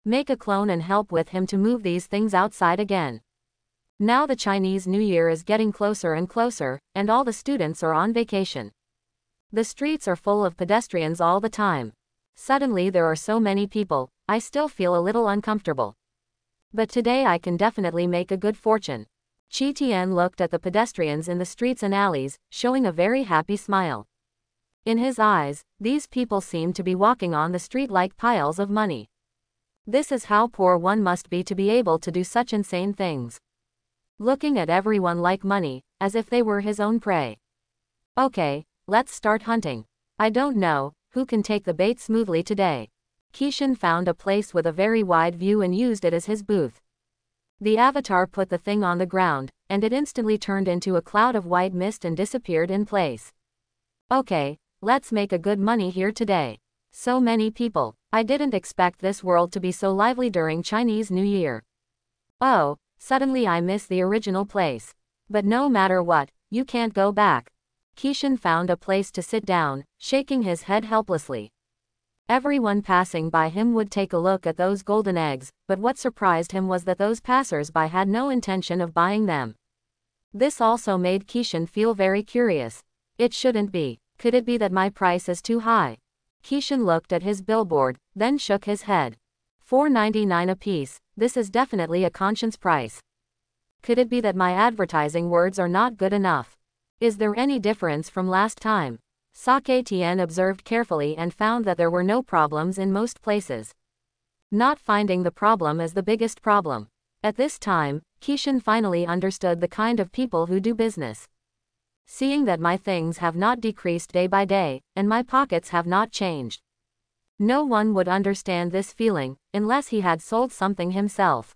Make a clone and help with him to move these things outside again. Now the Chinese New Year is getting closer and closer, and all the students are on vacation. The streets are full of pedestrians all the time. Suddenly there are so many people, I still feel a little uncomfortable. But today I can definitely make a good fortune. Qi Tian looked at the pedestrians in the streets and alleys, showing a very happy smile. In his eyes, these people seemed to be walking on the street like piles of money. This is how poor one must be to be able to do such insane things. Looking at everyone like money, as if they were his own prey. Okay, let's start hunting. I don't know who can take the bait smoothly today. Qishan found a place with a very wide view and used it as his booth. The avatar put the thing on the ground, and it instantly turned into a cloud of white mist and disappeared in place. Okay, let's make a good money here today. So many people. I didn't expect this world to be so lively during Chinese New Year. Oh, suddenly I miss the original place. But no matter what, you can't go back. Qishan found a place to sit down, shaking his head helplessly. Everyone passing by him would take a look at those golden eggs, but what surprised him was that those passers-by had no intention of buying them. This also made Kishan feel very curious. It shouldn't be. Could it be that my price is too high? Kishan looked at his billboard, then shook his head. $4.99 a piece, this is definitely a conscience price. Could it be that my advertising words are not good enough? Is there any difference from last time? Sake Tien observed carefully and found that there were no problems in most places. Not finding the problem is the biggest problem. At this time, Kishan finally understood the kind of people who do business. Seeing that my things have not decreased day by day, and my pockets have not changed. No one would understand this feeling, unless he had sold something himself.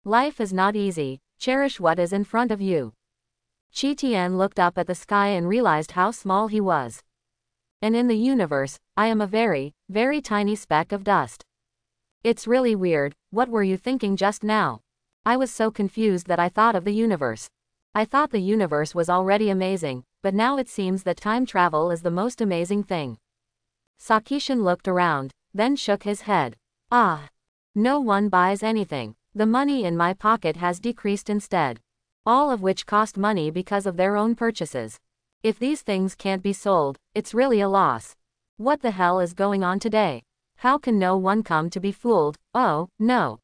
Life is not easy, cherish what is in front of you. Chi Tian looked up at the sky and realized how small he was. And in the universe, I am a very, very tiny speck of dust. It's really weird, what were you thinking just now? I was so confused that I thought of the universe. I thought the universe was already amazing, but now it seems that time travel is the most amazing thing. Sakishan looked around, then shook his head. Ah! No one buys anything. The money in my pocket has decreased instead. All of which cost money because of their own purchases. If these things can't be sold, it's really a loss. What the hell is going on today? How can no one come to be fooled? Oh, no.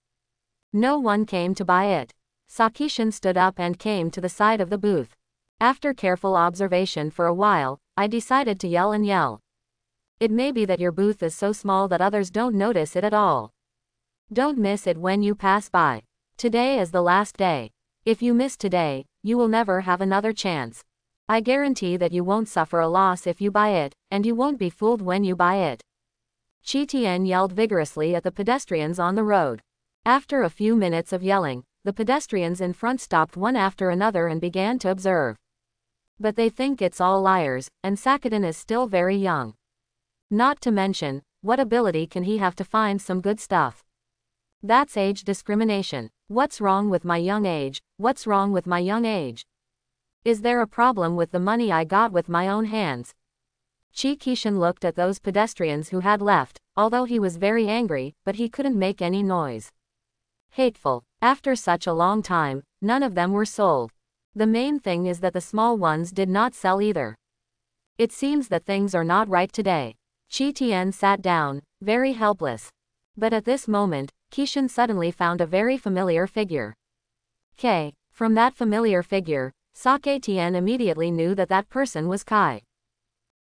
No one came to buy it. Sakishan stood up and came to the side of the booth. After careful observation for a while, I decided to yell and yell. It may be that your booth is so small that others don't notice it at all. Don't miss it when you pass by. Today is the last day. If you miss today, you will never have another chance. I guarantee that you won't suffer a loss if you buy it, and you won't be fooled when you buy it. Chi Tian yelled vigorously at the pedestrians on the road. After a few minutes of yelling, the pedestrians in front stopped one after another and began to observe. But they think it's all liars, and Sakadin is still very young. Not to mention, what ability can he have to find some good stuff? That's age discrimination. What's wrong with my young age? What's wrong with my young age? Is there a problem with the money I got with my own hands? Chi Kishan looked at those pedestrians who had left, although he was very angry, but he couldn't make any noise. Hateful. After such a long time, none of them were sold. The main thing is that the small ones did not sell either. It seems that things are not right today. Chi Tian sat down, very helpless. But at this moment, Kishan suddenly found a very familiar figure. From that familiar figure, Sake Tien immediately knew that that person was Kai.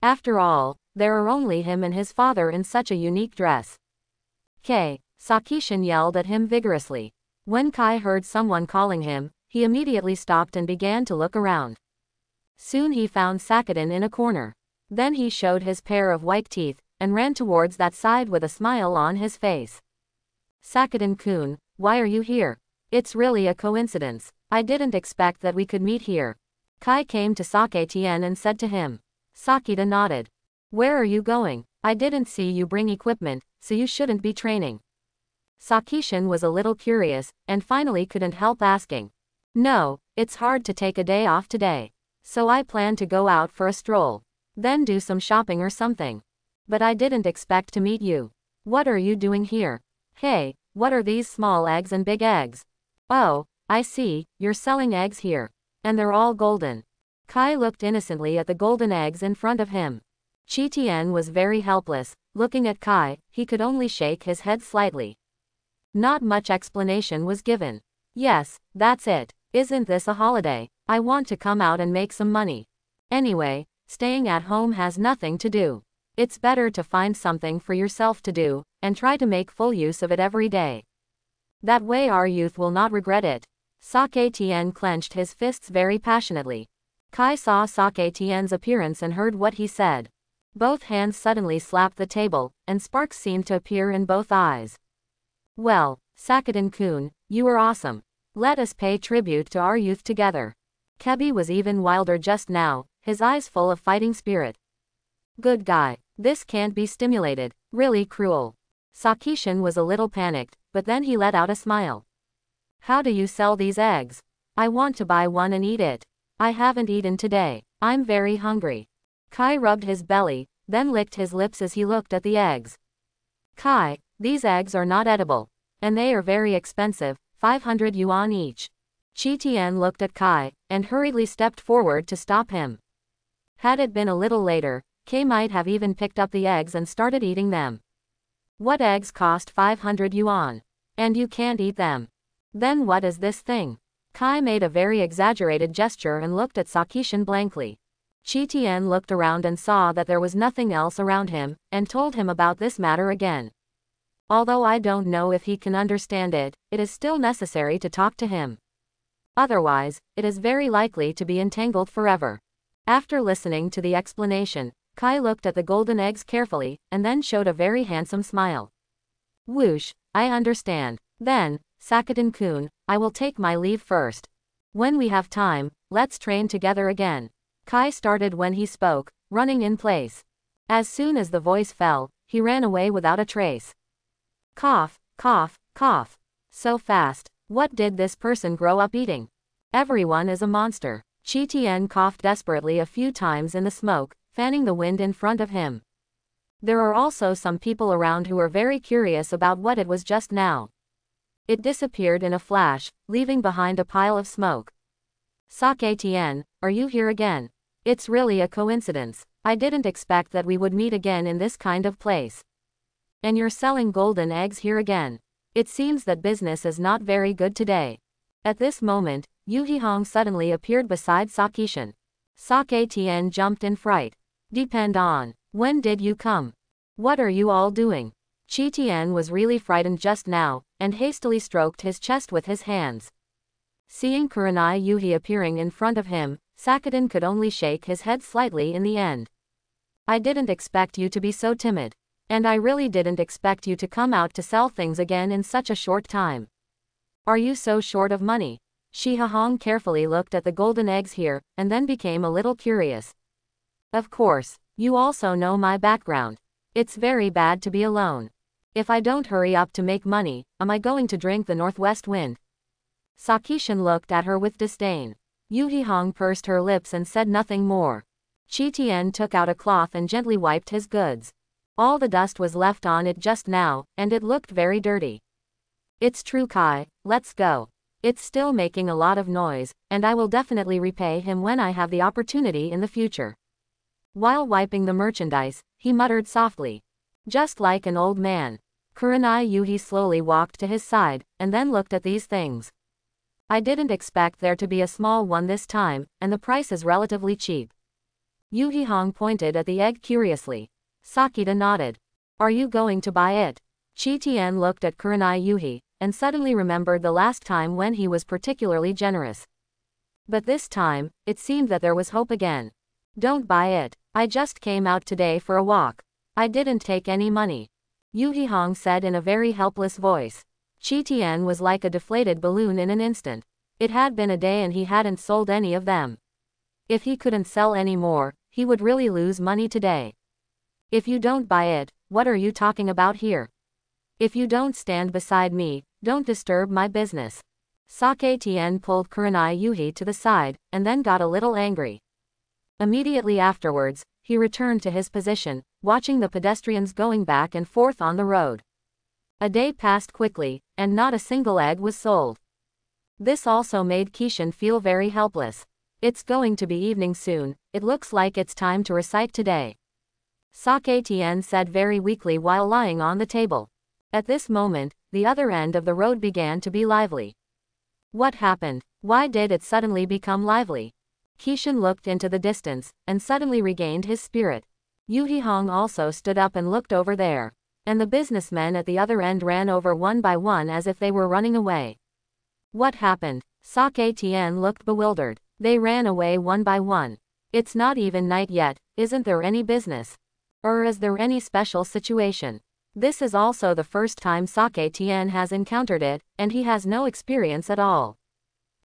After all, there are only him and his father in such a unique dress. Sakishan yelled at him vigorously. When Kai heard someone calling him, he immediately stopped and began to look around. Soon he found Sakadin in a corner. Then he showed his pair of white teeth, and ran towards that side with a smile on his face. Sakadin-kun, why are you here? It's really a coincidence. I didn't expect that we could meet here. Kai came to Sake Tien and said to him. Sakita nodded. Where are you going? I didn't see you bring equipment, so you shouldn't be training. Sakishan was a little curious, and finally couldn't help asking. No, it's hard to take a day off today. So I plan to go out for a stroll. Then do some shopping or something. But I didn't expect to meet you. What are you doing here? Hey, what are these small eggs and big eggs? Oh, I see, you're selling eggs here. And they're all golden. Kai looked innocently at the golden eggs in front of him. Chi Tian was very helpless. Looking at Kai, he could only shake his head slightly. Not much explanation was given. Yes, that's it. Isn't this a holiday? I want to come out and make some money. Anyway, staying at home has nothing to do. It's better to find something for yourself to do, and try to make full use of it every day. That way our youth will not regret it. Sake Tien clenched his fists very passionately. Kai saw Sake Tien's appearance and heard what he said. Both hands suddenly slapped the table, and sparks seemed to appear in both eyes. Well, Sakadin-kun, you are awesome. Let us pay tribute to our youth together. Kebi was even wilder just now, his eyes full of fighting spirit. Good guy. This can't be stimulated. Really cruel. Sakishan was a little panicked, but then he let out a smile. How do you sell these eggs? I want to buy one and eat it. I haven't eaten today. I'm very hungry. Kai rubbed his belly, then licked his lips as he looked at the eggs. Kai, these eggs are not edible. And they are very expensive, 500 yuan each. Qi Tian looked at Kai, and hurriedly stepped forward to stop him. Had it been a little later, Kai might have even picked up the eggs and started eating them. What eggs cost 500 yuan? And you can't eat them. Then what is this thing? Kai made a very exaggerated gesture and looked at Sakishin blankly. Qi Tian looked around and saw that there was nothing else around him, and told him about this matter again. Although I don't know if he can understand it, it is still necessary to talk to him. Otherwise, it is very likely to be entangled forever. After listening to the explanation, Kai looked at the golden eggs carefully, and then showed a very handsome smile. Whoosh, I understand. Then, Sakatan-kun, I will take my leave first. When we have time, let's train together again. Kai started when he spoke, running in place. As soon as the voice fell, he ran away without a trace. Cough, cough, cough. So fast. What did this person grow up eating? Everyone is a monster. Qi Tian coughed desperately a few times in the smoke, fanning the wind in front of him. There are also some people around who are very curious about what it was just now. It disappeared in a flash, leaving behind a pile of smoke. Sake Tian, are you here again? It's really a coincidence. I didn't expect that we would meet again in this kind of place. And you're selling golden eggs here again. It seems that business is not very good today. At this moment, Yu Hihong suddenly appeared beside Sakishin. Sake Tian jumped in fright. Depend on. When did you come? What are you all doing? Qi Tian was really frightened just now, and hastily stroked his chest with his hands. Seeing Kurenai Yuhi appearing in front of him, Sakatan could only shake his head slightly in the end. I didn't expect you to be so timid. And I really didn't expect you to come out to sell things again in such a short time. Are you so short of money? Shi Hihong carefully looked at the golden eggs here, and then became a little curious. Of course, you also know my background. It's very bad to be alone. If I don't hurry up to make money, am I going to drink the northwest wind? Sakishin looked at her with disdain. Yu Hihong pursed her lips and said nothing more. Qi Tian took out a cloth and gently wiped his goods. All the dust was left on it just now, and it looked very dirty. It's true, Kai, let's go. It's still making a lot of noise, and I will definitely repay him when I have the opportunity in the future. While wiping the merchandise, he muttered softly. Just like an old man. Kurenai Yuhi slowly walked to his side, and then looked at these things. I didn't expect there to be a small one this time, and the price is relatively cheap. Yu Hihong pointed at the egg curiously. Sakita nodded. Are you going to buy it? Qi Tian looked at Kurenai Yuhi, and suddenly remembered the last time when he was particularly generous. But this time, it seemed that there was hope again. Don't buy it. I just came out today for a walk. I didn't take any money. Yu Hihong said in a very helpless voice. Qi Tian was like a deflated balloon in an instant. It had been a day and he hadn't sold any of them. If he couldn't sell any more, he would really lose money today. If you don't buy it, what are you talking about here? If you don't stand beside me, don't disturb my business. Sake Tian pulled Kurenai Yuhi to the side, and then got a little angry. Immediately afterwards, he returned to his position, watching the pedestrians going back and forth on the road. A day passed quickly, and not a single egg was sold. This also made Kishin feel very helpless. It's going to be evening soon, it looks like it's time to recite today. Sake Tian said very weakly while lying on the table. At this moment, the other end of the road began to be lively. What happened? Why did it suddenly become lively? Kishin looked into the distance, and suddenly regained his spirit. Yu Hihong also stood up and looked over there. And the businessmen at the other end ran over one by one as if they were running away. What happened? Sake Tian looked bewildered. They ran away one by one. It's not even night yet, isn't there any business? Or is there any special situation? This is also the first time Sake Tian has encountered it, and he has no experience at all.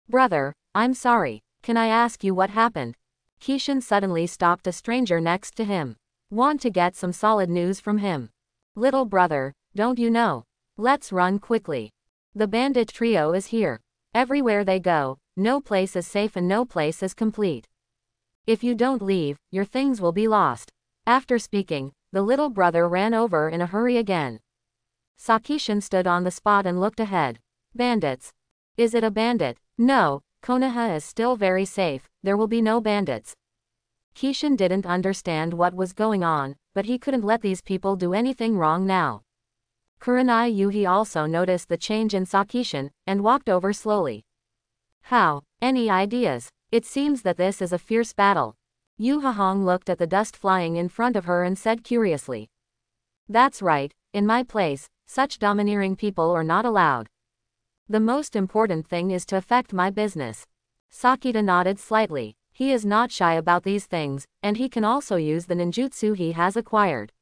Brother, I'm sorry. Can I ask you what happened? Kishin suddenly stopped a stranger next to him. Want to get some solid news from him. Little brother, don't you know? Let's run quickly. The bandit trio is here. Everywhere they go, no place is safe and no place is complete. If you don't leave, your things will be lost. After speaking, the little brother ran over in a hurry again. Saki-shin stood on the spot and looked ahead. Bandits. Is it a bandit? No, Konoha is still very safe, there will be no bandits. Kishin didn't understand what was going on, but he couldn't let these people do anything wrong now. Kurenai Yuhi also noticed the change in Saki-shin, and walked over slowly. How? Any ideas? It seems that this is a fierce battle. Yu Hahong looked at the dust flying in front of her and said curiously. That's right, in my place, such domineering people are not allowed. The most important thing is to affect my business. Sakita nodded slightly. He is not shy about these things, and he can also use the ninjutsu he has acquired.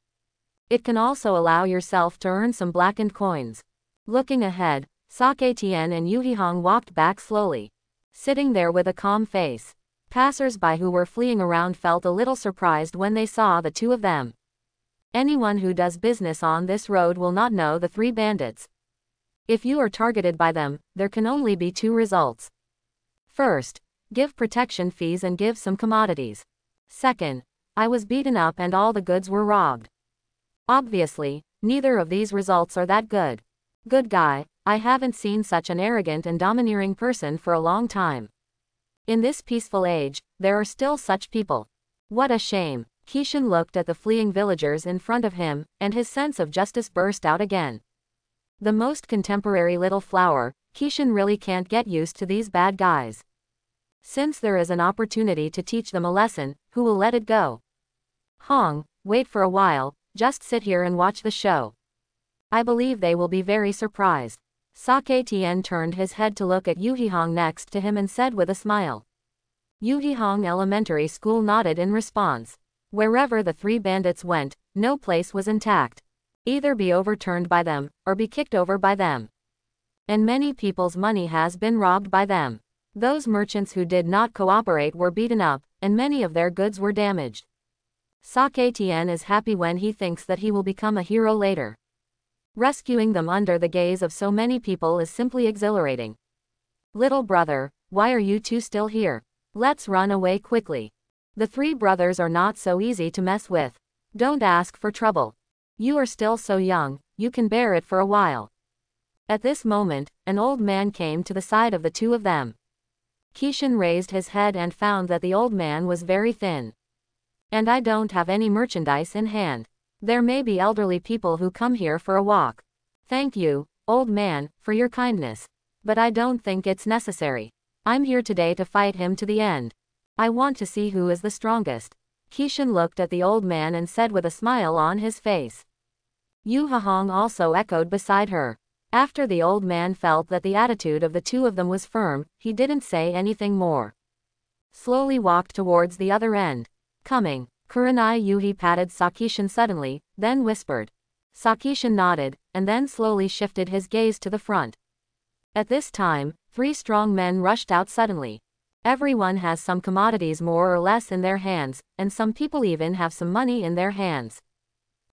It can also allow yourself to earn some blackened coins. Looking ahead, Sake-tien and Yu Hahong walked back slowly. Sitting there with a calm face. Passers-by who were fleeing around felt a little surprised when they saw the two of them. Anyone who does business on this road will not know the three bandits. If you are targeted by them, there can only be two results. First, give protection fees and give some commodities. Second, I was beaten up and all the goods were robbed. Obviously, neither of these results are that good. Good guy, I haven't seen such an arrogant and domineering person for a long time. In this peaceful age, there are still such people. What a shame. Kishin looked at the fleeing villagers in front of him, and his sense of justice burst out again. The most contemporary little flower, Kishin really can't get used to these bad guys. Since there is an opportunity to teach them a lesson, who will let it go? Hong, wait for a while, just sit here and watch the show. I believe they will be very surprised. Sake-tien turned his head to look at Yu Hahong next to him and said with a smile. Yu Hahong Elementary School nodded in response. Wherever the three bandits went, no place was intact. Either be overturned by them, or be kicked over by them. And many people's money has been robbed by them. Those merchants who did not cooperate were beaten up, and many of their goods were damaged. Sake-tien is happy when he thinks that he will become a hero later. Rescuing them under the gaze of so many people is simply exhilarating. Little brother, why are you two still here? Let's run away quickly. The three brothers are not so easy to mess with. Don't ask for trouble. You are still so young, you can bear it for a while. At this moment, an old man came to the side of the two of them. Kishin raised his head and found that the old man was very thin. And I don't have any merchandise in hand. There may be elderly people who come here for a walk. Thank you, old man, for your kindness. But I don't think it's necessary. I'm here today to fight him to the end. I want to see who is the strongest. Kishin looked at the old man and said with a smile on his face. Yu Hahong also echoed beside her. After the old man felt that the attitude of the two of them was firm, he didn't say anything more. Slowly walked towards the other end. Coming. Kurenai Yuhi patted Saki-shin suddenly, then whispered. Saki-shin nodded, and then slowly shifted his gaze to the front. At this time, three strong men rushed out suddenly. Everyone has some commodities more or less in their hands, and some people even have some money in their hands.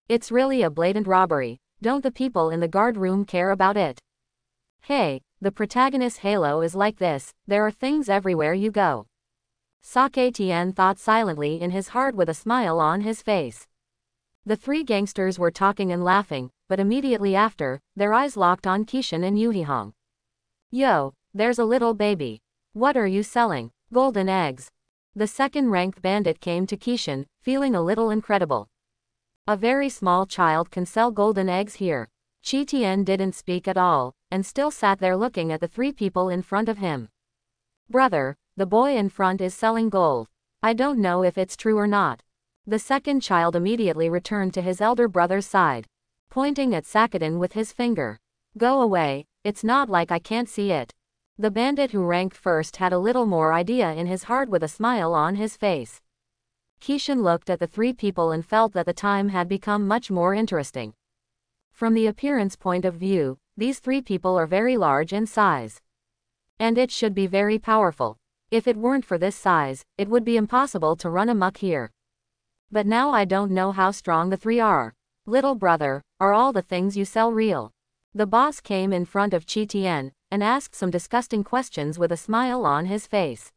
It's really a blatant robbery. Don't the people in the guard room care about it? Hey, the protagonist's halo is like this, there are things everywhere you go. Sake-tien thought silently in his heart with a smile on his face. The three gangsters were talking and laughing, but immediately after, their eyes locked on Kishin and Yu Hahong. Yo, there's a little baby. What are you selling? Golden eggs. The second-ranked bandit came to Kishin, feeling a little incredible. A very small child can sell golden eggs here. Chi-tien didn't speak at all, and still sat there looking at the three people in front of him. Brother, the boy in front is selling gold. I don't know if it's true or not. The second child immediately returned to his elder brother's side, pointing at Sakadin with his finger. Go away, it's not like I can't see it. The bandit who ranked first had a little more idea in his heart with a smile on his face. Kishin looked at the three people and felt that the time had become much more interesting. From the appearance point of view, these three people are very large in size. And it should be very powerful. If it weren't for this size, it would be impossible to run amok here. But now I don't know how strong the three are. Little brother, are all the things you sell real? The boss came in front of Chi-tien, and asked some disgusting questions with a smile on his face.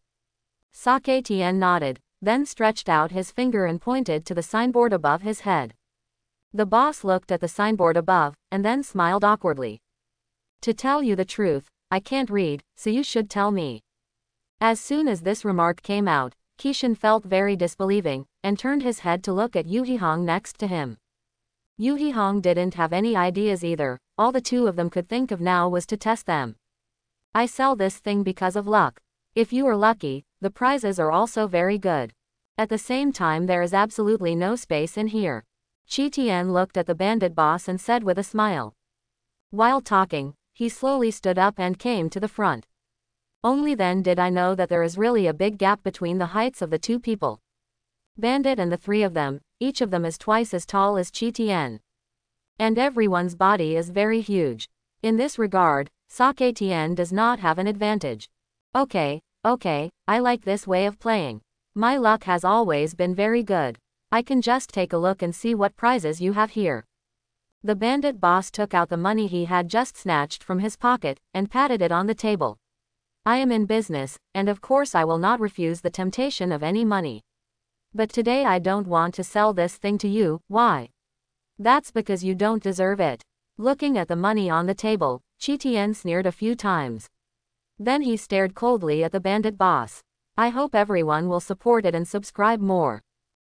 Sake-tien nodded, then stretched out his finger and pointed to the signboard above his head. The boss looked at the signboard above, and then smiled awkwardly. To tell you the truth, I can't read, so you should tell me. As soon as this remark came out, Kishan felt very disbelieving, and turned his head to look at Yu Hihong next to him. Yu Hihong didn't have any ideas either, all the two of them could think of now was to test them. I sell this thing because of luck. If you are lucky, the prizes are also very good. At the same time there is absolutely no space in here. Qi Tian looked at the bandit boss and said with a smile. While talking, he slowly stood up and came to the front. Only then did I know that there is really a big gap between the heights of the two people. Bandit and the three of them, each of them is twice as tall as Qi Tian. And everyone's body is very huge. In this regard, Sake Tian does not have an advantage. Okay, I like this way of playing. My luck has always been very good. I can just take a look and see what prizes you have here. The bandit boss took out the money he had just snatched from his pocket, and patted it on the table. I am in business, and of course I will not refuse the temptation of any money. But today I don't want to sell this thing to you. Why? That's because you don't deserve it. Looking at the money on the table, Qi Tian sneered a few times. Then he stared coldly at the bandit boss. I hope everyone will support it and subscribe more.